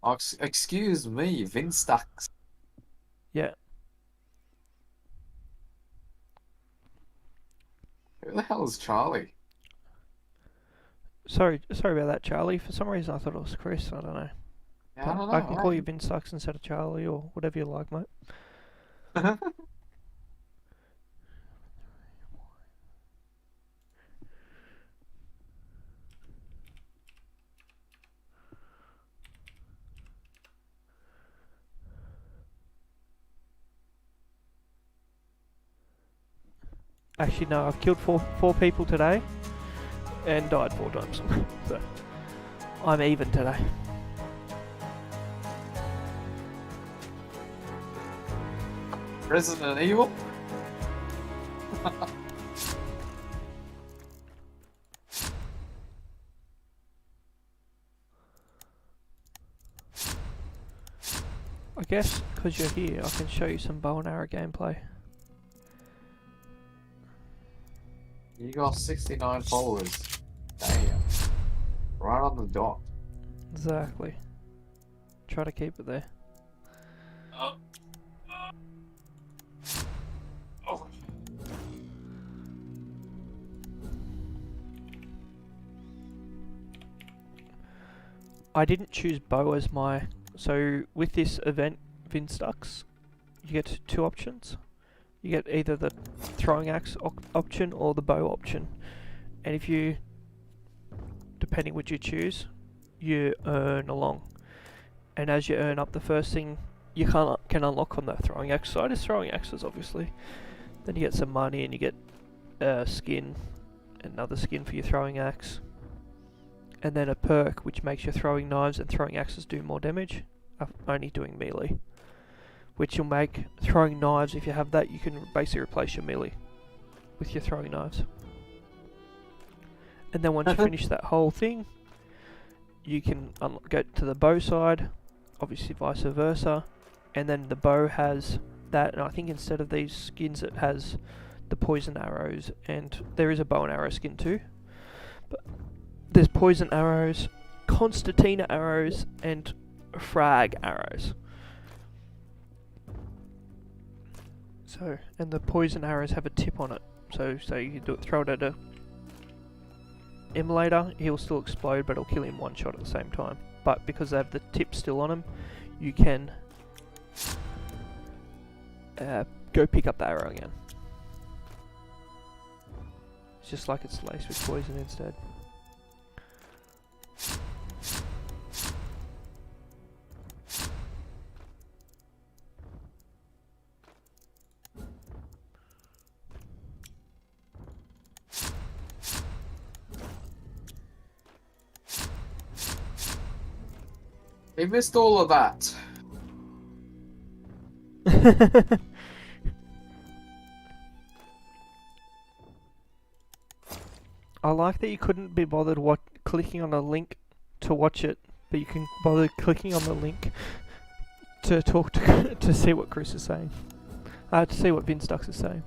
Oh, excuse me, Vince Stacks. Yeah. Who the hell is Charlie? Sorry about that, Charlie. For some reason, I thought it was Chris. I don't know. Yeah, But I don't know. I can call you Vince Sucks instead of Charlie, or whatever you like, mate. Actually, no, I've killed four people today and died 4 times. So, I'm even today. Resident Evil? I guess because you're here, I can show you some bow and arrow gameplay. You got 69 followers. Damn. Right on the dot. Exactly. Try to keep it there. I didn't choose bow as my... So with this event, Vinstux, you get 2 options. You get either the throwing axe option or the bow option. And if you, depending which you choose, you earn along. And as you earn up, the first thing you can unlock on the throwing axe side is throwing axes, obviously. Then you get some money and you get skin, another skin for your throwing axe. And then a perk which makes your throwing knives and throwing axes do more damage, only doing melee. Which will make throwing knives, if you have that, you can basically replace your melee with your throwing knives. And then once you finish that whole thing, you can go to the bow side, obviously vice versa, and then the bow has that, and I think instead of these skins it has the poison arrows, and there is a bow and arrow skin too. But there's poison arrows, concertina arrows, and frag arrows. So, and the poison arrows have a tip on it. So you do it, throw it at a immolator, he'll still explode, but it'll kill him one shot at the same time. But because they have the tip still on him, you can go pick up the arrow again. It's just like it's laced with poison instead. He missed all of that. I like that you couldn't be bothered clicking on a link to watch it, but you can bother clicking on the link to talk to to see what Chris is saying. To see what Vinstux is saying.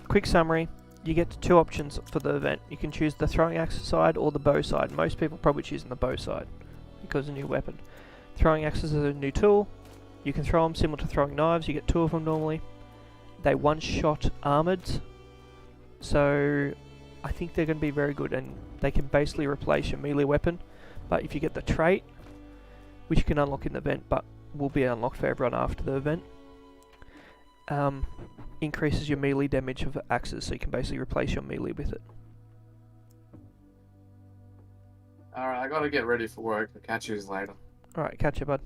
Quick summary. You get 2 options for the event. You can choose the throwing axe side or the bow side. Most people probably choosing the bow side because a new weapon. Throwing axes is a new tool. You can throw them similar to throwing knives. You get 2 of them normally. They one-shot armored, so I think they're going to be very good, and they can basically replace your melee weapon. But if you get the trait, which you can unlock in the event, but will be unlocked for everyone after the event, increases your melee damage of axes, so you can basically replace your melee with it. Alright, I gotta get ready for work. I'll catch you later. Alright, catch you, bud.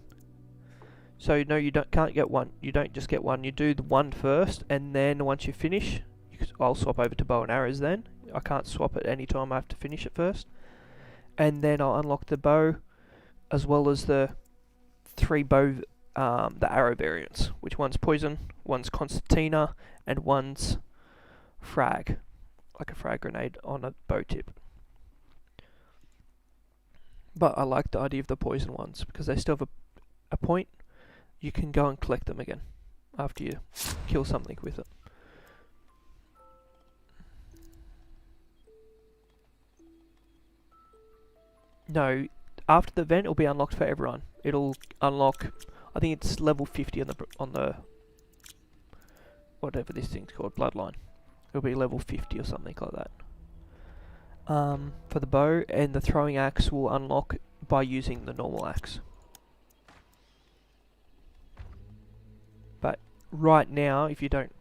So no, you can't get one. You don't just get one. You do the one first, and then once you finish, I'll swap over to bow and arrows then. I can't swap at any time. I have to finish it first. And then I'll unlock the bow, as well as the 3 bow, the arrow variants, which one's poison, one's concertina, and one's frag, like a frag grenade on a bow tip. But I like the idea of the poison ones, because they still have a point. You can go and collect them again after you kill something with it. No, after the event it'll be unlocked for everyone. It'll unlock, I think it's level 50 on the whatever this thing's called, Bloodline. It'll be level 50 or something like that. For the bow, and the throwing axe will unlock by using the normal axe. But right now, if you don't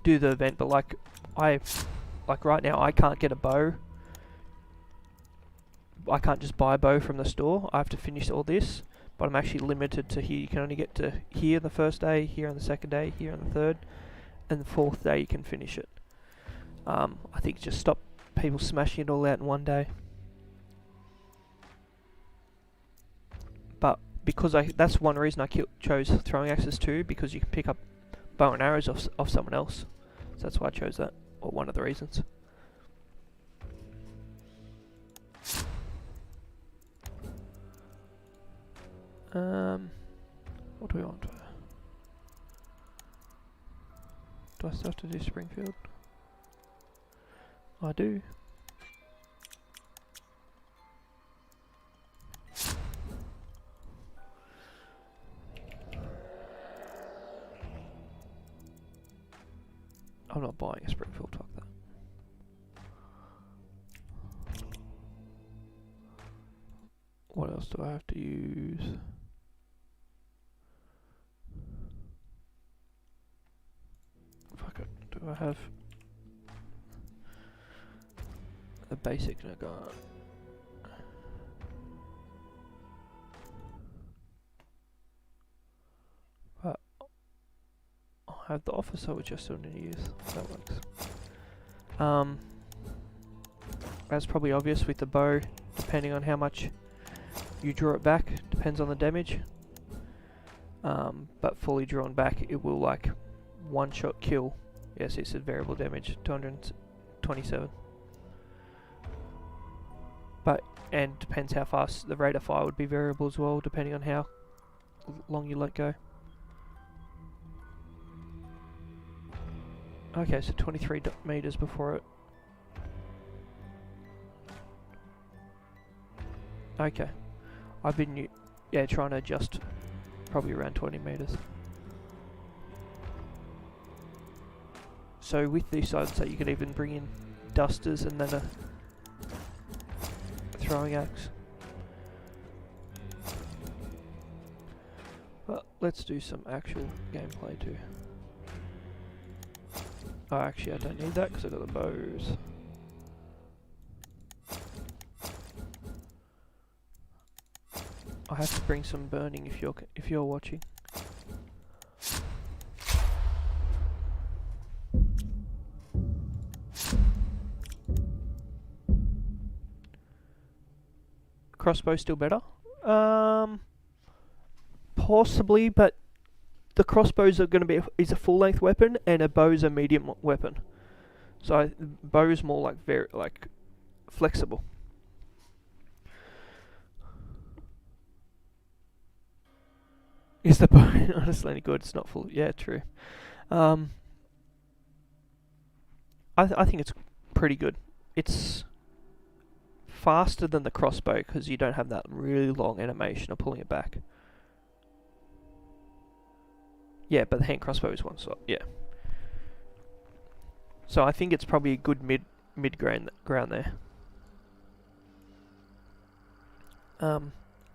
do the event, but like right now, I can't get a bow. I can't just buy a bow from the store. I have to finish all this, but I'm actually limited to here. You can only get to here the first day, here on the second day, here on the third, and the fourth day you can finish it. I think just stop people smashing it all out in one day. But because that's one reason I chose throwing axes too, because you can pick up bow and arrows off someone else. So that's why I chose that, or one of the reasons. What do we want? Do I still have to do Springfield? I do. I'm not buying a Springfield, fuck that. What else do I have to use? Fuck it, do I have the basic Nagar? But I have the officer, which I still need to use. That works. That's probably obvious with the bow, depending on how much you draw it back, depends on the damage. But fully drawn back, it will like one shot kill. Yes, it's a variable damage, 227. But, and depends how fast the rate of fire would be variable as well, depending on how long you let go. Okay, so 23 meters before it. Okay. I've been, trying to adjust probably around 20 meters. So with this, I'd say you could even bring in dusters and then a throwing axe. But let's do some actual gameplay too. Oh, actually, I don't need that because I've got the bows. I have to bring some burning if you're watching. Crossbow still better? Possibly, but the crossbows are going to be is a full length weapon and a bow is a medium weapon. So bow is more like very flexible. Is the bow honestly any good? It's not full. Yeah, true. I think it's pretty good. It's faster than the crossbow because you don't have that really long animation of pulling it back. Yeah, but the hand crossbow is one shot. Yeah. So I think it's probably a good mid ground there.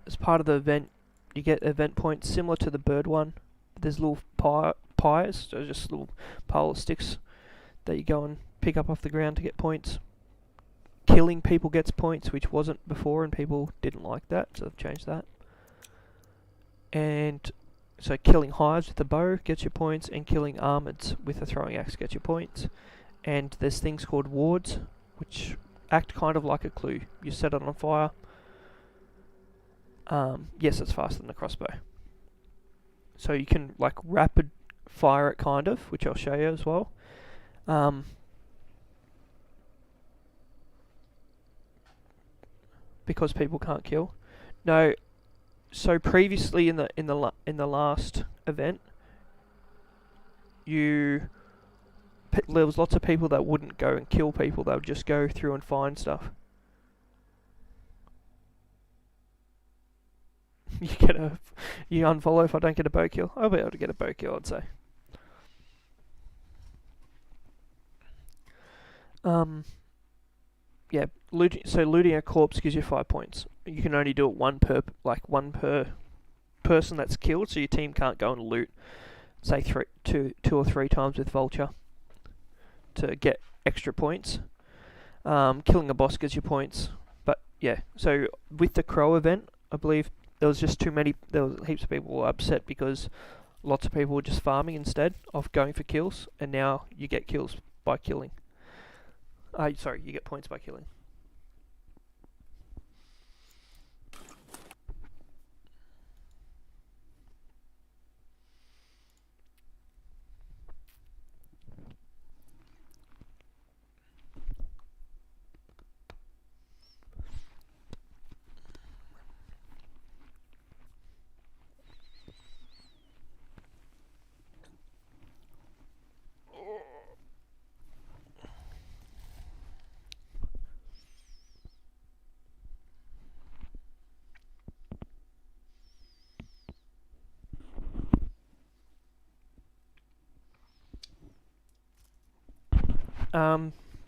As part of the event, you get event points similar to the bird one. There's little pies, so just little pile of sticks that you go and pick up off the ground to get points. Killing people gets points, which wasn't before, and people didn't like that, so they've changed that. And so killing hives with the bow gets you points, and killing armoreds with a throwing axe gets you points. And there's things called wards, which act kind of like a clue. You set it on fire. Yes, it's faster than the crossbow. So you can like rapid fire it kind of, which I'll show you as well. Because people can't kill. No, so previously in the last event, there was lots of people that wouldn't go and kill people. They would just go through and find stuff. You You unfollow if I don't get a bow kill. I'll be able to get a bow kill, I'd say. Yeah, looting a corpse gives you 5 points. You can only do it one per person that's killed, so your team can't go and loot, say two or three times with Vulture to get extra points. Killing a boss gives you points, but yeah. So with the Crow event, I believe there was just too many. There was heaps of people were upset because lots of people were just farming instead of going for kills, and now you get kills by killing. You get points by killing.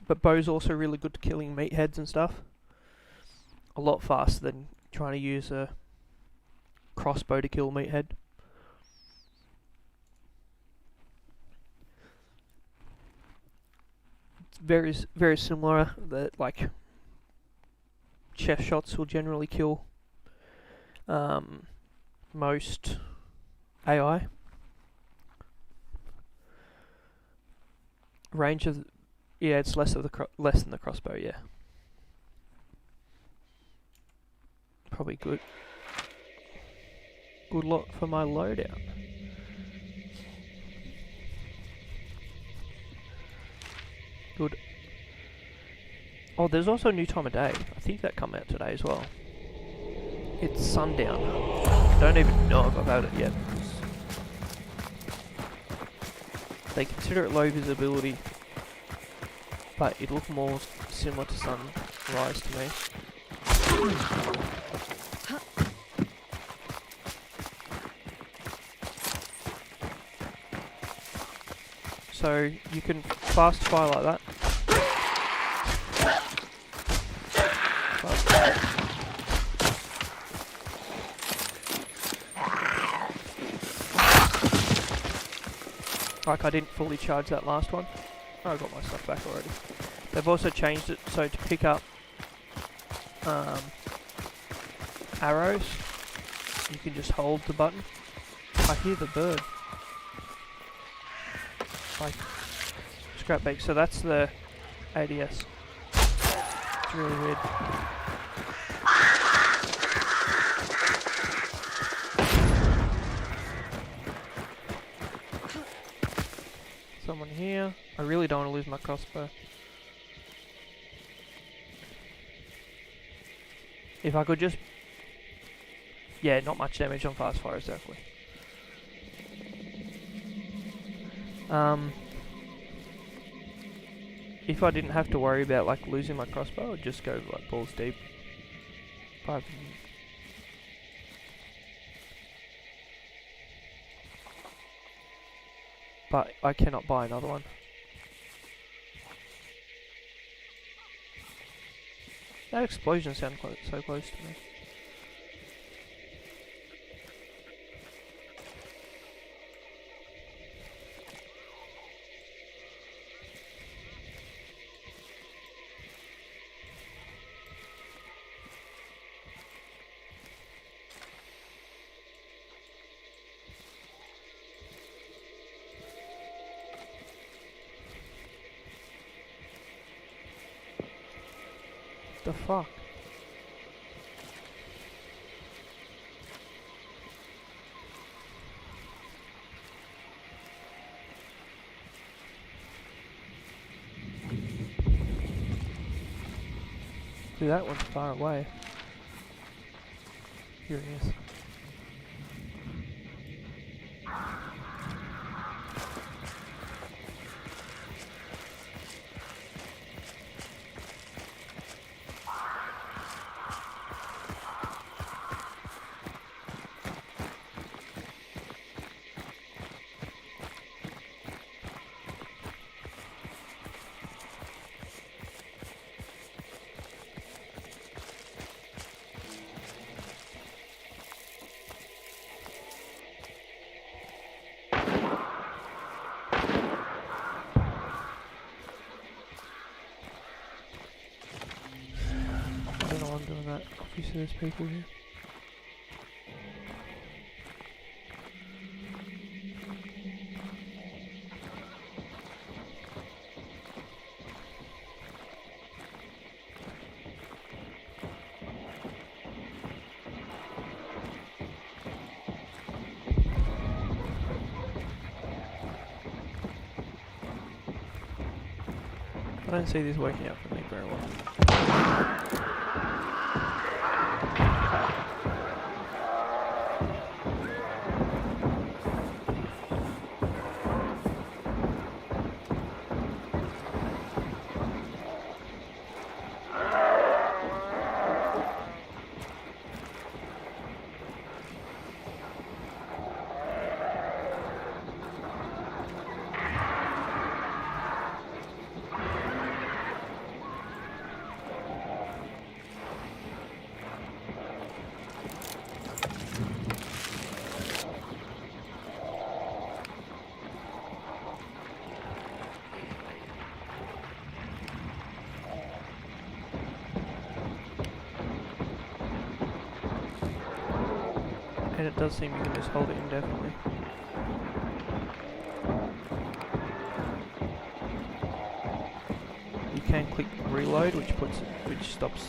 But bow's also really good at killing meatheads and stuff. A lot faster than trying to use a crossbow to kill meathead. It's very similar. That like chest shots will generally kill most AI. Range of it's less than the crossbow, yeah. Probably good lot for my loadout. Good. Oh, there's also a new time of day. I think that come out today as well. It's sundown. Don't even know about it yet. They consider it low visibility, but it looked more similar to sunrise to me. So you can fast fire like that. Like I didn't fully charge that last one. Oh, I got my stuff back already. They've also changed it so to pick up arrows, you can just hold the button. I hear the bird. Like scrap bag. So that's the ADS. It's really weird. Someone here. I really don't want to lose my crossbow. If I could just... Yeah, not much damage on fast fires, definitely. If I didn't have to worry about like losing my crossbow, I'd just go like balls deep. But I cannot buy another one. That explosion sounded so close to me. The fuck? Dude, that one's far away. Here he is. You see there's people here. I don't see this working out for me very well. And it does seem you can just hold it indefinitely. You can click reload, which stops.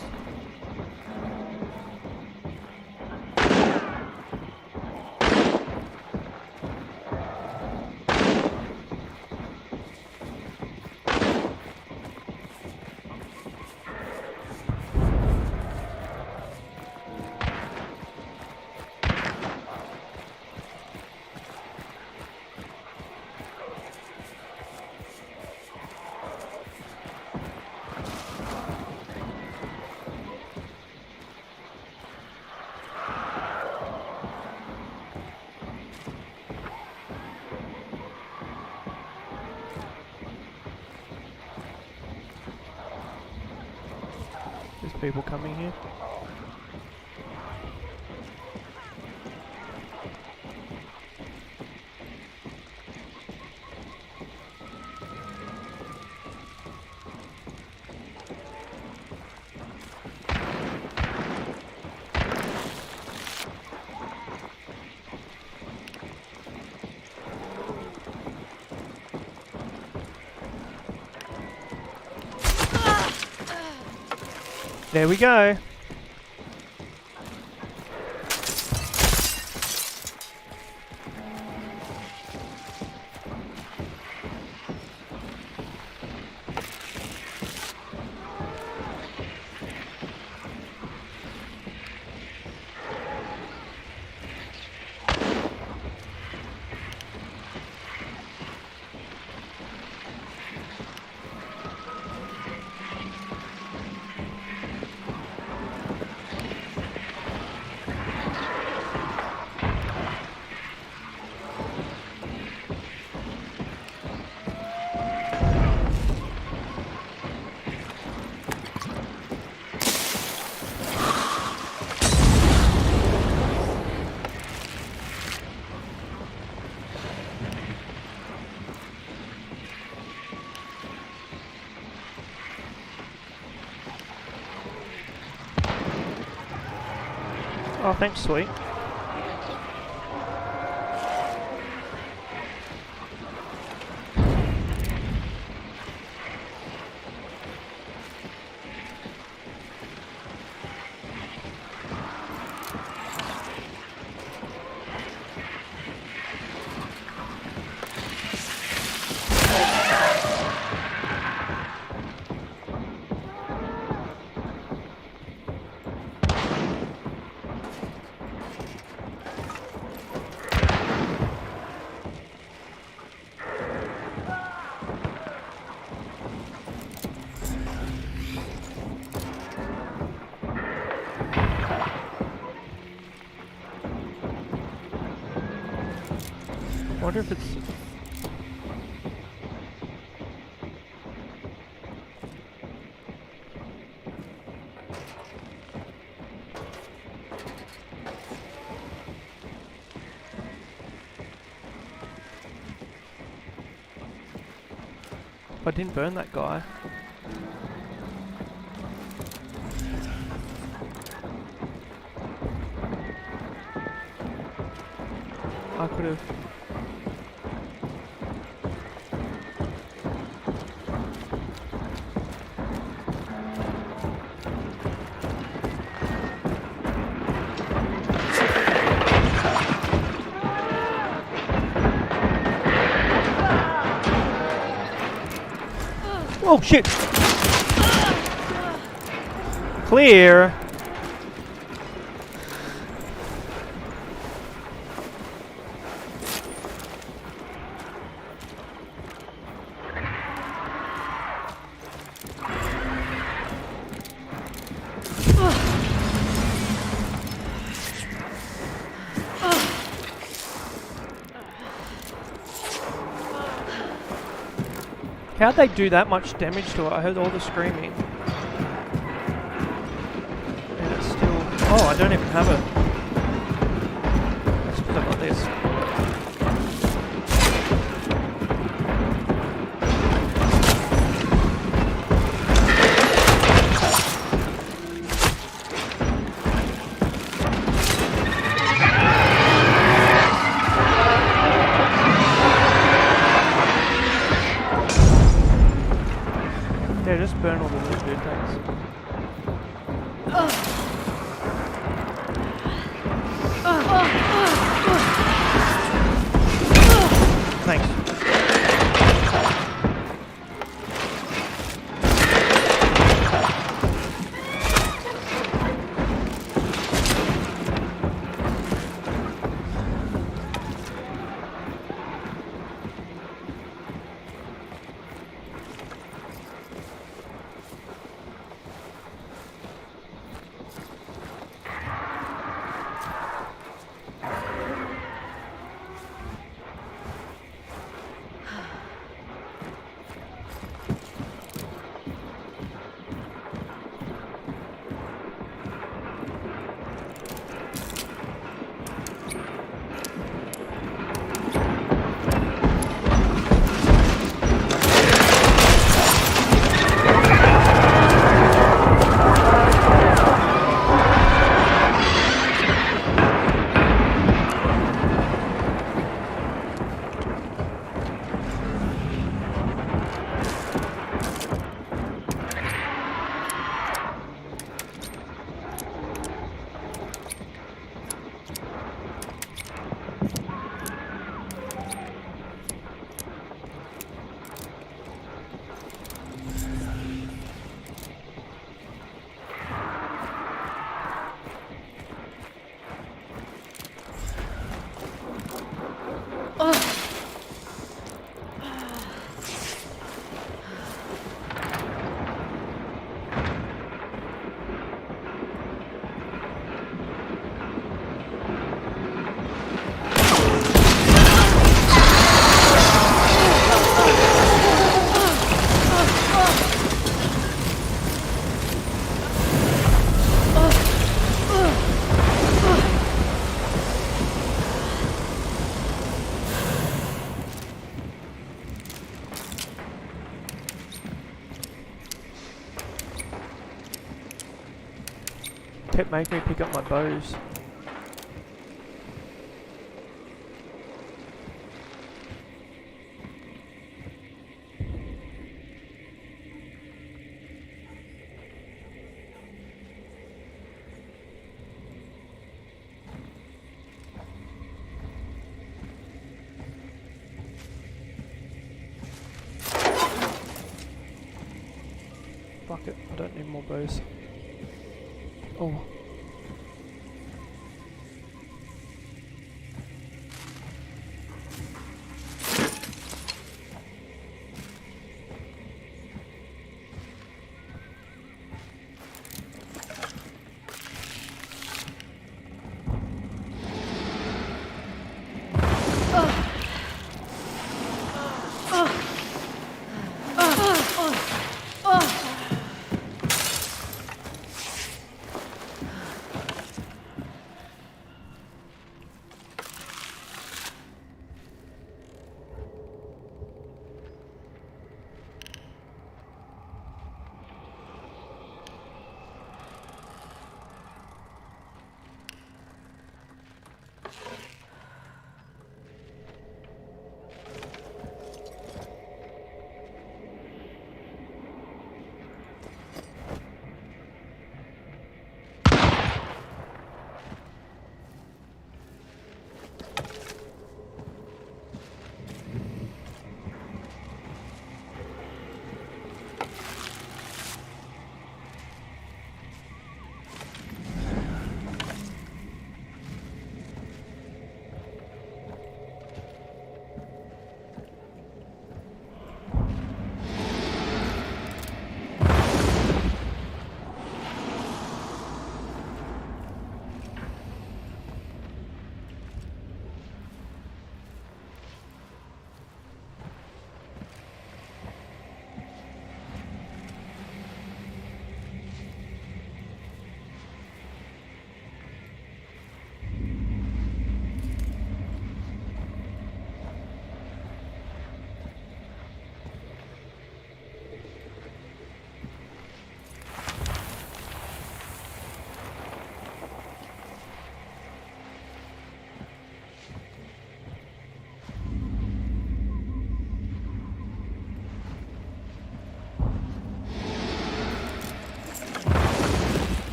There's people coming here. There we go. Oh, thanks, sweet. I wonder if it's... I didn't burn that guy. I could have. Oh shit! Clear. How'd they do that much damage to it? I heard all the screaming. And it's still... Oh, I don't even have it. It's because I got this. Yeah, just burn all the loot, dude, thanks. Thanks. Kept making me pick up my bows. Fuck it, I don't need more bows. Oh.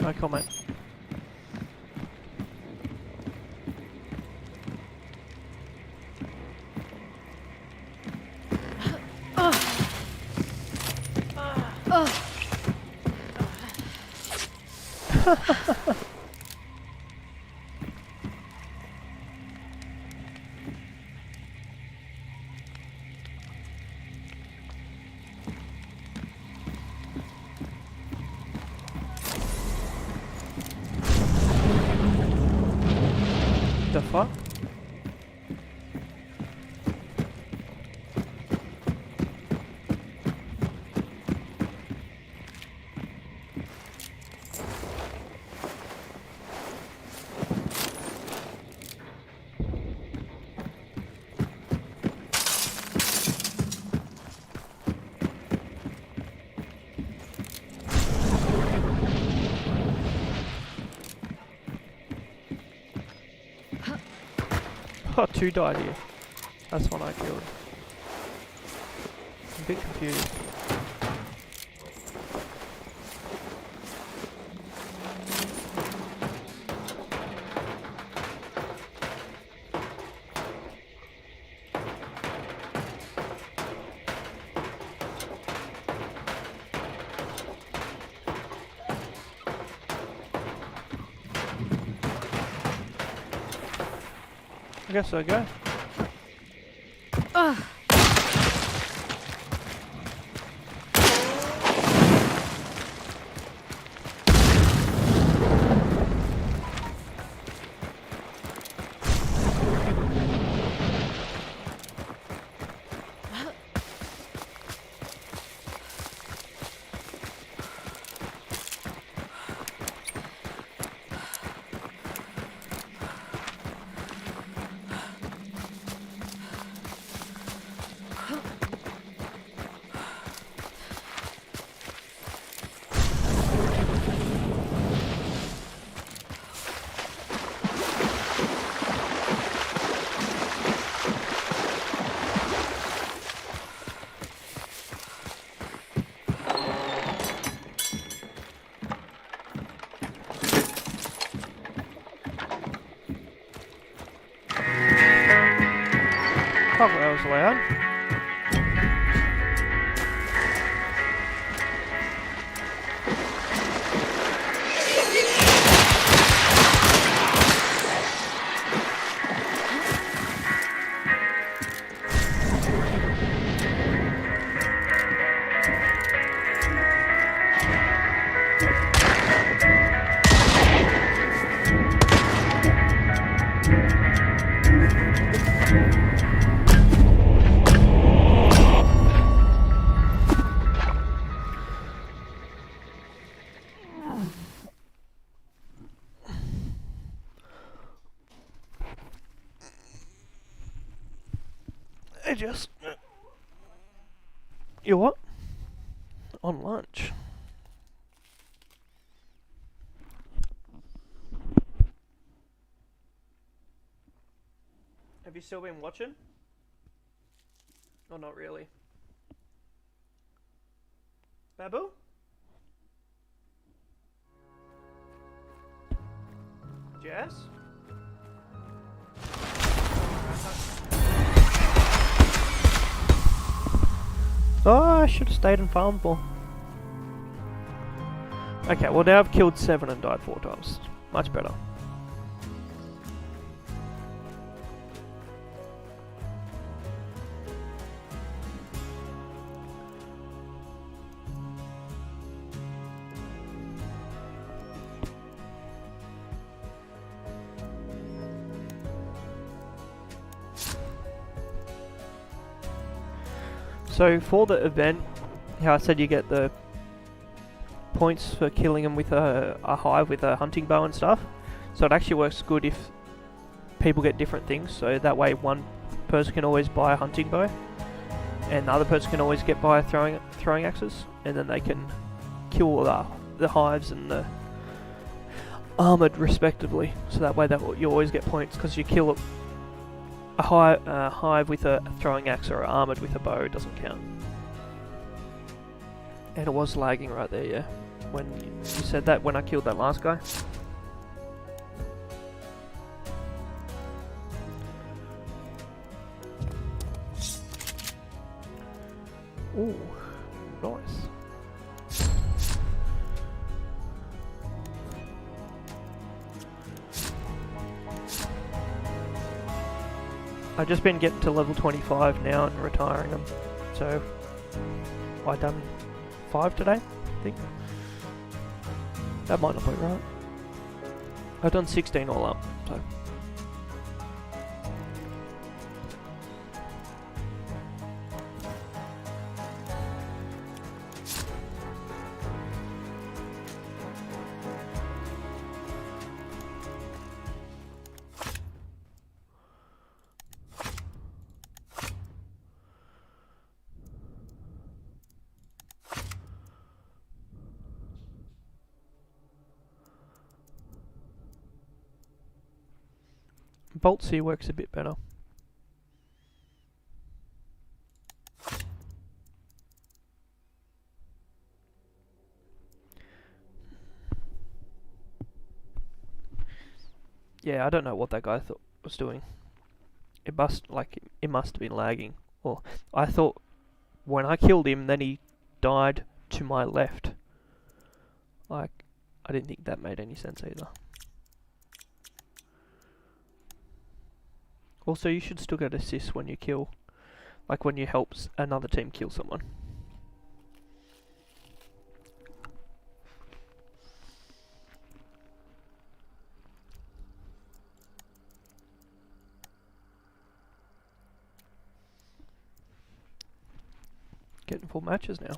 No comment. The fuck? Oh, 2 died here. That's one I killed. I'm a bit confused. I guess I go. Fuck, that was loud. I just... You what? On lunch. Have you still been watching? Or not really? Babu? Jess? Oh, I should have stayed in farmable. Okay, well now I've killed 7 and died 4 times. Much better. So for the event, how I said you get the points for killing them with a hive with a hunting bow and stuff. So it actually works good if people get different things. So that way one person can always buy a hunting bow, and the other person can always get by throwing axes, and then they can kill the hives and the armored respectively. So that way you always get points because you kill a hive with a throwing axe or armored with a bow doesn't count. And it was lagging right there, yeah. when you said that when I killed that last guy. Ooh, nice. I've just been getting to level 25 now and retiring them. So, I done 5 today, I think. That might not be right. I've done 16 all up, so. Bolts here works a bit better. Yeah, I don't know what that guy thought was doing. It must have been lagging. Or I thought when I killed him, then he died to my left. Like, I didn't think that made any sense either. Also, you should still get assists when you kill, like when you help another team kill someone. Getting full matches now.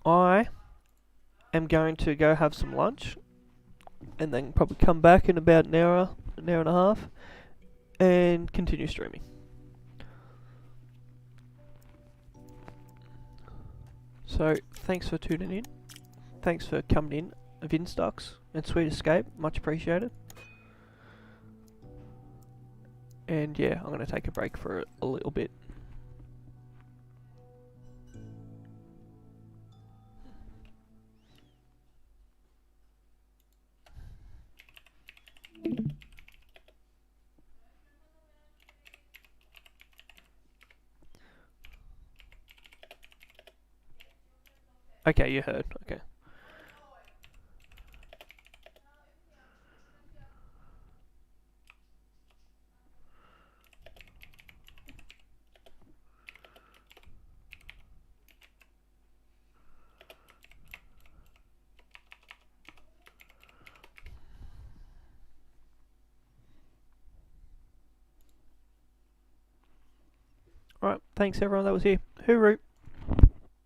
I am going to go have some lunch and then probably come back in about an hour and a half and continue streaming. So, thanks for tuning in. Thanks for coming in, Vinstocks and Sweet Escape. Much appreciated. And yeah, I'm going to take a break for a little bit. Okay, you heard. Okay. Alright, thanks everyone that was here. Hooroo!